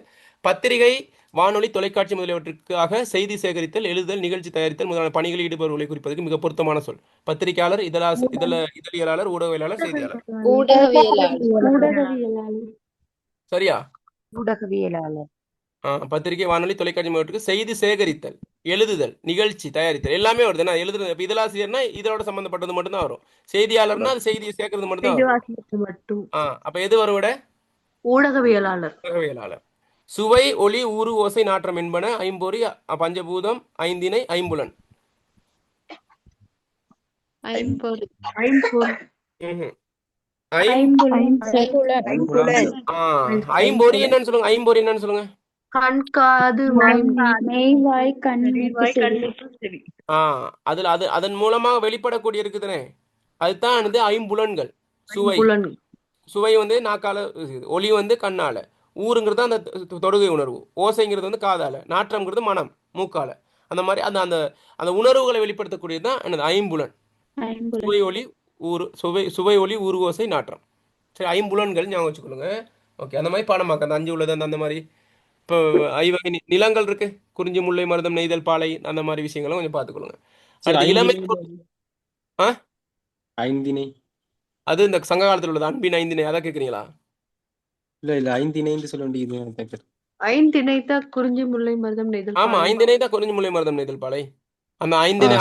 பத்திரிகை, வானொலி, தொலைக்காட்சி முதலியவற்றுக்காக செய்தி சேகரித்தல், எழுதுதல், நிகழ்ச்சி தயாரித்தல் முதலான பணிகளில் ஈடுபடுவதை குறிப்பதற்கு மிக பொருத்தமான சொல். பத்திரிகையாளர், இதழியலாளர், ஊடகவியலாளர், செய்தியாளர். சரியா? ஊடகவியலாளர். பத்திரிகை, வானொலி, தொலைக்காட்சி முதலியவற்றுக்கு செய்தி சேகரித்தல், எழுதுதல், நிகழ்ச்சி தயாரித்தல் எல்லாமே வருது. நான் எழுதுறது. இப்போ இதழாசிரியர்னா இதோட சம்பந்தப்பட்டது மட்டும்தான் வரும். செய்தியாளர்னா அது செய்தியை சேர்க்கறது மட்டும்தான் வரும். அப்ப எது வரும் விட? ஊடகவியலாளர். ஊடகவியலாளர். சுவை, ஒளி, ஊறு, ஓசை, நாற்றம் என்பன ஐம்பொறி, பஞ்சபூதம், ஐந்திணை, ஐம்புலன். ஐம்பொறி என்னன்னு சொல்லுங்க. ஐம்பொறி என்னன்னு சொல்லுங்க. கண், காது, மெய்வாய், கண், செவி. அதுல அதன் மூலமாக வெளிப்படக்கூடிய இருக்குதுனே, அதுதான் வந்து ஐம்புலன்கள். சுவை வந்து நாக்கால, ஒளி வந்து கண்ணால, ஊருங்கிறது அந்த தொடுகை உணர்வு, ஓசைங்கிறது வந்து காதால, நாற்றம்ங்கிறது மனம் மூக்கால. அந்த மாதிரி அந்த அந்த அந்த உணர்வுகளை வெளிப்படுத்தக்கூடியது தான் என்னது? ஐம்புலன். சுவை, ஒளி, ஊறு, சுவை, ஒளி, ஊறு, ஓசை, நாற்றம். சரி, ஐம்புலன்கள் ஞாபகம் வச்சுக்கொள்ளுங்க. ஓகே, அந்த மாதிரி பாடமாக்க அந்த 5 உள்ளது. அந்த மாதிரி இப்போ ஐவகை நிலங்கள் இருக்கு. குறிஞ்சி, முல்லை, மருதம், நெய்தல், பாலை, அந்த மாதிரி விஷயங்களும் கொஞ்சம் பார்த்துக்கொள்ளுங்க. இளமை ஐந்திணை அது இந்த சங்க காலத்தில் உள்ளது. அன்பின் ஐந்திணை, அதை கேட்குறீங்களா? இல்ல ஐந்திணைன்னு சொல்ல வேண்டியது. ஐந்திணை தான் குறிஞ்சி, முல்லை, மருதம், நெய்தல். ஆமா, ஐந்திணை தான் குறிஞ்சி, முல்லை, மருதம், நெய்தல், பாலை. அந்த ஐந்திணை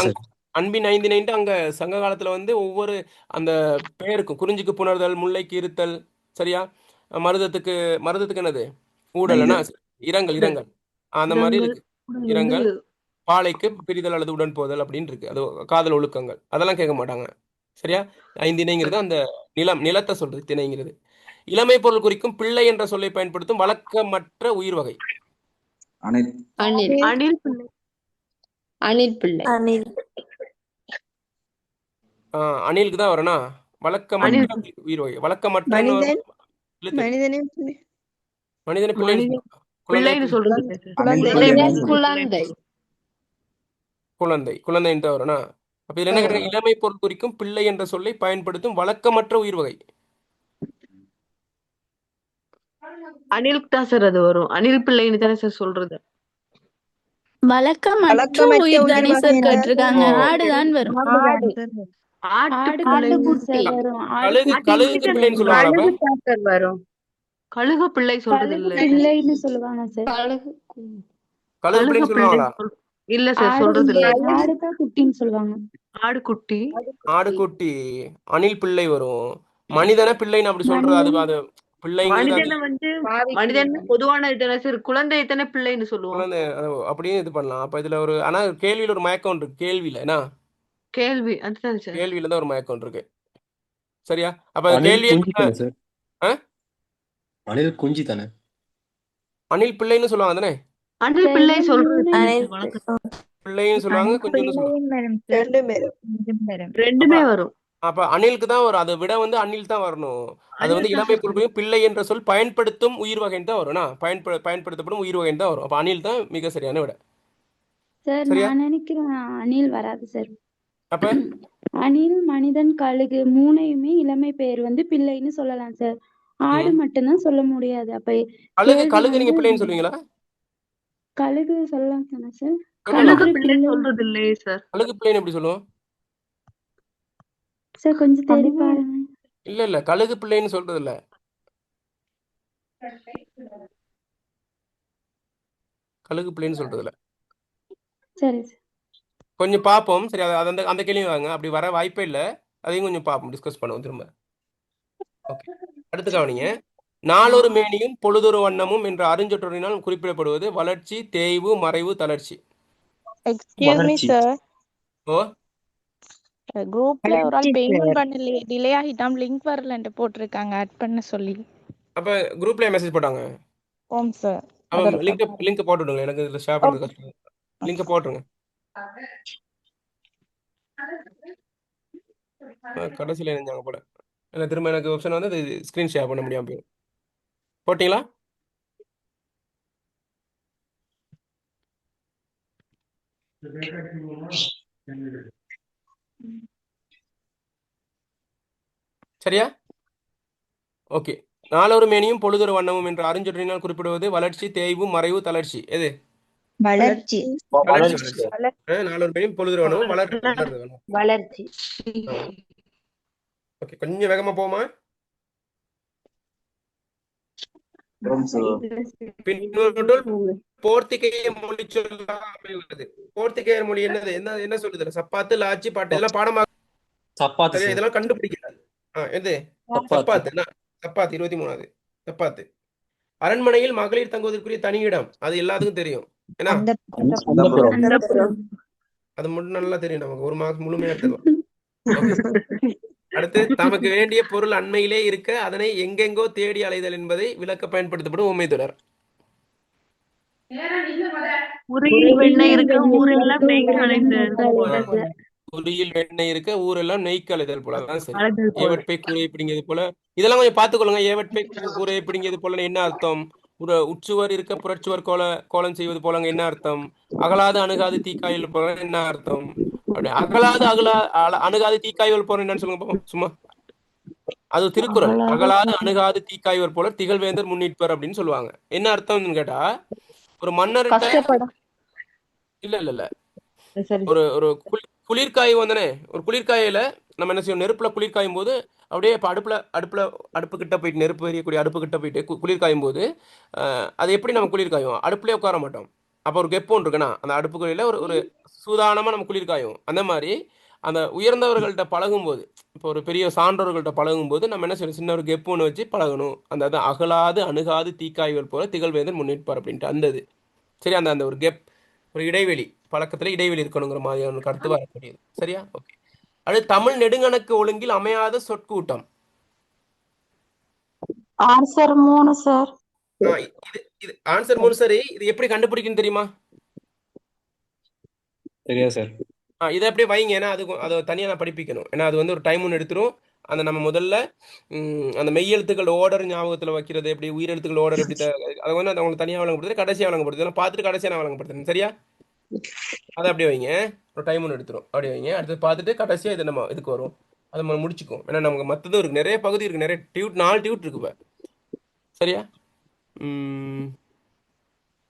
அன்பின் ஐந்திணைன்ட்டு அங்க சங்க காலத்துல வந்து ஒவ்வொரு அந்த பெயருக்கும், குறிஞ்சிக்கு புணர்தல், முல்லைக்கு இருத்தல், சரியா? மருதத்துக்கு என்னது? ஊடல்னா இரங்கல். அந்த மாதிரி இருக்கு. இரங்கல். பாலைக்கு பிரிதல் அல்லது உடன் போதல் அப்படின்னு இருக்கு. அது காதல் ஒழுக்கங்கள். அதெல்லாம் கேட்க மாட்டாங்க. சரியா? ஐந்திணைங்கிறது அந்த நிலத்தை சொல்றது. திணைங்கிறது இளமை பொருள் குறிக்கும். பிள்ளை என்ற சொல்லை பயன்படுத்தும் வழக்கமற்ற உயிர் வகை. அணிலுக்கு தான் வரனா? வழக்கமற்ற உயிர் வகை. வழக்கமற்ற மனிதனை பிள்ளைன்னு சொல்றது. குழந்தை தான் வரனா? அப்ப இதுல என்ன கேட்டாங்க? இளமை பொருள் குறிக்கும் பிள்ளை என்ற சொல்லை பயன்படுத்தும் வழக்கமற்ற உயிர் வகை. அணிலுக்கு தான் சார் அது வரும். அணில் பிள்ளைன்னு தானே சார் சொல்றது. வழக்கமற்ற உயிர் தானே சார் கேட்டிருக்காங்க. ஆடுதான் வரும். கழுகுக்கு பிள்ளைன்னு சொல்லுவாங்க. கழுகு பிள்ளை சொல்றது இல்ல. பிள்ளைன்னு சொல்லுவாங்க சார். கழுகு பிள்ளைன்னு சொல்லுவாங்களா? இல்ல சார், சொல்றது இல்ல. ஆடுதான் குட்டின்னு சொல்லுவாங்க. ஆடுகுட்டி. அணில் பிள்ளை வரும். மனிதன பிள்ளைன்னு அப்படி சொல்றது. அது மனிதன் பொதுவான குழந்தை தானே பிள்ளைன்னு சொல்லுவோம். குழந்தை அப்படியே இது பண்ணலாம். அப்ப இதுல ஒரு ஆனா கேள்வியில ஒரு மயக்கம் இருக்கு. கேள்வியில என்ன கேள்வி? அதுதான் சார், கேள்வியில தான் ஒரு மயக்கம் இருக்கு. சரியா? அப்ப கேள்வி அணில் குஞ்சு தானே? அணில் பிள்ளைன்னு சொல்லுவாங்க தானே? அணில் பிள்ளை சொல்றது. பிள்ளைன்னு சொல்லுவாங்க, கொஞ்சம் சொல்லுவாங்க. பிள்ளையும் வரும் சார். ரெண்டுமே இதுவும் வரும். அப்ப ரெண்டுமே வரும். அப்ப அணிலுக்கு தான் வரும். அதை விட வந்து அணில் தான் வரணும். அது வந்து இளமை பொருட்களையும் பிள்ளை என்ற சொல் பயன்படுத்தும் உயிர் வகைன்னு தான் வரும்னா, பயன்படுத்தப்படும் உயிர் வகைன்னு தான் வரும். அப்ப அணில் தான் மிக சரியான விட. சார் சரியா? நான் நினைக்கிறேன் அணில் வராது சார். அப்ப அணில், மனிதன், கழுகு மூணையுமே இளமை பெயர் வந்து பிள்ளைன்னு சொல்லலாம் சார். ஆடு ம், மட்டும்தான் சொல்ல முடியாது. அப்ப கழுகு கேள்வி கழுகு வந்து நீங்க பிள்ளைன்னு சொல்லுவீங்களா? கழுகு சொல்லலாம் தானே சார்? சொல்லலாம். கழுகு கழுகு பிள்ளை பிள்ளை சொல்றது இல்லையே சார். கழுகு பிள்ளைன்னு எப்படி சொல்லுவோம்? சார் கொஞ்சம் தேடி பாருங்க. இல்ல இல்ல, கழுகு பிள்ளைன்னு சொல்றது இல்ல. கழுகு பிள்ளைன்னு சொல்றது இல்ல. சரி சார். கொஞ்சம் பார்ப்போம். சரி, அது அந்த அந்த கேள்வி வாங்க. அப்படி வர வாய்ப்பே இல்லை. அதையும் கொஞ்சம் பார்ப்போம், டிஸ்கஸ் பண்ணுவோம் திரும்ப. ஓகே, அடுத்து கவனிங்க. நாளொரு மேனியும் பொழுதொரு வண்ணமும் என்ற அருஞ்சொற்றொடரினால் குறிப்பிடப்படுவது வளர்ச்சி, தேய்வு, மறைவு, தளர்ச்சி. எக்ஸ்கியூஸ் மீ வளர்ச்சி. சார், ஓ, குரூப்ல ஒரு ஆள் வளர்ச்சி பேமெண்ட் சார். பண்ணல, டிலே ஆகிட்டாம், லிங்க் வரலன்ட்டு போட்டிருக்காங்க ஆட் பண்ண சொல்லி. அப்ப குரூப்ல மெசேஜ் போட்டாங்க. ஓம் சார், அவன் அது இருக்கா பாருங்க. லிங்க் போட்டு விடுங்க. எனக்கு இதில் ஷேர் பண்ணுறது ஓகே கஷ்டம். லிங்கை போட்டுருங்க. கடைசியில் இணைஞ்சாங்க போல. இல்லை, திரும்ப எனக்கு ஆப்ஷன் வந்து ஸ்க்ரீன் ஷேர் பண்ண முடியாமல் போயிடும். போட்டிங்களா? சரியா? ஓகே. நாளொரு மேனியும் பொழுதொரு வண்ணமும் என்ற அருஞ்சொற்றினால் குறிப்பிடுவது வளர்ச்சி, தேய்வு, மறைவு, தளர்ச்சி. எது? வளர்ச்சி. வளர்ச்சி. வளர்ச்சி. வளர்ச்சி. நாளொரு மேனியும் பொழுதொரு வண்ணமும் வளருது. வளர்ச்சி. ஓகே, கொஞ்சம் வேகமா போமா. ஓம் சார். பின்னொருள் போர்த்துகேய மொழி சொல்லாக அமைவது. போர்த்துகேய மொழி என்னது? என்ன என்ன சொல்லுது? சப்பாத்து, லாச்சி, பாட்டு, இதெல்லாம் பாடமாக. சப்பாத்து சரியா? சார். இதெல்லாம் கண்டுபிடிக்கிறது. எது? சப்பாத்து. சப்பாத்து. சப்பாத்து 23வது சப்பாத்து. அரண்மனையில் மகளிர் தங்குவதற்குரிய தனி இடம், அது எல்லாத்துக்கும் தெரியும். ஏன்னா அந்த அந்தப்புறம். அந்தப்புறம். அது மட்டும் நல்லா தெரியும் நமக்கு. ஒரு மார்க் முழுமையா எடுத்துக்கலாம். ஓகே. அடுத்து, தமக்கு வேண்டிய பொருள் அண்மையிலே இருக்க அதனை எங்கெங்கோ தேடி அலைதல் என்பதை விளக்க பயன்படுத்தப்படும் உண்மை தொடர். உரியில் வெண்ணெய் இருக்க ஊரெல்லாம் நெய் கலைந்த குறியில் வெண்ணெய் இருக்க ஊரெல்லாம் நெய்க்கு அலைதல் போல. அதான் சரி. அழகல் போல. ஏவட்பை கூரையை பிடுங்கியது போல. இதெல்லாம் கொஞ்சம் பார்த்துக்கொள்ளுங்க. ஏவட்பை கூரையை பிடுங்கியது போல என்ன அர்த்தம்? உச்சுவர் இருக்க புறச்சுவர் கோலம் செய்வது போலங்க என்ன அர்த்தம்? அகலாது அணுகாது தீக்காயில் போல என்ன அர்த்தம்? அப்படி அகலாது அணுகாது தீக்காய்வல் போல என்னன்னு சொல்லுங்க பாப்போம் சும்மா. அது திருக்குறள். அகலாது அணுகாது தீக்காய்வர் போல திகழ்வேந்தர் முன்னிற்பர் அப்படின்னு சொல்லுவாங்க. என்ன அர்த்தம்னு கேட்டா, ஒரு மன்னர்கிட்ட இல்ல இல்ல இல்ல சரி. ஒரு ஒரு குளிர்காய் வந்தனே, ஒரு குளிர்காயில நம்ம என்ன செய்வோம்? நெருப்புல குளிர்காயும் போது அப்படியே இப்போ அடுப்பு கிட்ட போயிட்டு, நெருப்பு எரியக்கூடிய அடுப்பு கிட்ட போயிட்டு குளிர்காயும் போது அது எப்படி நம்ம குளிர்காயும்? அடுப்புலேயே உட்கார மாட்டோம். அப்போ ஒரு கெப்போன் இருக்குன்னா அந்த அடுப்புக்குள்ள ஒரு சூதானமாக நம்ம குளிர்காயும். அந்த மாதிரி அந்த உயர்ந்தவர்கள்ட்ட பழகும்போது, இப்போ ஒரு பெரிய சான்றவர்கள்ட்ட பழகும்போது நம்ம என்ன செய்யணும்? சின்ன ஒரு கெப்போன்னு வச்சு பழகணும். அந்த அதான் அகலாது அணுகாது தீக்காய்கள் போல திகழ்வேந்தர் முன்னிற்பார் அப்படின்ட்டு அந்த இது. சரி, அந்த அந்த ஒரு ஒரு இடைவெளி, பழக்கத்தில் இடைவெளி இருக்கணுங்கிற மாதிரியான ஒரு கருத்து வரக்கூடியது. சரியா? ஓகே. அடுத்து, தமிழ் நெடுங்கணக்கு ஒழுங்கில் அமையாத சொற்கூட்டம். Answer 3 sir. இது ஆன்சர் 3 சரி. இது எப்படி கண்டுபிடிக்கணும் தெரியுமா? தெரியாது சார். இதை அப்படியே வைங்க. ஏன்னா அதை தனியாக நான் படிப்பிக்கணும். ஏன்னா அது வந்து ஒரு டைம் ஒன்று எடுத்துரும். அந்த நம்ம முதல்ல அந்த மெய்யெழுத்துக்கள் ஓர்டர் ஞாபகத்தில் வைக்கிறது எப்படி, உயிரெழுத்துக்கள் ஓர்டர் எப்படி, அதை வந்து அதை அவங்களுக்கு தனியாக வழங்கப்படுது, கடைசியாக வழங்கப்படுது. இதெல்லாம் பார்த்துட்டு கடைசியாக நான் வழங்கப்படுத்துறேன். சரியா? அதை அப்படியே வைங்க. ஒரு டைம் ஒன்று எடுத்துரும். அப்படியே வைங்க. அடுத்து பார்த்துட்டு கடைசியாக இது நம்ம இதுக்கு வரும். அதை நம்ம முடிச்சுக்கும். ஏன்னா நமக்கு மற்றதும் இருக்குது, நிறைய பகுதி இருக்குது, நிறைய 4 டியூட் இருக்கு இப்போ. சரியா?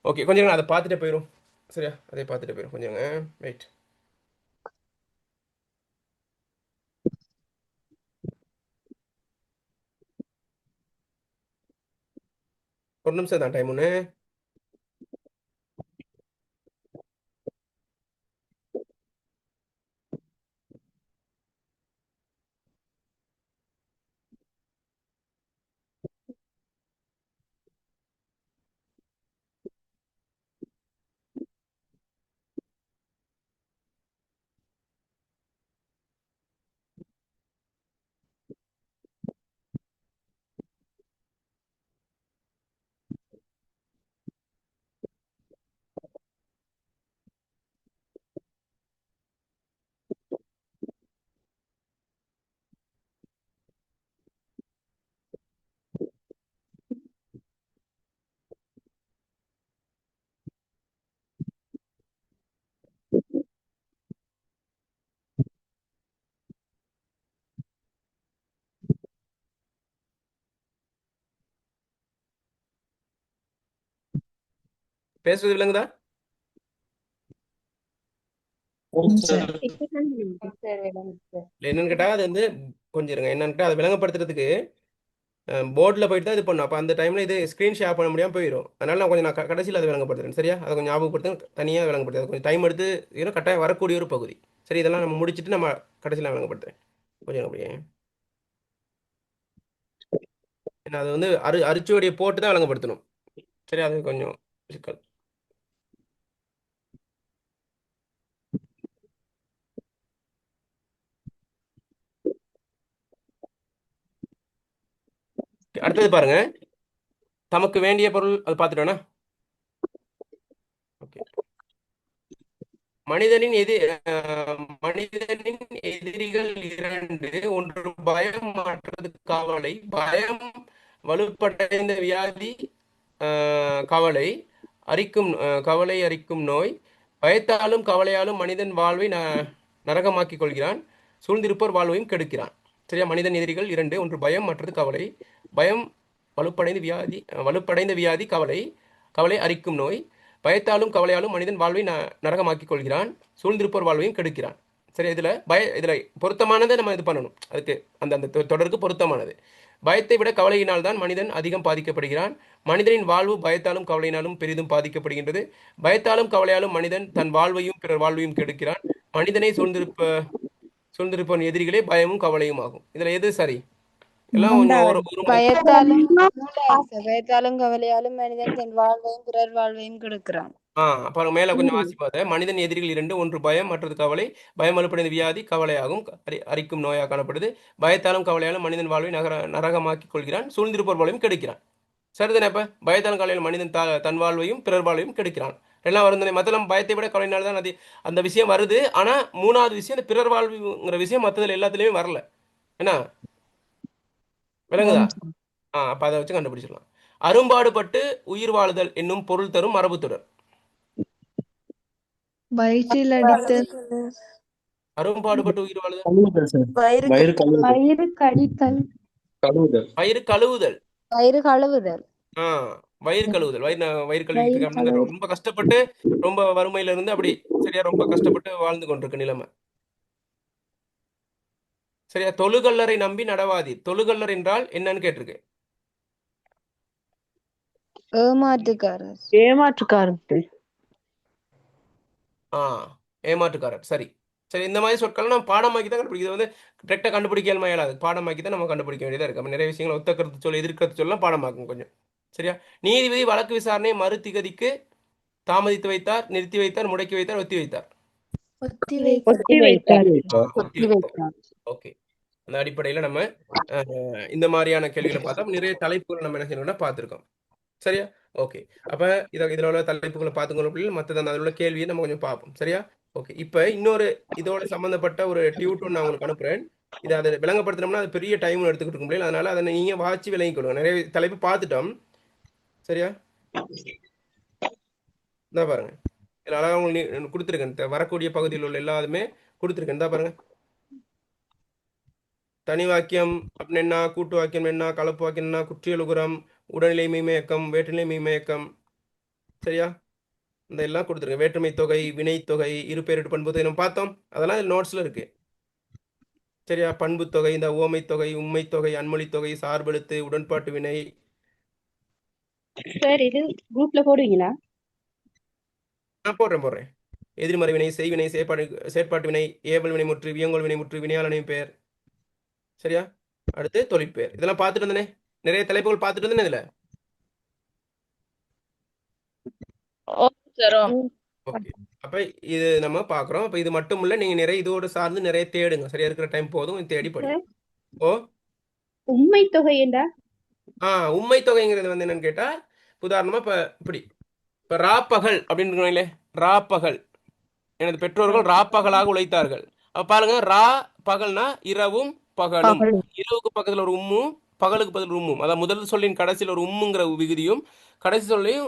ஓகே, கொஞ்சம் அதை பார்த்துட்டே போயிடும். சரியா? அதை பார்த்துட்டு போயிடும். கொஞ்சம் வெயிட். ஒரு நிமிஷம் தான் டைம் ஒன்று. பேசுறது விளங்குதா? சார். இல்லை, என்னன்னு கேட்டால் அது வந்து கொஞ்சம் இருங்க. என்னன்னு கேட்டால் அதை விளங்கப்படுத்துறதுக்கு போர்டில் போயிட்டு தான் இது பண்ணும். அப்போ அந்த டைமில் இது ஸ்க்ரீன் ஷேர் பண்ண முடியாமல் போயிடும். அதனால நான் கடைசியில் அதை விளங்கப்படுத்துறேன். சரியா? அதை கொஞ்சம் ஞாபகப்படுத்த தனியாக விளங்கப்படுத்து. அது கொஞ்சம் டைம் எடுத்து கட்டாயம் வரக்கூடிய ஒரு பகுதி. சரி, இதெல்லாம் நம்ம முடிச்சுட்டு நம்ம கடைசியில் விளங்கப்படுத்துறேன். கொஞ்சம் அப்படியே. ஏன்னா அது வந்து அரிச்சுவடியை போட்டு தான் விளங்கப்படுத்தணும். சரி, அது கொஞ்சம் சிக்கல். அடுத்தது பாருங்க, தமக்கு வேண்டிய பொருள் அது பார்த்துட்டோன்னா. ஓகே. மனிதனின் எதிரிகள் இரண்டு, ஒன்று பயம், மற்றது கவலை. பயம் வலுப்படைந்த வியாதி, கவலை அரிக்கும் நோய். பயத்தாலும் கவலையாலும் மனிதன் வாழ்வை நரகமாக்கிக் கொள்கிறான், சூழ்ந்திருப்போர் வாழ்வையும் கெடுக்கிறான். சரியா? மனிதன் எதிரிகள் இரண்டு, ஒன்று பயம், மற்றது கவலை. பயம் வலுப்படைந்த வியாதி, கவலை அரிக்கும் நோய். பயத்தாலும் கவலையாலும் மனிதன் வாழ்வை நரகமாக்கிக் கொள்கிறான், சூழ்ந்திருப்போர் வாழ்வையும் கெடுக்கிறான். சரி, இதில் பொருத்தமானதை நம்ம இது பண்ணணும். அதுக்கு அந்த தொடருக்கு பொருத்தமானது. பயத்தை விட கவலையினால் தான் மனிதன் அதிகம் பாதிக்கப்படுகிறான். மனிதனின் வாழ்வு பயத்தாலும் கவலையினாலும் பெரிதும் பாதிக்கப்படுகின்றது. பயத்தாலும் கவலையாலும் மனிதன் தன் வாழ்வையும் பிறர் வாழ்வையும் கெடுக்கிறான். மனிதனை சூழ்ந்திருப்பவன் எதிரிகளே பயமும் கவலையும் ஆகும். இதுல எது சரி? எல்லாம் கொஞ்சம் பயத்தாலும் கவலையாலும் மனிதன் தன் வாழ்வையும் பிறர் வாழ்வையும் கெடுக்கிறான். அப்புறம் மேல கொஞ்சம் வாசிப்பாத. மனிதன் எதிரிகள் இரண்டு, ஒன்று பயம், மற்றது கவலை. பயம் வலுப்படைந்த வியாதி, கவலையாகும் அரிக்கும் நோயாக காணப்படுது. பயத்தாலும் கவலையாலும் மனிதன் வாழ்வை நரகமாக்கிக் கொள்கிறான், சூழ்ந்திருப்போர் வாழ்வையும் கெடுக்கிறான். சரிதானே? இப்ப பயத்தாலும் கவலையாலும் மனிதன் தன் வாழ்வையும் பிறர் வாழ்வையும் கெடுக்கிறான். எல்லாம் வருந்தனை. மத்தெல்லாம் பயத்தை விட கவலையினால தான் அந்த விஷயம் வருது. ஆனா மூணாவது விஷயம், இந்த பிறர் வாழ்வுங்கிற விஷயம் மற்றதுல எல்லாத்துலயுமே வரல. என்ன விளங்குதா? அப்ப அதை வச்சு கண்டுபிடிச்சிடலாம். அரும்பாடுபட்டு உயிர் வாழுதல் என்னும் பொருள் தரும் மரபு தொடர். வயிற்றில் அடித்த அரும்பாடுபட்டு உயிர் வாழுதல், கழுவுதல் சார். வயிறு வயிறு கழுவுதல். வயிறு கடித்தல், கழுவுதல். வயிறு கழுவுதல். வயிறு கழுவுதல். வயிறு கழுவுதல். வயிறு கழுவிட்டு இருக்கு அப்படின்னா ரொம்ப கஷ்டப்பட்டு, ரொம்ப வறுமையில இருந்து அப்படி சரியா ரொம்ப கஷ்டப்பட்டு வாழ்ந்து கொண்டிருக்கு நிலைமை. சரியா? தொழுகல்லரை நம்பி நடவாதி. தொழுகல்லர் என்றால் என்னன்னு கேட்டிருக்கு. ஏமாற்றுக்காரர். ஏமாற்றுக்காரர்கள். ஏமாற்றுக்காரர். சரி சரி, இந்த மாதிரி சொற்கள் நம்ம பாடமாக்கி தான் கண்டுபிடிக்கும். இது வந்து டிரெக்டாக கண்டுபிடிக்க இயலாது. பாடமாக்கி தான் நம்ம கண்டுபிடிக்க வேண்டியதாக இருக்கு. அப்போ நிறைய விஷயங்கள் ஒத்த கருத்து சொல், எதிர்கருத்து சொல்லலாம் பாடமாக்கும் கொஞ்சம். சரியா? நீதிபதி வழக்கு விசாரணை மறுதிகதிக்கு தாமதித்து வைத்தார், நிறுத்தி வைத்தார், முடக்கி வைத்தார், ஒத்தி வைத்தார். ஒத்தி வைத்தார். ஓகே. அந்த அடிப்படையில் நம்ம இந்த மாதிரியான கேள்விகளை பார்த்தா நிறைய தலைப்புகளை நம்ம என்ன செய்யணும்னா பார்த்துருக்கோம். சரியா? ஓகே. அப்ப இதுல உள்ள தலைப்புகளை பார்த்துக்கணும். மற்றது அந்த அதில் உள்ள கேள்வியை நம்ம கொஞ்சம் பார்ப்போம். சரியா? ஓகே. இப்ப இன்னொரு இதோட சம்பந்தப்பட்ட ஒரு டியூட்டர் நான் உங்களுக்கு அனுப்புறேன். இதை அதை விளங்கப்படுத்தினோம்னா அது பெரிய டைம் எடுத்துக்கிட்டு இருக்க முடியல. அதனால அதை நீங்க வாட்சி விளங்கிக்கொள்ளுங்க. நிறைய தலைப்பு பார்த்துட்டோம். சரியா? இந்தா பாருங்க, இதில் அழகாக உங்களுக்கு கொடுத்துருக்கேன். வரக்கூடிய பகுதியில் உள்ள எல்லாருமே கொடுத்துருக்கேன். இந்தா பாருங்க. தனி வாக்கியம் அப்படின்னு என்ன, கூட்டு வாக்கியம் என்ன, கலப்பு வாக்கியம் என்ன, குற்றியலுகுரம், உடல்நிலை மெய்மயக்கம், வேற்றுநிலை மெய்மயக்கம். சரியா? இந்த எல்லாம் கொடுத்துருங்க. வேற்றுமை தொகை, வினை தொகை, இரு பெயரிட்டு பண்பு தொகை நம்ம பார்த்தோம். அதெல்லாம் நோட்ஸ்ல இருக்கு. சரியா? பண்பு தொகை, இந்த ஓமை தொகை, உண்மை தொகை, அன்மொழி தொகை, சார்பெழுத்து, உடன்பாட்டு வினை. சார் இது குரூப்ல போடுவீங்களா? நான் போடுறேன். எதிர்மறை வினை, செய்வினை, செயற்பாட்டு வினை, ஏவல் வினை முற்று, வியங்கோல் வினை முற்று, வினையாளனை பெயர். சரியா? அடுத்து தொழிற்பெயர். இதெல்லாம் பார்த்துட்டு இருந்தேனே, நிறைய தலைப்புகள் பார்த்துட்டு இருந்தேன் இதுல. ஓகே. அப்ப இது நம்ம பாக்குறோம். அப்ப இது மட்டும் இல்ல, நீங்க நிறைய இதோட சார்ந்து நிறைய தேடுங்க. சரியா? இருக்கிற டைம் போதும், தேடி படி. உண்மை தொகை என்ன? உண்மை தொகைங்கிறது வந்து என்னன்னு கேட்டா, உதாரணமா இப்ப ராப்பகல் அப்படின்னு ராப்பகல், எனது பெற்றோர்கள் ராப்பகலாக உழைத்தார்கள். அப்ப பாருங்க, ரா பகல்னா இரவும் பகலும். இரவுக்கு பக்கத்துல ஒரு உம்மும், பகலுக்கு பதில் உம்மும். அதாவது முதல் சொல்லின் கடைசியில் ஒரு உம்முங்கிற விகுதியும், கடைசி சொல்லின்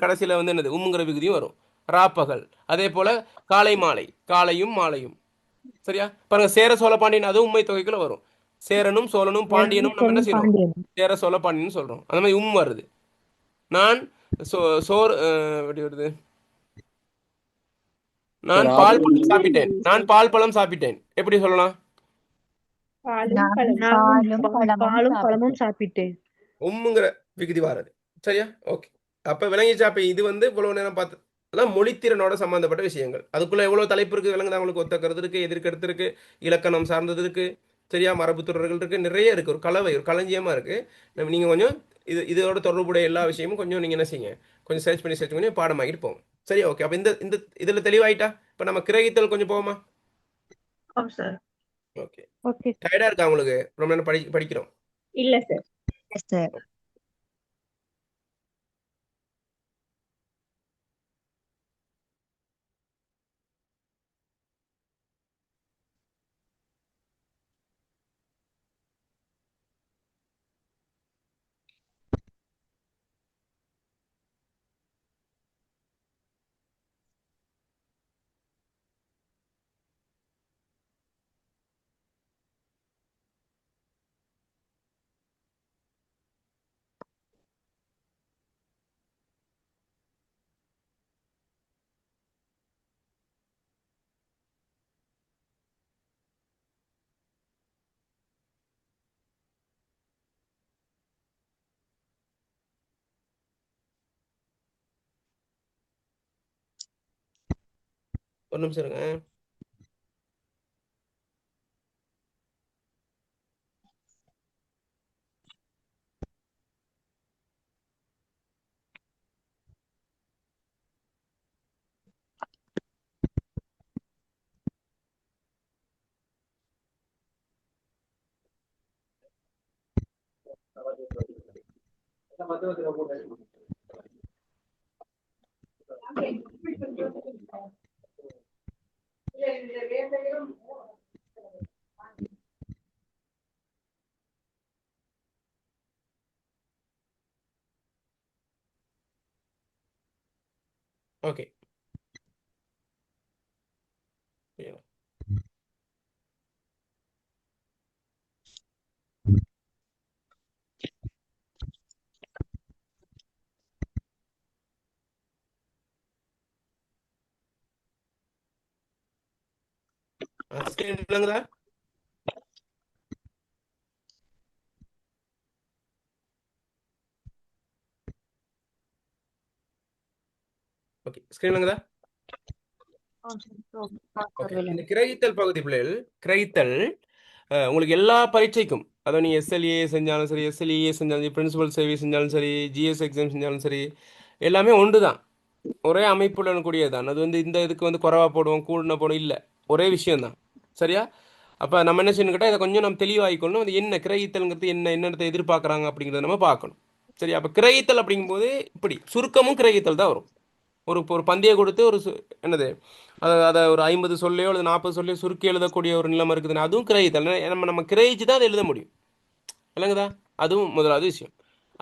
கடைசியில வந்து என்னது உம்முங்கிற விகுதியும் வரும். ராப்பகல். அதே போல காலை மாலை, காலையும் மாலையும். சரியா? பாருங்க, சேர சோழ பாண்டியன், அதுவும் உண்மை தொகைக்குள்ள வரும். சேரனும் சோழனும் பாண்டியனும் நம்ம என்ன செய்யறோம்? சேர சோழ பாண்டியன் சொல்றோம். அந்த மாதிரி வருது. நான் சோறு எப்படி வருது? சார் நான் பால் பழம் சாப்பிட்டேன் எப்படி சொல்லலாம்? பாலும் பழமும் சாப்பிட்டேன். உம்முங்கிற விகுதி வாரது. சரியா? ஓகே. அப்ப விளங்கிச்சா? அப்ப இது வந்து இவ்வளவு நேரம் பார்த்து அதான் மொழித்திறனோட சம்பந்தப்பட்ட விஷயங்கள். அதுக்குள்ள எவ்வளவு தலைப்பு இருக்கு விளங்குதா உங்களுக்கு? ஒத்த கருத்து இருக்கு, எதிர்கருத்து இருக்கு, இலக்கணம் சார்ந்தது இருக்கு, சரியா? மரபு தொடர்கள் இருக்கு, நிறைய இருக்கு. ஒரு கலவை, ஒரு களஞ்சியமா இருக்கு. நீங்க கொஞ்சம் இதோட தொடர்புடைய எல்லா விஷயமும் கொஞ்சம் நீங்க என்ன செய்யுங்க, கொஞ்சம் சர்ச் பண்ணி பாடமாக்கிட்டு போங்க. சரியா? ஓகே. அப்ப இந்த இந்த இதுல தெளிவாயிட்டா? இப்ப நம்ம கிரகித்தல் கொஞ்சம் போவோமா? சார். ஓகே. ஓகே டயர்டா இருக்கா உங்களுக்கு? ரொம்ப நேரம் படிக்கிறோம். இல்ல சார். சார் ஒரு நிமிஷம் இருங்க. ஓகே. ஸ்கிரீன் விளங்குதா? ஓகே. ஸ்கிரீன் விளங்குதா? ஓகே. இந்த கிரகித்தல் பகுதி பிள்ளைகள், கிரகித்தல் உங்களுக்கு எல்லா பரீட்சைக்கும், அதாவது நீ எஸ்எல்ஏ செஞ்சாலும் சரி, எஸ்எல்இஏ செஞ்சாலும் சரி, பிரின்சிபல் சர்வீஸ் செஞ்சாலும் சரி, ஜிஎஸ் எக்ஸாம் செஞ்சாலும் சரி, எல்லாமே ஒன்று தான். ஒரே அமைப்புடன் கூடியது தான். அது வந்து இந்த இதுக்கு வந்து குறைவா போடுவோம், கூடுன போடும் இல்லை, ஒரே விஷயம்தான். சரியா? அப்போ நம்ம என்ன செய்யணும் கேட்டால் இதை கொஞ்சம் நம்ம தெளிவாகிக்கணும். அது என்ன கிரகித்தல்ங்கிறது, என்னென்னத்தை எதிர்பார்க்குறாங்க அப்படிங்கிறத நம்ம பார்க்கணும். சரி? அப்போ கிரகித்தல் அப்படிங்கும்போது இப்படி சுருக்கமும் கிரகித்தல் தான் வரும். ஒரு பந்தியை கொடுத்து என்னது அதை ஒரு 50 சொல்லையோ அல்லது 40 சொல்லையோ சுருக்கி எழுதக்கூடிய ஒரு நிலைமை இருக்குதுன்னா அதுவும் கிரகித்தல். நம்ம கிரகிச்சு தான் அதை எழுத முடியும். இல்லைங்கதா? அதுவும் முதலாவது விஷயம்.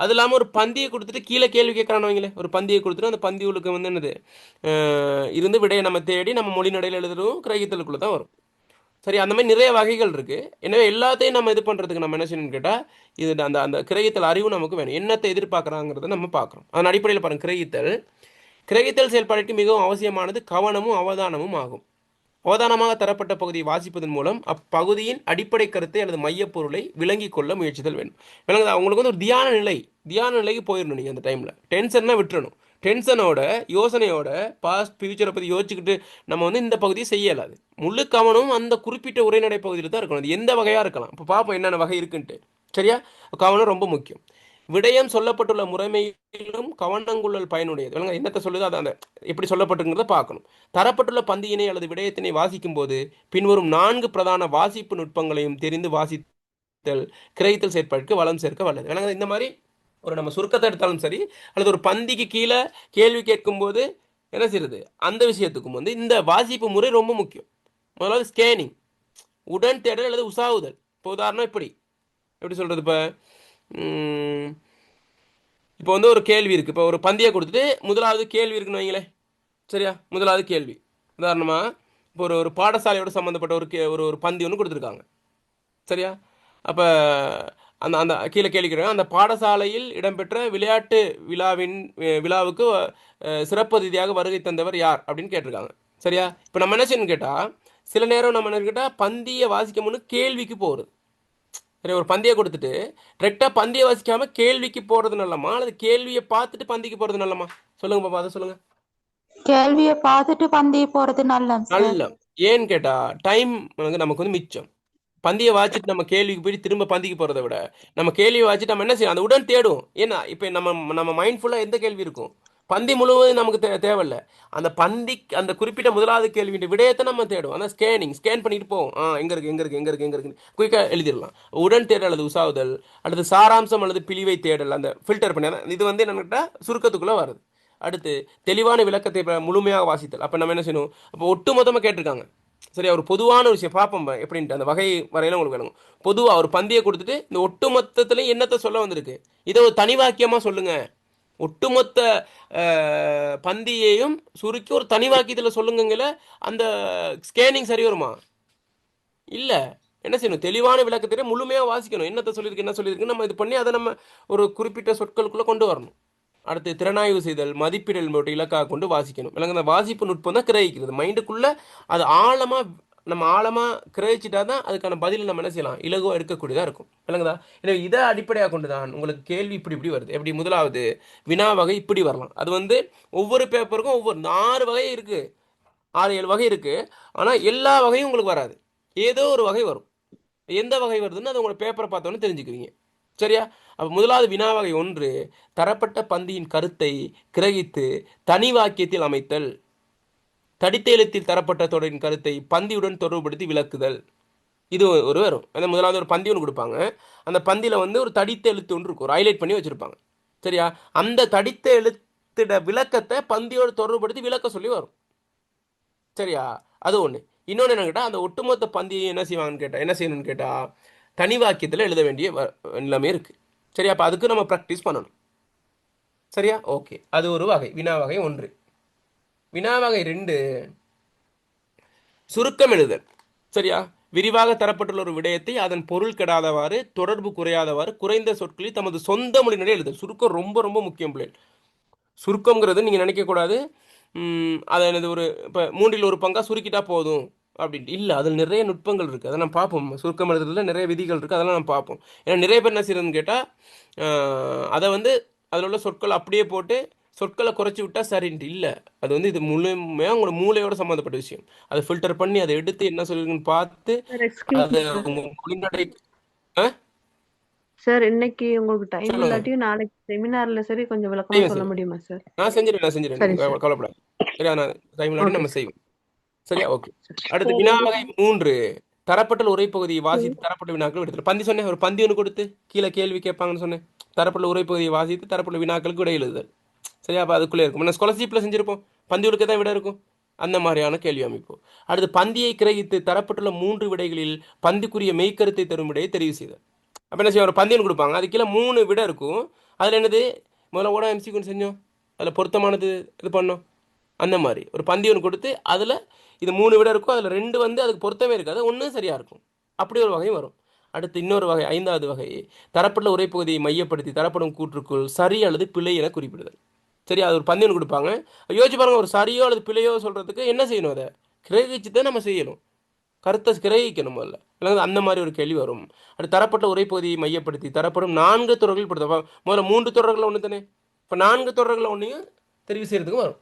அது இல்லாமல் ஒரு பந்தியை கொடுத்துட்டு கீழே கேள்வி கேட்கறான்னு வைங்களே, ஒரு பந்தியை கொடுத்துட்டு அந்த பந்திகளுக்கு வந்து என்னது இருந்து விடையை நம்ம தேடி நம்ம மொழி நடையில் எழுதுறதும் கிரகித்தலுக்குள்ளே தான் வரும். சரி? அந்த மாதிரி நிறைய வகைகள் இருக்கு. எனவே எல்லாத்தையும் நம்ம இது பண்ணுறதுக்கு நம்ம என்ன செய்யணும்னு கேட்டால் இது அந்த அந்த கிரகித்தல் அறிவு நமக்கு வேணும். என்னத்தை எதிர்பார்க்குறாங்கிறத நம்ம பார்க்குறோம். அதன் அடிப்படையில் பாருங்கள், கிரகித்தல் செயல்பாட்டிற்கு மிகவும் அவசியமானது கவனமும் அவதானமும் ஆகும். அவதானமாக தரப்பட்ட பகுதியை வாசிப்பதன் மூலம் அப்பகுதியின் அடிப்படை கருத்தை அல்லது மையப்பொருளை விளங்கிக் கொள்ள முயற்சித்தல் வேணும். விளங்குதா? உங்களுக்கு வந்து ஒரு தியான நிலைக்கு போயிடணும். நீங்கள் அந்த டைமில் டென்ஷன்னா விட்டுறணும். டென்ஷனோட யோசனையோட பாஸ்ட் ஃபியூச்சரை பற்றி யோசிச்சுக்கிட்டு நம்ம வந்து இந்த பகுதியை செய்யலாது. முழு கவனமும் அந்த குறிப்பிட்ட உரைநடை பகுதியில் தான் இருக்கணும். அது எந்த வகையாக இருக்கலாம். இப்போ பார்ப்போம் என்னென்ன வகை இருக்குன்ட்டு. சரியா? கவனம் ரொம்ப முக்கியம். விடயம் சொல்லப்பட்டுள்ள முறைமையிலும் கவனங்குள்ளல் பயனுடையது. என்னத்தை சொல்லுது அதை அந்த எப்படி சொல்லப்பட்டிருக்கிறத பார்க்கணும். தரப்பட்டுள்ள பந்தியினை அல்லது விடயத்தினை வாசிக்கும் போது பின்வரும் 4 பிரதான வாசிப்பு நுட்பங்களையும் தெரிந்து வாசித்தல் கிரகித்தல் செயற்பாட்டுக்கு வளம் சேர்க்க வல்லது. இந்த மாதிரி ஒரு நம்ம சுருக்கத்தை எடுத்தாலும் சரி, அல்லது ஒரு பந்திக்கு கீழே கேள்வி கேட்கும்போது என்ன செய்யறது, அந்த விஷயத்துக்கும் வந்து இந்த வாசிப்பு முறை ரொம்ப முக்கியம். முதலாவது ஸ்கேனிங், உடன் தேடல் அல்லது உசாவுதல். இப்போ உதாரணம் எப்படி சொல்றது, இப்போ வந்து ஒரு கேள்வி இருக்குது. இப்போ ஒரு பந்தியை கொடுத்துட்டு முதலாவது கேள்வி இருக்குன்னு வைங்களேன். சரியா? முதலாவது கேள்வி உதாரணமாக இப்போ ஒரு பாடசாலையோட சம்மந்தப்பட்ட ஒரு பந்தி ஒன்று கொடுத்துருக்காங்க. சரியா? அப்போ அந்த அந்த கீழே கேள்வி அந்த பாடசாலையில் இடம்பெற்ற விளையாட்டு விழாவுக்கு சிறப்பு அதிதியாக வருகை தந்தவர் யார் அப்படின்னு கேட்டிருக்காங்க. சரியா? இப்போ நம்ம என்ன செய்யணும்னு கேட்டால், சில நேரம் நம்ம என்ன கேட்டால் பந்தியை வாசிக்க முன்னு கேள்விக்கு போகிறது. சரி, ஒரு பந்தியை கொடுத்துட்டு டிரெக்டாக பந்தியை வாசிக்காமல் கேள்விக்கு போகிறது நல்லமா, அல்லது கேள்வியை பார்த்துட்டு பந்திக்கு போகிறது நல்லமா? சொல்லுங்க பாப்பா, அதை சொல்லுங்க. கேள்வியை பார்த்துட்டு பந்தய போறது நல்லம் சார். நல்ல. ஏன்னு கேட்டால் டைம் நமக்கு வந்து மிச்சம். பந்தியை வாச்சிட்டு நம்ம கேள்விக்கு போயிட்டு திரும்ப பந்திக்கு போகிறத விட நம்ம கேள்வியை வாச்சிட்டு நம்ம என்ன செய்யணும், அந்த உடன் தேடும். ஏன்னா இப்போ நம்ம மைண்ட் ஃபுல்லாக எந்த கேள்வி இருக்கும், பந்தி முழுவதும் நமக்கு தேவையில்லை. அந்த அந்த குறிப்பிட்ட முதலாவது கேள்வியின் விடயத்தை நம்ம தேடும். அந்த ஸ்கேன் பண்ணிட்டு போவோம். எங்கே இருக்கு குயிக்காக எழுதிடலாம். உடன் தேடல் அல்லது உசாவுதல் அல்லது சாராம்சம் அல்லது பிழிவை தேடல், அந்த ஃபில்டர் பண்ணி இது வந்து என்னக்கிட்ட சுருக்கத்துக்குள்ளே வருது. அடுத்து தெளிவான விளக்கத்தை முழுமையாக வாசித்தல். அப்போ நம்ம என்ன செய்யணும், அப்போ ஒட்டு மொத்தமாக கேட்டிருக்காங்க. சரியா? ஒரு பொதுவான ஒரு விஷயம் பார்ப்போம் எப்படின்ட்டு அந்த வகை வரையில உங்களுக்கு வேணும். பொதுவாக ஒரு பந்தியை கொடுத்துட்டு இந்த ஒட்டு மொத்தத்துலையும் என்னத்தை சொல்ல வந்திருக்கு, இதை ஒரு தனி வாக்கியமாக சொல்லுங்க. ஒட்டுமொத்த பந்தியையும் சுருக்கி ஒரு தனி வாக்கியத்தில் சொல்லுங்கங்கள, அந்த ஸ்கேனிங் சரி வருமா? இல்லை. என்ன செய்யணும், தெளிவான விளக்கத்தை முழுமையாக வாசிக்கணும். என்னத்தை சொல்லியிருக்கு என்ன சொல்லியிருக்கு நம்ம இது பண்ணி அதை நம்ம ஒரு குறிப்பிட்ட சொற்களுக்குள்ளே கொண்டு வரணும். அடுத்து திறனாய்வு செய்தல், மதிப்பிடல் மட்டும் இலக்காக கொண்டு வாசிக்கணும். இல்லைங்க, அந்த வாசிப்பு நுட்பம் தான் கிரகிக்கிறது. மைண்டுக்குள்ளே அது ஆழமாக கிரகிச்சிட்டா தான் அதுக்கான பதில் நம்ம என்ன செய்யலாம், இலகுவாக எடுக்கக்கூடியதாக இருக்கும். இல்லைங்கதா? எனவே இதை அடிப்படையாக கொண்டு தான் உங்களுக்கு கேள்வி இப்படி வருது. எப்படி? முதலாவது வினா வகை இப்படி வரலாம். அது வந்து ஒவ்வொரு பேப்பருக்கும் ஒவ்வொரு 6 வகை இருக்குது, 6-7 வகை இருக்குது. ஆனால் எல்லா வகையும் உங்களுக்கு வராது, ஏதோ ஒரு வகை வரும். எந்த வகை வருதுன்னு அது உங்களோட பேப்பரை பார்த்தோன்னு தெரிஞ்சுக்குவீங்க. சரியா? அப்போ முதலாவது வினா வகை 1, தரப்பட்ட பந்தியின் கருத்தை கிரகித்து தனி வாக்கியத்தில் அமைத்தல். தடித்த எழுத்தில் தரப்பட்ட தொடரின் கருத்தை பந்தியுடன் தொடர்புபடுத்தி விளக்குதல். இது ஒரு வரும். அந்த முதலாவது ஒரு பந்தி ஒன்று கொடுப்பாங்க. அந்த பந்தியில் வந்து ஒரு தடித்த எழுத்து ஒன்று இருக்கும், ஒரு ஹைலைட் பண்ணி வச்சுருப்பாங்க. சரியா? அந்த தடித்த எழுத்திட விளக்கத்தை பந்தியோடு தொடர்புபடுத்தி விளக்க சொல்லி வரும். சரியா? அது ஒன்று. இன்னொன்று என்ன கேட்டால், அந்த ஒட்டுமொத்த பந்தியை என்ன செய்யணும்னு கேட்டால் தனி வாக்கியத்தில் எழுத வேண்டிய நிலைமை இருக்குது. சரியா? அப்போ அதுக்கு நம்ம ப்ராக்டிஸ் பண்ணணும். சரியா? ஓகே, அது ஒரு வகை, வினா வகை 1. வினா வகை 2, சுருக்கம் எழுதல். சரியா? விரிவாக தரப்பட்டுள்ள ஒரு விடயத்தை அதன் பொருள் கெடாதவாறு, தொடர்பு குறையாதவாறு, குறைந்த சொற்களில் தமது சொந்த மொழியினரே எழுதல். சுருக்கம் ரொம்ப ரொம்ப முக்கியம் பிள்ளைகள். சுருக்கம்ங்கிறது நீங்கள் நினைக்கக்கூடாது அதை எனது ஒரு இப்போ 3 1 பங்காக சுருக்கிட்டா போதும் அப்படின்ட்டு. இல்லை, அதில் நிறைய நுட்பங்கள் இருக்குது. அதை நம்ம பார்ப்போம். சுருக்கம் எழுதுறதுல நிறைய விதிகள் இருக்குது, அதெல்லாம் நம்ம பார்ப்போம். ஏன்னா நிறைய பேர் என்ன செய்யறதுன்னு கேட்டால், அதை வந்து அதில் உள்ள சொற்களை அப்படியே போட்டு சொற்களை குறைச்சி விட்டால் சரின்ட்டு. இல்லை, அது வந்து இது முழுமையாக உங்களோட மூளையோட சம்மந்தப்பட்ட விஷயம். அதை ஃபில்டர் பண்ணி அதை எடுத்து என்ன சொல்லிருக்குன்னு பார்த்து அதை உங்கள் மொழிநடை. சார், இன்னைக்கு உங்களுக்கு டைம் இல்லாட்டியும் நாளைக்கு செமினார்ல சரி கொஞ்சம் விளக்கமா சொல்ல முடியுமா சார்? நான் செஞ்சிருக்கேன், கவலைப்படாது. சரியா? நான் டைம் இல்லாட்டி நம்ம செய்வோம். சரியா? ஓகே. அடுத்து வினா வகை 3, தரப்பட்ட உரைப்பகுதியை வாசித்து தரப்பட்ட வினாக்கள் எடுத்து. பந்தி சொன்னேன், ஒரு பந்தி ஒன்று கொடுத்து கீழே கேள்வி கேட்பாங்கன்னு சொன்னேன். தரப்பட்ட உரைப்பகுதியை வாசித்து தரப்பட்ட வினாக்களுக்கு விடை எழுதுதல். சரியா? அப்போ அதுக்குள்ளே இருக்கும். நான் ஸ்காலர்ஷிப்பில் செஞ்சிருப்போம், பந்திகளுக்கு தான் விட இருக்கும், அந்த மாதிரியான கேள்வி அமைப்பு. அடுத்து பந்தியை கிரகித்து தரப்பட்டுள்ள 3 விடைகளில் பந்திக்குரிய மெய்க்கருத்தை தரும் விடையை தெரிவு செய்தல். அப்போ என்ன செய்வோம், ஒரு பந்தி ஒன்று கொடுப்பாங்க, அது கீழே 3 விடை இருக்கும். அதில் என்னது, முதல்ல ஓட எம்சிக்கு செஞ்சோம், அதில் பொருத்தமானது இது பண்ணோம். அந்த மாதிரி ஒரு பந்தி ஒன்று கொடுத்து அதில் இது 3 விட இருக்கும், அதில் 2 வந்து அதுக்கு பொருத்தமே இருக்காது, 1 சரியாக இருக்கும். அப்படி ஒரு வகை வரும். அடுத்து இன்னொரு வகை, 5வது வகை, தரப்பட்ட உரைப்பகுதியை மையப்படுத்தி தரப்படும் கூற்றுக்குள் சரி அல்லது பிழை என குறிப்பிடுதல். சரி, அது ஒரு பந்தி ஒன்று கொடுப்பாங்க. யோசிச்சு பாருங்க, ஒரு சரியோ அல்லது பிழையோ சொல்கிறதுக்கு என்ன செய்யணும், அதை கிரகிச்சு தான் நம்ம செய்யணும், கருத்தை கிரகிக்கணும் முதல்ல. இல்லை அந்த மாதிரி ஒரு கேள்வி வரும். அடுத்து தரப்பட்ட உரைப்பகுதியை மையப்படுத்தி தரப்படும் 4 தொடர்கள் படுத்த. முதல்ல 3 தொடர்களில் ஒன்று தானே, இப்போ 4 தொடர்களில் ஒன்றையும் தெரிவு செய்கிறதுக்கும் வரும்.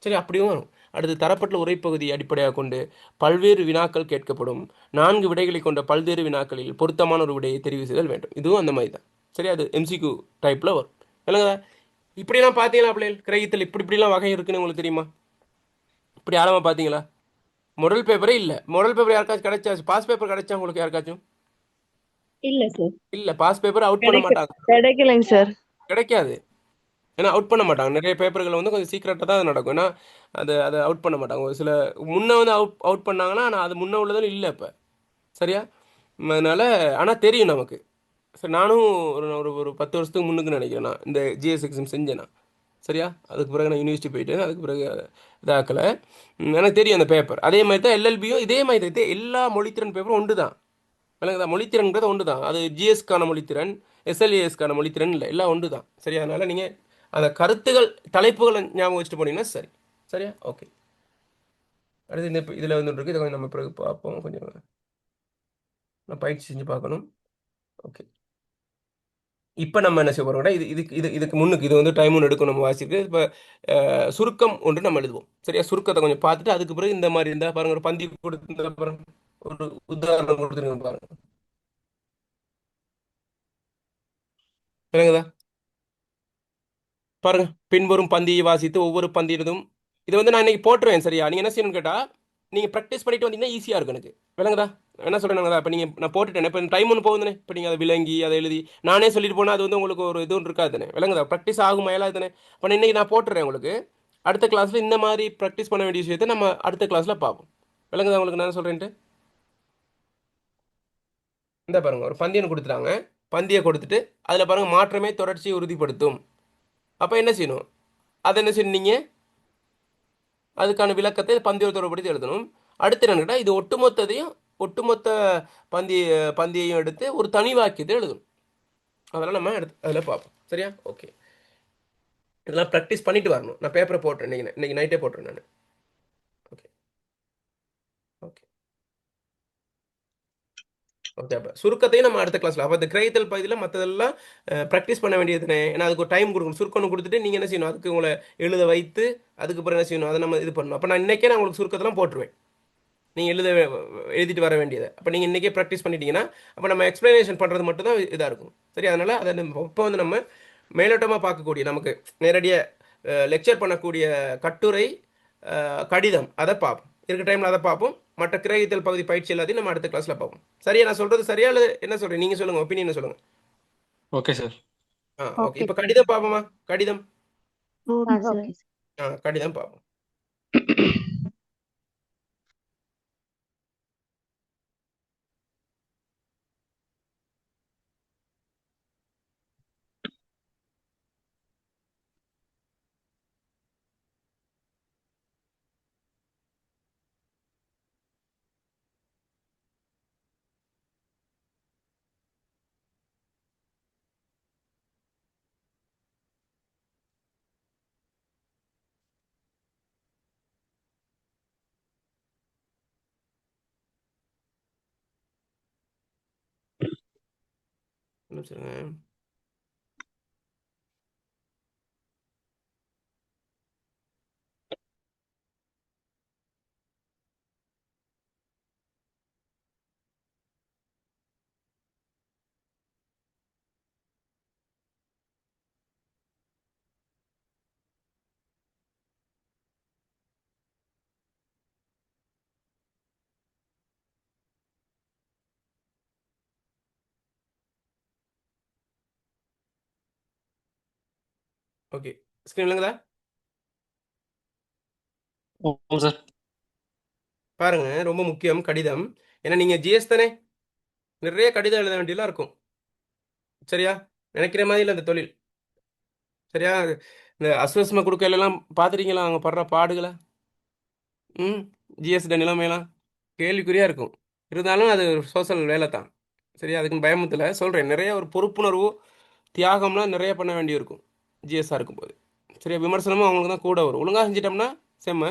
சரி, அப்படியும் வரும். அடுத்து தரப்பட்ட உரைப்பகுதியை அடிப்படையாக கொண்டு பல்வேறு வினாக்கள் கேட்கப்படும். 4 விடைகளை கொண்ட பல்வேறு வினாக்களில் பொருத்தமான ஒரு விடையை தெரிவு செய்தல் வேண்டும். இதுவும் அந்த மாதிரி தான். சரி, அது எம்சிக்யூ டைப்பில் வரும். இல்லைங்க, இப்படிலாம் பார்த்தீங்களா பிள்ளைகள், கிரகித்தல் இப்படிலாம் வகை இருக்குன்னு உங்களுக்கு தெரியுமா? இப்படி ஆழமாக பார்த்தீங்களா? மாடல் பேப்பரே இல்லை. மாடல் பேப்பர் யாருக்காச்சும் கிடைச்சா, பாஸ் பேப்பர் கிடைச்சா உங்களுக்கு யாருக்காச்சும்? இல்ல சார், இல்லை, பாஸ் பேப்பர் அவுட் பண்ண மாட்டாங்க, கிடைக்கலைங்க சார். கிடைக்காது. ஏன்னா அவுட் பண்ண மாட்டாங்க. நிறைய பேப்பர்கள் வந்து கொஞ்சம் சீக்கிரட்டாக தான் அது நடக்கும். ஏன்னா அதை அவுட் பண்ண மாட்டாங்க. ஒரு சில முன்னே வந்து அவுட் பண்ணாங்கன்னா, ஆனால் அது முன்னே உள்ளதும் இல்லை இப்போ. சரியா? அதனால் ஆனால் தெரியும் நமக்கு. சரி, நானும் ஒரு 10 வருஷத்துக்கு முன்னுக்கு நினைக்கிறேன், நான் இந்த ஜிஎஸ் எக்ஸாம் செஞ்சேன் நான். சரியா? அதுக்கு பிறகு நான் யூனிவர்சிட்டி போயிட்டேன், அதுக்கு பிறகு இதாக்கலை. எனக்கு தெரியும் அந்த பேப்பர். அதே மாதிரி தான் எல்எல்பியும் இதே மாதிரி தான். எல்லா மொழித்திறன் பேப்பரும் ஒன்று தான். விளங்குதா? மொழித்திறன்கிறது ஒன்று தான். அது ஜிஎஸ்க்கான மொழித்திறன், எஸ்எல்ஏஎஸ்க்கான மொழித்திறன் இல்லை, எல்லாம் ஒன்று தான். சரியா? அதனால் நீங்கள் அந்த கருத்துகள் தலைப்புகளை ஞாபகம் வச்சுட்டு போனீங்கன்னா சரி. சரியா? ஓகே. அடுத்து இந்த இதில் வந்து இருக்கு, இதை கொஞ்சம் நம்ம பிறகு பார்ப்போம். கொஞ்சம் நான் பயிற்சி செஞ்சு பார்க்கணும். ஓகே. இப்போ நம்ம என்ன செய்ய போகிறோம்னா, இதுக்கு முன்னுக்கு இது வந்து டைம் ஒன்று எடுக்கும் நம்ம வாசிக்கு. இப்போ சுருக்கம் ஒன்று நம்ம எழுதுவோம். சரியா? சுருக்கத்தை கொஞ்சம் பார்த்துட்டு அதுக்கு பிறகு இந்த மாதிரி இருந்தால் பாருங்கள், ஒரு பந்தி கொடுத்து பாருங்க, ஒரு உதாரணம் கொடுத்துருங்க பாருங்க. விளங்குதா? பாருங்க, பின்வரும் பந்தியை வாசித்து ஒவ்வொரு பந்தியினதும் இதை வந்து நான் இன்னைக்கு போட்டுருவேன். சரியா? நீங்கள் என்ன செய்யணும்னு கேட்டால் நீங்கள் ப்ராக்டிஸ் பண்ணிட்டு வந்தீங்கன்னா ஈஸியாக இருக்கும் எனக்கு. விளங்குதா? என்ன சொல்கிறேன், இப்போ நீங்கள் நான் போட்டுட்டேன், இப்போ டைம் ஒன்று போகுதுனே, இப்போ நீங்கள் அதை விளங்கி அதை எழுதி நானே சொல்லிட்டு போனால் அது வந்து உங்களுக்கு ஒரு இதுவும் இருக்காது தானே. விளங்குதா? ப்ராக்டிஸ் ஆகும் மேலாது தானே. இப்போ இன்னைக்கு நான் போட்டுறேன் உங்களுக்கு. அடுத்த கிளாஸில் இந்த மாதிரி ப்ராக்டிஸ் பண்ண வேண்டிய விஷயத்தை நம்ம அடுத்த கிளாஸில் பார்ப்போம். விளங்குதா உங்களுக்கு நான் சொல்கிறேன்ட்டு? இந்த பாருங்கள், ஒரு பந்தியனை கொடுத்துட்டாங்க. பந்தியை கொடுத்துட்டு அதில் பாருங்கள், மாற்றமே தொடர்ச்சியை உறுதிப்படுத்தும். அப்போ என்ன செய்யணும், அதை என்ன செய்யணும், நீங்கள் அதுக்கான விளக்கத்தை பந்தியோடு எழுதணும். அடுத்து என்னன்னு கேட்டால், இது ஒட்டுமொத்த பந்தியையும் எடுத்து ஒரு தனி வாக்கியத்தை எழுதணும். அதெல்லாம் நம்ம அதில் பார்ப்போம். சரியா? ஓகே. இதெல்லாம் ப்ராக்டிஸ் பண்ணிட்டு வரணும். நான் பேப்பரை போட்டுறேன், இன்னைக்கு நைட்டே போட்டுறேன் நான். Okay okay okay. அப்போ சுருக்கத்தையும் நம்ம அடுத்த கிளாஸில், அப்போ அந்த கிரகித்தல் பகுதியில் மற்றதெல்லாம் ப்ராக்டிஸ் பண்ண வேண்டியதுனே. ஏன்னா அதுக்கு ஒரு டைம் கொடுக்கணும். சுருக்கம் கொடுத்துட்டு நீங்கள் என்ன செய்யணும், அதுக்கு உங்களை எழுத வைத்து அதுக்கப்புறம் என்ன செய்யணும், அதை நம்ம இது பண்ணணும். அப்போ நான் இன்றைக்கே நான் உங்களுக்கு சுருக்கத்தெல்லாம் போட்டுருவேன், நீங்கள் எழுதிட்டு வர வேண்டியதை. அப்போ நீங்கள் இன்றைக்கே ப்ராக்டிஸ் பண்ணிட்டீங்கன்னா அப்போ நம்ம எக்ஸ்ப்ளனேஷன் பண்ணுறது மட்டும்தான் இதாக இருக்கும். சரி? அதனால் அதை இப்போ வந்து நம்ம மேலோட்டமாக பார்க்கக்கூடிய, நமக்கு நேரடியாக லெக்சர் பண்ணக்கூடிய கட்டுரை, கடிதம், அதை பார்ப்போம். இருக்க டைமில் அதை பார்ப்போம். மற்ற கிரகித்தல் பகுதி பயிற்சி எல்லாத்தையும் நம்ம அடுத்த கிளாஸில் பார்ப்போம். சரியா? நான் சொல்கிறது சரியா இல்லை என்ன சொல்கிறேன், நீங்கள் சொல்லுங்கள், ஒப்பீனியன் சொல்லுங்கள். Okay sir. ஓகே. இப்போ கடிதம் பார்ப்போமா? கடிதம் சார். கடிதம் பார்ப்போம். என்ன சொல்லுங்க. ஓகே. ஸ்க்ரீன் இல்லைங்களா? ஆமாம் சார். பாருங்க, ரொம்ப முக்கியம் கடிதம். ஏன்னா நீங்கள் ஜிஎஸ் தானே, நிறைய கடிதம் எழுத வேண்டியலாம் இருக்கும். சரியா? நினைக்கிற மாதிரி இல்லை இந்த தொழில். சரியா? இந்த அஸ்வஸ்ம கொடுக்கலாம் பார்த்துட்டீங்களா அவங்க படுற பாடுகளை? ஜிஎஸ்ட நிலைமையெல்லாம் கேள்விக்குறியாக இருக்கும். இருந்தாலும் அது ஒரு சோஷியல் வேலை தான். சரியா? அதுக்குன்னு பயமத்தில் சொல்கிறேன், நிறைய ஒரு பொறுப்புணர்வு தியாகம்லாம் நிறைய பண்ண வேண்டி இருக்கும் ஜிஎஸ்ஆர் இருக்கும்போது. சரியா? விமர்சனமும் அவங்களுக்கு தான் கூட வரும். ஒழுங்காக செஞ்சிட்டோம்னா செம்ம,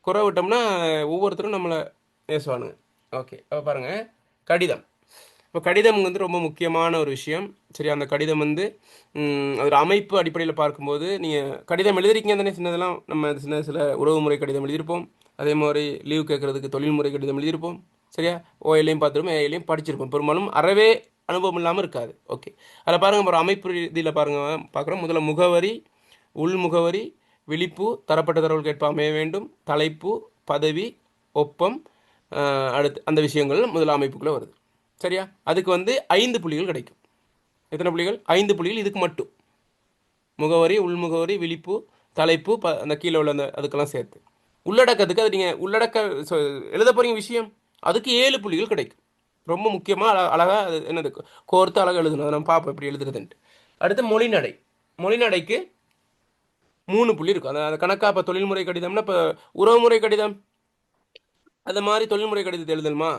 குறை விட்டோம்னா ஒவ்வொருத்தரும் நம்மளை பேசுவானுங்க. ஓகே. அப்போ பாருங்கள், கடிதம். இப்போ கடிதம் வந்து ரொம்ப முக்கியமான ஒரு விஷயம். சரி? அந்த கடிதம் வந்து ஒரு அமைப்பு அடிப்படையில் பார்க்கும்போது, நீங்கள் கடிதம் எழுதிருக்கீங்க தானே, சின்னதெல்லாம் நம்ம சில உறவுமுறை கடிதம் எழுதியிருப்போம். அதே மாதிரி லீவ் கேட்குறதுக்கு தொழில்முறை கடிதம் எழுதியிருப்போம். சரியா? ஓஎல்லையும் பார்த்துருப்போம், ஏஎல்லையும் படிச்சிருப்போம். பெரும்பாலும் அறவே அனுபவம் இல்லாமல் இருக்காது. ஓகே. அதில் பாருங்கள், ஒரு அமைப்பு ரீதியில் பார்க்குறோம். முதல்ல முகவரி, உள்முகவரி, விழிப்பு, தரப்பட்ட தகவல் கேட்ப அமைய வேண்டும், தலைப்பு, பதவி, ஒப்பம், அடுத்து அந்த விஷயங்கள் முதல் அமைப்புக்குள்ளே வருது. சரியா? அதுக்கு வந்து 5 புள்ளிகள் கிடைக்கும். எத்தனை புள்ளிகள்? 5 புள்ளிகள் இதுக்கு மட்டும். முகவரி, உள்முகவரி, விழிப்பு, தலைப்பு, அந்த கீழே உள்ள அந்த அதுக்கெல்லாம் சேர்த்து. உள்ளடக்கத்துக்கு அது நீங்கள் எழுத போகிறீங்க விஷயம், அதுக்கு 7 புள்ளிகள் கிடைக்கும். ரொம்ப முக்கியமாக அழகாக அது என்னது கோர்த்து அழகாக எழுதணும். அதை நம்ம பார்ப்போம் எப்படி எழுதுறதுன்ட்டு. அடுத்து மொழிநடை. மொழிநடைக்கு 3 புள்ளி இருக்கும். அந்த கணக்காக இப்போ தொழில்முறை கடிதம்னா, இப்போ உறவுமுறை கடிதம் அது மாதிரி தொழில்முறை கடிதத்தை எழுதணுமா?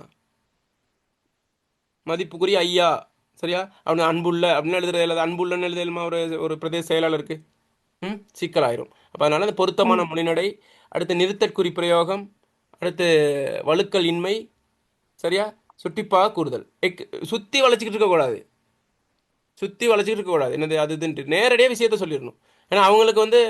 மதிப்புக்குரிய ஐயா, சரியா? அவனு அன்புள்ள அப்படின்னு எழுதுறது இல்லாத அன்புள்ளன்னு எழுதலுமா ஒரு ஒரு பிரதேச செயலாளருக்கு சிக்கலாயிரும். அப்போ அதனால அந்த பொருத்தமான மொழிநடை, அடுத்து நிறுத்தற்குறி பிரயோகம், அடுத்து வழுக்கல் இன்மை, சரியா? சுட்டிப்பாக கூறுதல். சுற்றி வளைச்சிக்கிட்டு இருக்கக்கூடாது, சுற்றி வளைச்சிக்கிட்டு இருக்கக்கூடாது. என்னது அது இதுன்ட்டு நேரடியாக விஷயத்த சொல்லிடணும். ஏன்னா அவங்களுக்கு வந்து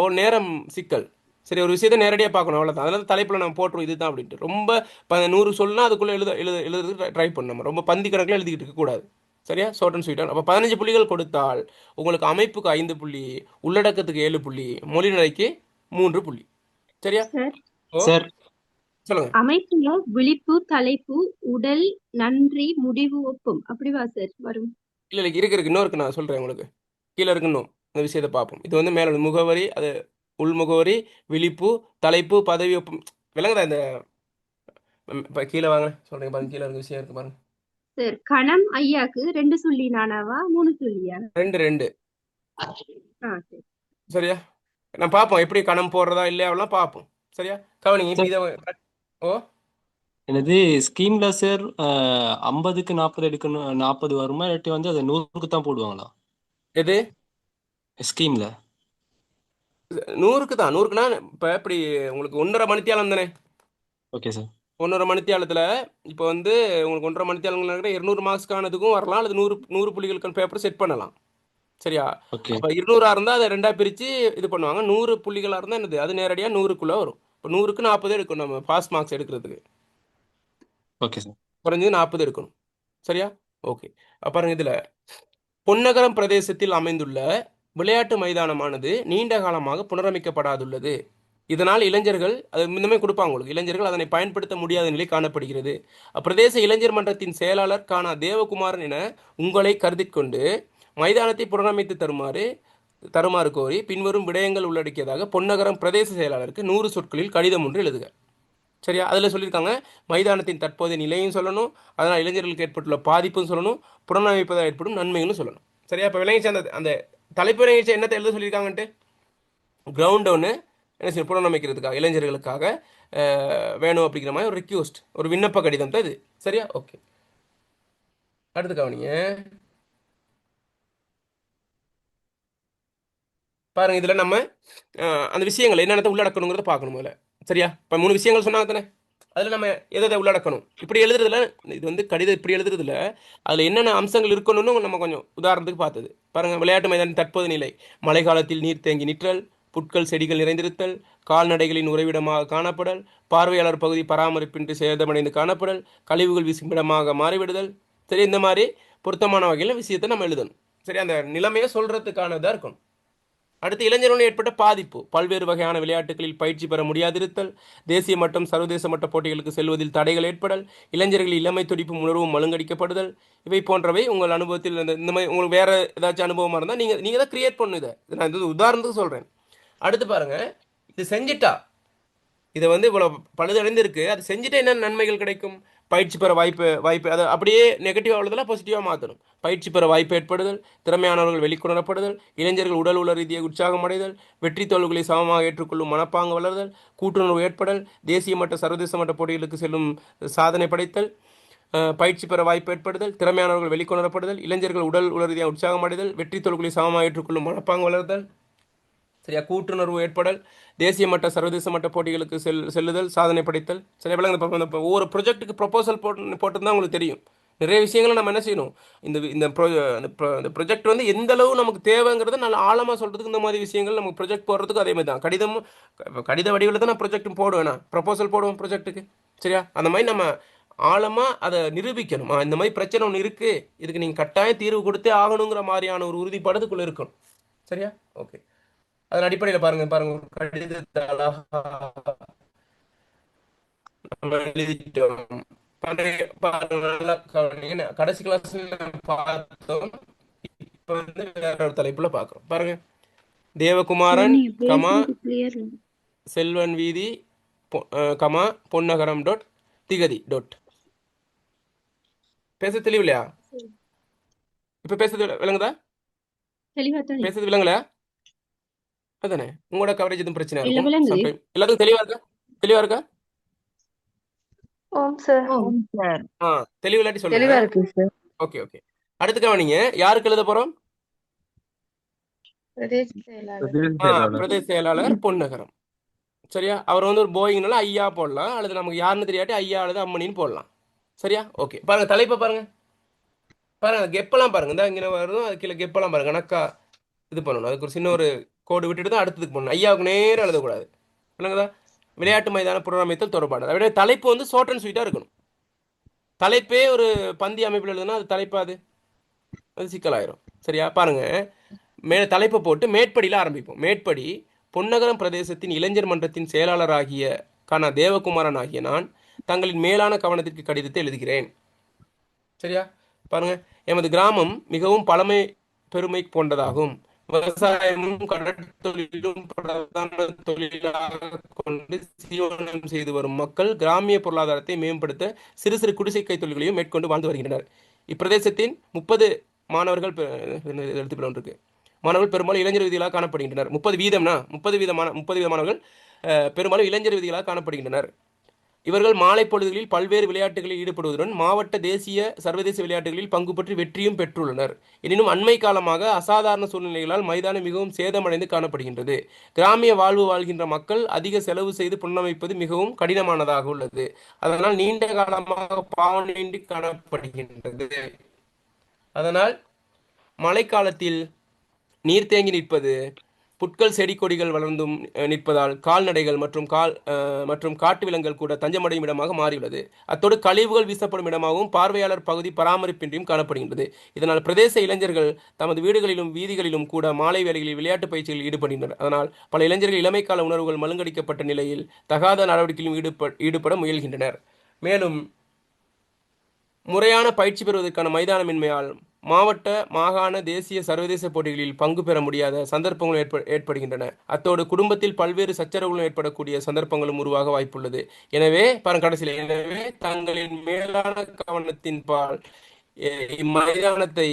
ஒரு நேரம் சிக்கல். சரி, ஒரு விஷயத்தை நேரடியாக பார்க்கணும், அவ்வளோதான். அதனால தலைப்பில் நம்ம போட்டுரும் இதுதான் அப்படின்ட்டு. ரொம்ப 100 சொல்லலாம் அதுக்குள்ளே எழுதுறதுக்கு ட்ரை பண்ணணும். நம்ம ரொம்ப பந்தி கணக்கில் எழுதிக்கிட்டு இருக்கக்கூடாது, சரியா? ஷார்ட் அண்ட் ஸ்வீட்டாக. அப்போ 15 புள்ளிகள் கொடுத்தால் உங்களுக்கு அமைப்புக்கு 5 புள்ளி, உள்ளடக்கத்துக்கு 7 புள்ளி, மொழிநடைக்கு 3 புள்ளி, சரியா? சார் ஓ சார் சொல்லுங்க. அமைப்புல விழிப்பு, தலைப்பு, உடல், நன்றி, முடிவு, ஒப்பும் அப்படிவா சார் வரும்? இல்லை இல்லை, இருக்கு இன்னும் நான் சொல்கிறேன் உங்களுக்கு. கீழே இருக்கு இன்னும் இந்த விஷயத்தை பார்ப்போம். இது வந்து மேலே முகவரி, அது உள்முகவரி, விழிப்பு, தலைப்பு, பதவி, ஒப்பும். விளங்குதா? இந்த இப்போ கீழே வாங்க சொல்கிறேன் பாருங்க, கீழே இருக்க விஷயம் இருக்கு பாருங்க. சார் கணம் ஐயாக்கு 2 சொல்லி நானாவா 3 சொல்லியா? 2 சரி. சரியா? நான் பார்ப்போம் எப்படி கணம் போடுறதா இல்லையா அவெல்லாம் பார்ப்போம், சரியா? கவனிங்க இப்போ சார் இதை ஓ எனது ஸ்கீம்ல சார் 50க்கு 40 எடுக்கணும், 40 வருமா, இல்லாட்டி வந்து அதை 100க்கு தான் போடுவாங்களா எது ஸ்கீம்ல? 100க்கு தான். 100க்குனா இப்போ இப்படி உங்களுக்கு 1.5 மணித்தியாலம் தானே? Okay sir. 1.5 மணித்தியாலத்தில் இப்போ வந்து உங்களுக்கு 1.5 மணித்தியாலங்கிற 200 மார்க்ஸ்க்கானதுக்கும் வரலாம், அல்லது 100 புள்ளிகளுக்கான பேப்பர் செட் பண்ணலாம், சரியா? ஓகே அப்போ 200 இருந்தால் அதை 2ஆக பிரித்து இது பண்ணுவாங்க. 100 புள்ளிகளாக இருந்தால் என்னது, அது நேரடியாக 100க்குள்ளே வரும். இப்போ 100க்கு 40 எடுக்கணும் நம்ம பாஸ் மார்க்ஸ் எடுக்கிறதுக்கு. Okay sir. குறைஞ்சது 40 எடுக்கணும், சரியா? ஓகே. பாருங்க, இதில் பொன்னகரம் பிரதேசத்தில் அமைந்துள்ள விளையாட்டு மைதானமானது நீண்ட காலமாக புனரமைக்கப்படாதுள்ளது. இதனால் இளைஞர்கள், அது இந்த மாதிரி கொடுப்பாங்க உங்களுக்கு, இளைஞர்கள் அதனை பயன்படுத்த முடியாத நிலை காணப்படுகிறது. அப்பிரதேச இளைஞர் மன்றத்தின் செயலாளர் கானா தேவகுமாரன் என உங்களை கருதிக்கொண்டு மைதானத்தை புனரமைத்து தருமாறு கோரி பின்வரும் விடயங்கள் உள்ளடக்கியதாக பொன்னகரம் பிரதேச செயலாளருக்கு 100 சொற்களில் கடிதம் ஒன்று எழுதுக, சரியா? அதில் சொல்லியிருக்காங்க மைதானத்தின் தற்போதைய நிலையும் சொல்லணும், அதனால் இளைஞர்களுக்கு ஏற்பட்டுள்ள பாதிப்பும் சொல்லணும், புனரமைப்பதால் ஏற்படும் நன்மைகளும் சொல்லணும், சரியா? இப்போ விளங்கிச்சு அந்த தலைப்பு விளங்கிச்சு என்னத்தை எழுத சொல்லியிருக்காங்கன்ட்டு. கிரவுண்ட் ஒன்று என்ன செய்ய புனரமைக்கிறதுக்காக இளைஞர்களுக்காக வேணும் அப்படிங்கிற மாதிரி ஒரு ரிக்வெஸ்ட், ஒரு விண்ணப்ப கடிதம் தான் இது, சரியா? ஓகே. அடுத்து கவனிங்க பாருங்க, இதில் நம்ம அந்த விஷயங்கள் என்னென்ன உள்ளடக்கணுங்கிறத பார்க்கணும் முதல்ல, சரியா? இப்போ 3 விஷயங்கள் சொன்னாங்க தானே, அதில் நம்ம எதை உள்ளடக்கணும். இப்படி எழுதுறதுல இது வந்து கடிதம் இப்படி எழுதுறதுல அதில் என்னென்ன அம்சங்கள் இருக்கணும்னு நம்ம கொஞ்சம் உதாரணத்துக்கு பார்த்தது பாருங்கள். விளையாட்டு மைதான தற்போது நிலை: மழை காலத்தில் நீர் தேங்கி நிற்றல், புட்கள் செடிகள் நிறைந்திருத்தல், கால்நடைகளின் உறைவிடமாக காணப்படல், பார்வையாளர் பகுதி பராமரிப்பின்றி சேதமடைந்து காணப்படல், கழிவுகள் வீசுமிடமாக மாறிவிடுதல், சரி? இந்த மாதிரி பொருத்தமான வகையில் விஷயத்தை நம்ம எழுதணும், சரி? அந்த நிலைமையை சொல்கிறதுக்கானதாக இருக்கணும். அடுத்து இளைஞர்களுக்கு ஏற்பட்ட பாதிப்பு: பல்வேறு வகையான விளையாட்டுகளில் பயிற்சி பெற முடியாதிருத்தல், தேசிய மற்றும் சர்வதேச மட்ட போட்டிகளுக்கு செல்வதில் தடைகள் ஏற்படல், இளைஞர்களின் இளமை துடிப்பு உணர்வும் மழுங்கடிக்கப்படுதல், இவை போன்றவை உங்கள் அனுபவத்தில் இந்த மாதிரி உங்களுக்கு வேறு ஏதாச்சும் அனுபவமாக இருந்தால் நீங்கள் தான் கிரியேட் பண்ணு. இதை நான் இது உதாரணத்துக்கு சொல்கிறேன். அடுத்து பாருங்கள், இது செஞ்சிட்டா இதை வந்து இவ்வளோ பழுதடைந்திருக்கு, அது செஞ்சுட்டு என்ன நன்மைகள் கிடைக்கும்? பயிற்சி பெற வாய்ப்பு அதை அப்படியே நெகட்டிவாக உள்ளதில் பாசிட்டிவாக மாற்றணும். பயிற்சி பெற வாய்ப்பு ஏற்படுதல், திறமையானவர்கள் வெளிக்கொணரப்படுதல், இளைஞர்கள் உடல் உள்ள ரீதியாக உற்சாகம் அடைதல், வெற்றி தோல்விகளை சமமாக ஏற்றுக்கொள்ளும் மனப்பாங்கு வளர்தல், கூட்டுணர்வு ஏற்படல், தேசிய மட்ட சர்வதேச மட்ட போட்டிகளுக்கு செல்லும் சாதனை படைத்தல், பயிற்சி பெற வாய்ப்பு ஏற்படுதல், திறமையானவர்கள் வெளிக்கொணரப்படுதல், இளைஞர்கள் உடல் உள்ள ரீதியாக உற்சாகம் அடைதல், வெற்றி தோல்விகளை சமமாக ஏற்றுக்கொள்ளும் மனப்பாங்கு வளர்தல், சரியா? கூட்டுணர்வு ஏற்படல், தேசிய மட்ட சர்வதேச மட்ட போட்டிகளுக்கு செல்லுதல், சாதனை படைத்தல், சரியா? விளங்க ஒவ்வொரு ப்ரொஜெக்ட்டுக்கு ப்ரொபோசல் போட்டுருந்தா உங்களுக்கு தெரியும். நிறைய விஷயங்களை நம்ம என்ன செய்யணும், இந்த ப்ரொஜெக்ட் வந்து எந்த அளவு நமக்கு தேவைங்கிறத நல்ல ஆழமாக சொல்கிறதுக்கு இந்த மாதிரி விஷயங்கள் நமக்கு ப்ரொஜெக்ட் போடுறதுக்கு அதே மாதிரி தான். கடித வடிவில் தான் நான் ப்ரொஜெக்ட் போடுவேன், ப்ரொபோசல் போடுவோம் ப்ரொஜெக்ட்டுக்கு, சரியா? அந்த மாதிரி நம்ம ஆழமாக அதை நிரூபிக்கணும். இந்த மாதிரி பிரச்சனை ஒன்று இருக்குது, இதுக்கு நீங்கள் கட்டாயம் தீர்வு கொடுத்தே ஆகணுங்கிற மாதிரியான ஒரு உறுதிப்பாடுக்குள்ளே இருக்கணும், சரியா? ஓகே. அதன் அடிப்படையில் பாருங்க கடிதத்தை எழுதிட்டோம். கடைசி கிளாஸ் பார்த்தோம். இப்போ வந்து வேற ஒரு தலைப்புல பார்க்குறோம். பாருங்க, தேவகுமாரன் கமா செல்வன் வீதி கமா பொன்னகரம் திகதி பேச தெளிவில்லையா? இப்போ பேசுறது விளங்குதா? பேசுறது விளங்கலையா? அதானே உங்களோட கவரேஜ் எதுவும் பிரச்சனை இருக்கும். எல்லாத்துக்கும் தெளிவா இருக்கா? ஓம் சார். ஓம் சார். தெளிவில்லாட்டி சொல்லுங்க. தெளிவா இருக்கு சார். Okay okay. அடுத்து கவனிங்க, யாருக்கு எழுத போறோம்? பிரதேச செயலாளர். பிரதேச செயலாளர் பொன்னகரம். சரியா? அவர் வந்து ஒரு போயிங்னால ஐயா போடலாம், அல்லது நமக்கு யாருன்னு தெரியாட்டி ஐயா அல்லது அம்மனின்னு போடலாம். சரியா? ஓகே. பாருங்க தலைப்பை பாருங்க. பாருங்க கெப்பெல்லாம் பாருங்க. இந்த இங்கே வரும், அது கீழே கெப்பெல்லாம் பாருங்க. கணக்கா இது பண்ணணும். அதுக்கு ஒரு சின்ன ஒரு கோடு விட்டுட்டு தான் அடுத்ததுக்கு பண்ணணும். ஐயாவுக்கு நேரம் எழுதக்கூடாது. இல்லைங்களா? விளையாட்டு மைதான புனரமைத்தல் தொடர்பானது. அப்படியே தலைப்பு வந்து ஷார்ட் அண்ட் ஸ்வீட்டாக இருக்கணும். தலைப்பே ஒரு பந்தி அமைப்பில் எழுதுனா அது தலைப்பாது, அது சிக்கலாயிரும். சரியா? பாருங்க, தலைப்பை போட்டு மேற்படியில் ஆரம்பிப்போம். மேற்படி பொன்னகரம் பிரதேசத்தின் இளைஞர் மன்றத்தின் செயலாளராகிய கன தேவகுமாரன் ஆகிய நான் தங்களின் மேலான கவனத்திற்கு கடிதத்தை எழுதுகிறேன். சரியா? பாருங்க, எமது கிராமம் மிகவும் பழமை பெருமை கொண்டதாகும். விவசாயமும் கடற்தொழிலும் பிரதான தொழிலாக கொண்டு ஜீவனம் செய்து வரும் மக்கள் கிராமிய பொருளாதாரத்தை மேம்படுத்த சிறு சிறு குடிசை கைத்தொழில்களையும் மேற்கொண்டு வாழ்ந்து வருகின்றனர். இப்பிரதேசத்தின் 30 மாணவர்கள் இருக்கு. மாணவர்கள் பெரும்பாலும் இளைஞர் விதிகளாக காணப்படுகின்றனர். 30 வீத மாணவர்கள் பெரும்பாலும் இளைஞர் விதிகளாக காணப்படுகின்றனர். இவர்கள் மாலை பொழுதுகளில் பல்வேறு விளையாட்டுகளில் ஈடுபடுவதுடன் மாவட்ட தேசிய சர்வதேச விளையாட்டுகளில் பங்கு பற்றி வெற்றியும் பெற்றுள்ளனர். எனினும் அண்மை காலமாக அசாதாரண சூழ்நிலைகளால் மைதானம் மிகவும் சேதமடைந்து காணப்படுகின்றது. கிராமிய வாழ்வு வாழ்கின்ற மக்கள் அதிக செலவு செய்து புனரமைப்பது மிகவும் கடினமானதாக உள்ளது. அதனால் நீண்ட காலமாக பாவனையின்றி காணப்படுகின்றது. அதனால் மழைக்காலத்தில் நீர் தேங்கி நிற்பது, புட்கள் செடி கொடிகள் வளர்ந்தும் நிற்பதால் கால்நடைகள் மற்றும் காட்டு விலங்குகள் கூட தஞ்சமடையும் இடமாக மாறியுள்ளது. அத்தோடு கழிவுகள் வீசப்படும் இடமாகவும் பார்வையாளர் பகுதி பராமரிப்பின்றியும் காணப்படுகின்றது. இதனால் பிரதேச இளைஞர்கள் தமது வீடுகளிலும் வீதிகளிலும் கூட மாலை வேளைகளில் விளையாட்டு பயிற்சிகளில் ஈடுபடுகின்றனர். அதனால் பல இளைஞர்கள் இளமைக்கால உணர்வுகள் மழுங்கடிக்கப்பட்ட நிலையில் தகாத நடவடிக்கையிலும் ஈடுபட முயல்கின்றனர். மேலும் முறையான பயிற்சி பெறுவதற்கான மைதானமின்மையால் மாவட்ட, மாகாண, தேசிய, சர்வதேச போட்டிகளில் பங்கு பெற முடியாத சந்தர்ப்பங்களும் ஏற்படுகின்றன. அத்தோடு குடும்பத்தில் பல்வேறு சச்சரவுகளும் ஏற்படக்கூடிய சந்தர்ப்பங்களும் உருவாக வாய்ப்புள்ளது. எனவே கடைசியில் எனவே தங்களின் மேலான கவனத்தின் பால் இம்மைதானத்தை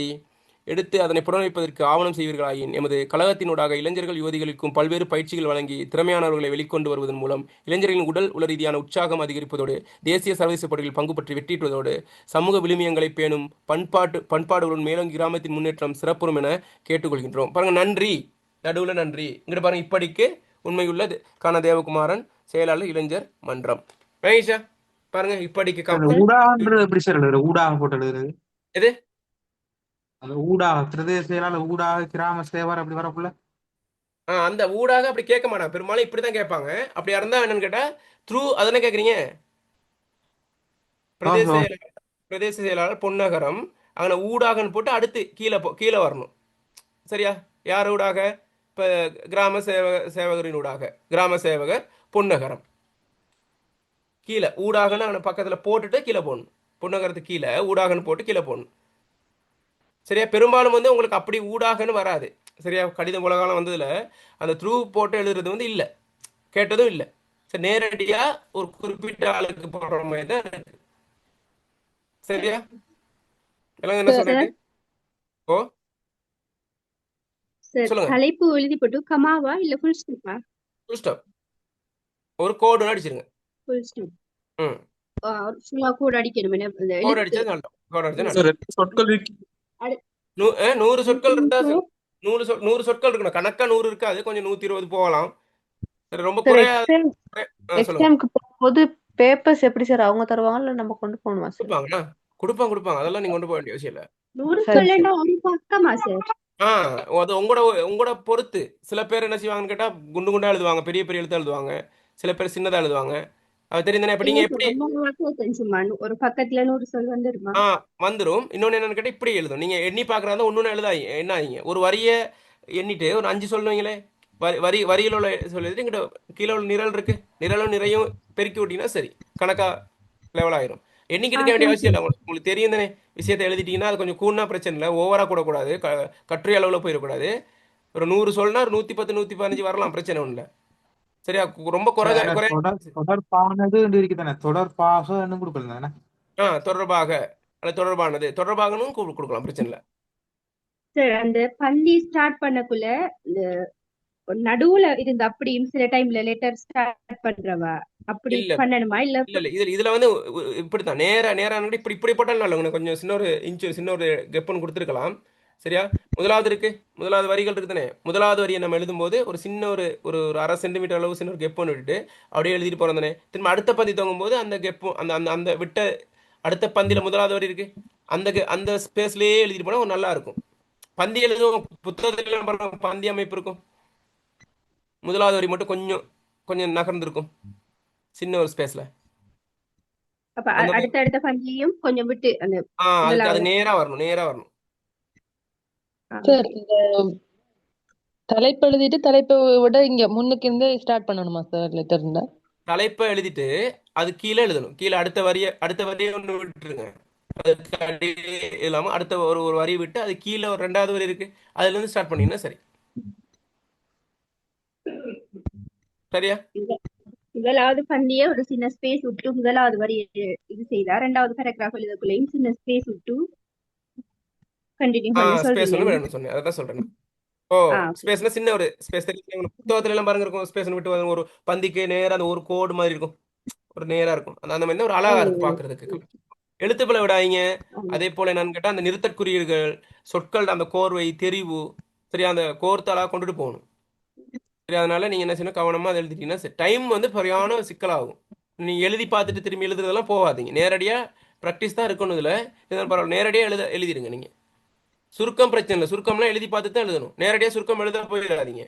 எடுத்து அதனை புனரமைப்பதற்கு ஆவணம் செய்வீர்களாயின் எமது கழகத்தினூடாக இளைஞர்கள் யுவதிகளுக்கும் பல்வேறு பயிற்சிகள் வழங்கி திறமையானவர்களை வெளிக்கொண்டு வருவதன் மூலம் இளைஞர்களின் உடல் உள ரீதியான உற்சாகம் அதிகரிப்பதோடு தேசிய சர்வதேச போட்டிகளில் பங்கு பற்றி வெற்றிட்டுவதோடு சமூக விழுமியங்களை பேணும் பண்பாடுகளுடன் மேலும் கிராமத்தின் முன்னேற்றம் சிறப்புறும் என கேட்டுக்கொள்கின்றோம். பாருங்க, நன்றி, நடுவில் நன்றி. இங்கிட்ட பாருங்க, இப்படிக்கு உண்மையுள்ள கன தேவகுமாரன், செயலாளர் இளைஞர் மன்றம். மகேஷா பாருங்க, இப்படிக்கு ஊடாகன்றது எப்படி சார் எழுதுறது? ஊடாக போட்டு எழுதுறது எது? அந்த ஊடாக பிரதேச செயலாளர், ஊடாக கிராம சேவர் அப்படி வரக்குள்ள அந்த ஊடாக அப்படி கேட்க மாட்டாங்க. பெரும்பாலும் இப்படிதான் கேட்பாங்க. அப்படியா இருந்தா என்னன்னு கேட்டா த்ரூ அதானே கேட்குறீங்க. பிரதேச செயலாளர் பொன்னகரம் அங்கே ஊடாகன்னு போட்டு அடுத்து கீழே வரணும். சரியா? யார் ஊடாக? இப்போ கிராம சேவகரின் ஊடாக கிராம சேவகர் பொன்னகரம் கீழே ஊடாகன்னு அங்கே பக்கத்தில் போட்டுட்டு கீழே போடணும். பொன்னகரத்துக்கு கீழே ஊடாகன்னு போட்டு கீழே போடணும். சரியா? பெரும்பாலும் வந்து உங்களுக்கு அப்படி ஊடாகன்னு வராது. சரியா? கடிதம் உலகாலம் வந்ததுல அந்த த்ரூ போட்டு எழுதுறது வந்து இல்லை, கேட்டதும் இல்லை. சரி, நேரடியா ஒரு குறிப்பிட்ட ஆளுக்கு போடுற மாதிரி தான் இருக்கு. சரியா? எல்லாம் என்ன சொல்றது? ஓ சொல்லுங்க. தலைப்பு எழுதி போட்டு கமாவா இல்ல ஃபுல் ஸ்டாப்பா? ஃபுல் ஸ்டாப், ஒரு கோடு அடிச்சிருங்க. Full stop. ஃபுல்லா கோட் அடிக்கணும். கோடு அடிச்சா நல்லது. கோடு அடிச்சா சார் நல்லது. சொற்கள் 100 சொற்கள் இருந்தா 100 சொற்கள் இருக்கணும். கணக்கா 100 இருக்காது, கொஞ்சம் 120 போகலாம். சரி, ரொம்ப குறையா சொல்லுங்க. எக்ஸாம்க்கு போகும்போது பேப்பர்ஸ் எப்படி சார் அவங்க தருவாங்க இல்ல நம்ம கொண்டு போகணுமா சார்? கொடுப்பாங்க. அதெல்லாம் நீங்க கொண்டு போக வேண்டிய அவசியம் இல்லை. 100 சொல்லனா ஒரு பக்கமா சார்? அது உங்களோட பொறுத்து. சில பேர் என்ன செய்வாங்கன்னு கேட்டா குண்டு குண்டா எழுதுவாங்க, பெரிய பெரிய எழுத்தா எழுதுவாங்க. சில பேர் சின்னதா எழுதுவாங்க. அது தெரியுதானே? இப்ப நீங்க எப்படி ஒரு பக்கத்துல 100 சொல் வந்துருமா? வந்துரும். இன்னொன்னு என்னன்னு கேட்டா இப்படி எழுதும். நீங்க எண்ணி பாக்குறதா ஒன்னு எழுதாங்க. என்ன ஆகிங்க, ஒரு வரிய எண்ணிட்டு ஒரு 5 சொல்லுவீங்களே, வரியில் உள்ள சொல்லிட்டு இங்கிட்ட கீழே உள்ள நிரல் இருக்கு, நிரலும் நிறையும் பெருக்கி விட்டீங்கன்னா சரி, கணக்கா லெவல் ஆயிரும். எண்ணிக்கிட்டு இருக்க வேண்டிய அவசியம் இல்லை. உங்களுக்கு தெரியும் தானே, விஷயத்தை எழுதிட்டீங்கன்னா அது கொஞ்சம் கூடனா பிரச்சனை இல்லை, ஓவரா கூடக்கூடாது, கட்டுரை அளவில் போயிடக்கூடாது. ஒரு 100 சொல்னா ஒரு 110 115 வரலாம், பிரச்சனை ஒண்ணு இல்லை. சரியா? ரொம்ப தொடர்பானது இருக்குதானே, தொடர்பாக கொடுக்கலாம். தொடர்பாக அல்ல தொடர்பாகனும் கொடுக்கலாம், பிரச்சனை இல்லை. சார், அந்த பள்ளி ஸ்டார்ட் பண்ணக்குள்ள இந்த நடுவுல இருந்து அப்படியும் சில டைம்ல லெட்டர் ஸ்டார்ட் பண்றவா அப்படி இல்ல பண்ணணுமா இல்ல இல்ல இதுல வந்து இப்படித்தான் நேரா இப்படி இப்படி போட்டாலும் இல்லை, உனக்கு கொஞ்சம் சின்ன ஒரு கெப்பன் கொடுத்துருக்கலாம். சரியா? முதலாவது இருக்கு, முதலாவது வரிகள் இருக்குதானே, முதலாவது வரியை நம்ம எழுதும்போது ஒரு சின்ன ஒரு ஒரு ஒரு 1/2 சென்டிமீட்டர் அளவு சின்ன ஒரு கெப்பன் விட்டுட்டு அப்படியே எழுதிட்டு போறோம் தானே. திரும்ப அடுத்த பந்தி தொங்கும்போது அந்த கெப்பும் அந்த அந்த அந்த விட்ட அடுத்த பந்தியில முதலாவது வரி இருக்கு, அந்த ஸ்பேஸ்லயே எழுதிட்டு போனா ஒரு நல்லா இருக்கும். பந்தி எழுதும் புத்தகத்துல பாருங்க, பந்தி அமைப்பு இருக்கும். முதலாவது வரி மட்டும் கொஞ்சம் கொஞ்சம் நகர்ந்திருக்கும் சின்ன ஒரு ஸ்பேஸ்ல. அப்ப அந்த மாதிரி அடுத்த பந்தியையும் கொஞ்சம் விட்டு அந்த அது முதலாவது நேரா வரணும். சார் இந்த தலைப்பு எழுதிட்டு தலைப்பை விட இங்க முன்னுக்கு இருந்தே ஸ்டார்ட் பண்ணணுமா சார் லெட்டர் இருந்தா? தலைப்பை எழுதிட்டு அது கீழே எழுதணும். கீழே அடுத்த வரியை ஒன்று விட்டுருங்க. அதுக்கு அடியே இல்லாம அடுத்த ஒரு வரி விட்டு அது கீழே ஒரு 2வது வரி இருக்கு, அதுல இருந்து ஸ்டார்ட் பண்ணீங்கன்னா சரி. சரியா? முதலாவது பந்திய ஒரு சின்ன ஸ்பேஸ் விட்டு முதலாவது வரி இது செய்தா 2வது பேராகிராஃப் எழுதக்குள்ளேயும் சின்ன ஸ்பேஸ் விட்டு கண்டினியூ பண்ண ஸ்பேஸ் ஒன்று சொல்றீங்க. வேணும்னு சொன்னேன், அதான் சொல்றேன். ஓ ஓகே. ஸ்பேஸ்னா சின்ன ஒரு ஸ்பேஸ் தெரியும். புத்தகத்துல எல்லாம் பாருங்க இருக்கும் ஸ்பேஸ் விட்டு வரும். ஒரு பந்திக்கு நேரா அந்த ஒரு கோடு மாதிரி இருக்கும், ஒரு நேரா இருக்கும். அந்த மாதிரி ஒரு அழகா இருக்கு பாக்குறதுக்கு. எழுத்துக்களை விடாதீங்க. அதே போல என்னன்னு கேட்டா அந்த நிறுத்தற்குறியீடுகள், சொற்கள், அந்த கோர்வை, தெரிவு, சரியா, அந்த கோர்த்தாலா கொண்டுட்டு போகணும். சரி, அதனால நீங்க என்ன செய்யணும், கவனமா அதை எழுதிட்டீங்கன்னா சரி. டைம் வந்து சரியான சிக்கலாகும். நீங்க எழுதி பார்த்துட்டு திரும்பி எழுதுறதெல்லாம் போகாதீங்க. நேரடியா ப்ராக்டிஸ் தான் இருக்கணும் இதுல. இதெல்லாம் பரவாயில்ல, நேரடியா எழுதிடுங்க நீங்க. சுருக்கம் பிரச்சனை இல்லை, சுருக்கம்லாம் எழுதி பார்த்து தான் எழுதணும். நேரடியாக சுருக்கம் எழுத போயிடாதீங்க.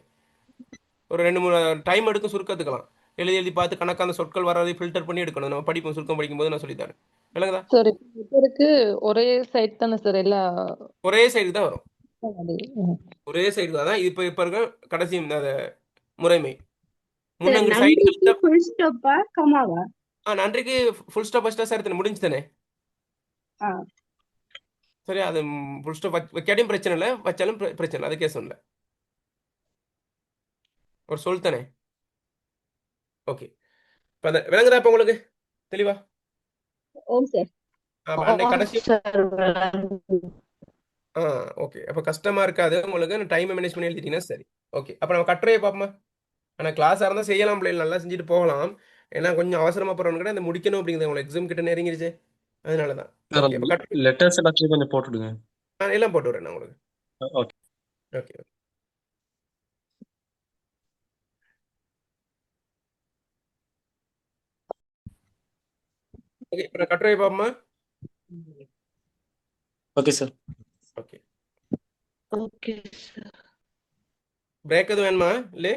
ஒரு 2-3 டைம் எடுக்கும் சுருக்கத்துக்கலாம். எழுதி பார்த்து கணக்கான சொற்கள் வர்றதை ஃபில்டர் பண்ணி எடுக்கணும். நம்ம படிப்போம், சுருக்கம் படிக்கும்போது நான் சொல்லித்தரேன். இல்லைங்கதா? சார் லெட்டருக்கு ஒரே சைட் தானே சார் எல்லா ஒரே சைடு தான் வரும், அது, ம். ஒரே சைடு தான். இப்போ இருக்க கடைசி அந்த முறைமை சார் முன்னங்கு நன்றிக்கு சைடு. ஃபுல் ஸ்டாப்பா கமாவா? நன்றிக்கு ஃபுல் ஸ்டாப் ஃபர்ஸ்டா சார் முடிஞ்சு தானே. ஆ சரி, அது ஃபுல் ஸ்டாப் வைக்காட்டியும் பிரச்சனை இல்லை, வச்சாலும் பிரச்சனை இல்லை, அது கேஸ் இல்லை. ஒரு சொல் தானே. ஓகே, இப்போ அந்த விளங்குதா இப்போ உங்களுக்கு தெளிவா? ஓம் சார். அன்னைக்கு கடைசி சார் ஓகே. அப்போ கஷ்டமா இருக்காது உங்களுக்கு, டைமை மேனேஜ் பண்ணி எழுதிட்டீங்கன்னா சரி. ஓகே, அப்போ நம்ம கட்டுரையை பார்ப்போமா? ஆனால் கிளாஸாக இருந்தால் செய்யலாம், பிள்ளைகள் நல்லா செஞ்சுட்டு போகலாம். ஏன்னா கொஞ்சம் அவசரமாக போகிறவங்க கூட இந்த முடிக்கணும் அப்படிங்கிறது உங்களுக்கு எக்ஸாம் கிட்ட நெருங்கிருச்சு, அதனால தான். சார் ஓகே, அப்போ கட்டுரை லெட்டர்ஸ் எல்லாத்தையும் கொஞ்சம் போட்டுடுங்க. எல்லாம் போட்டு வரேன் நான் உங்களுக்கு. ஓகே. ஓகே ஓகே, இப்போ நான் கட்டுரையை பார்ப்போமா? Okay sir. Okay, okay sir. Break எதுவும் வேணுமா? இல்லை,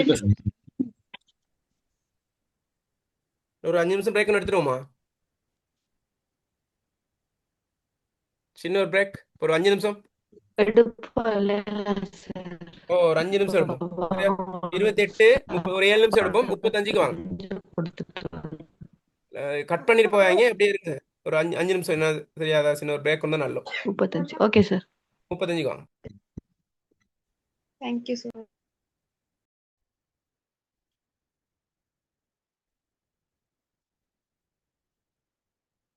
இல்லை சார். ஒரு 5 நிமிஷம் பிரேக் எடுத்துருவோமா? சின்ன ஒரு பிரேக், ஒரு 5 நிமிஷம். எடுப்பல சார். ஒரு 5 நிமிஷம் எடுப்போம். சரியா? 28, 30, ஒரு 7 நிமிஷம் எடுப்போம். 35க்கு வாங்க. கட் பண்ணிட்டு போவாங்க, அப்படியே இருக்கு. ஒரு 5 நிமிஷம் என்ன தெரியாதா, சின்ன ஒரு பிரேக் வந்தா நல்ல 35. Okay sir. 35க்கு வாங்க. Thank you sir.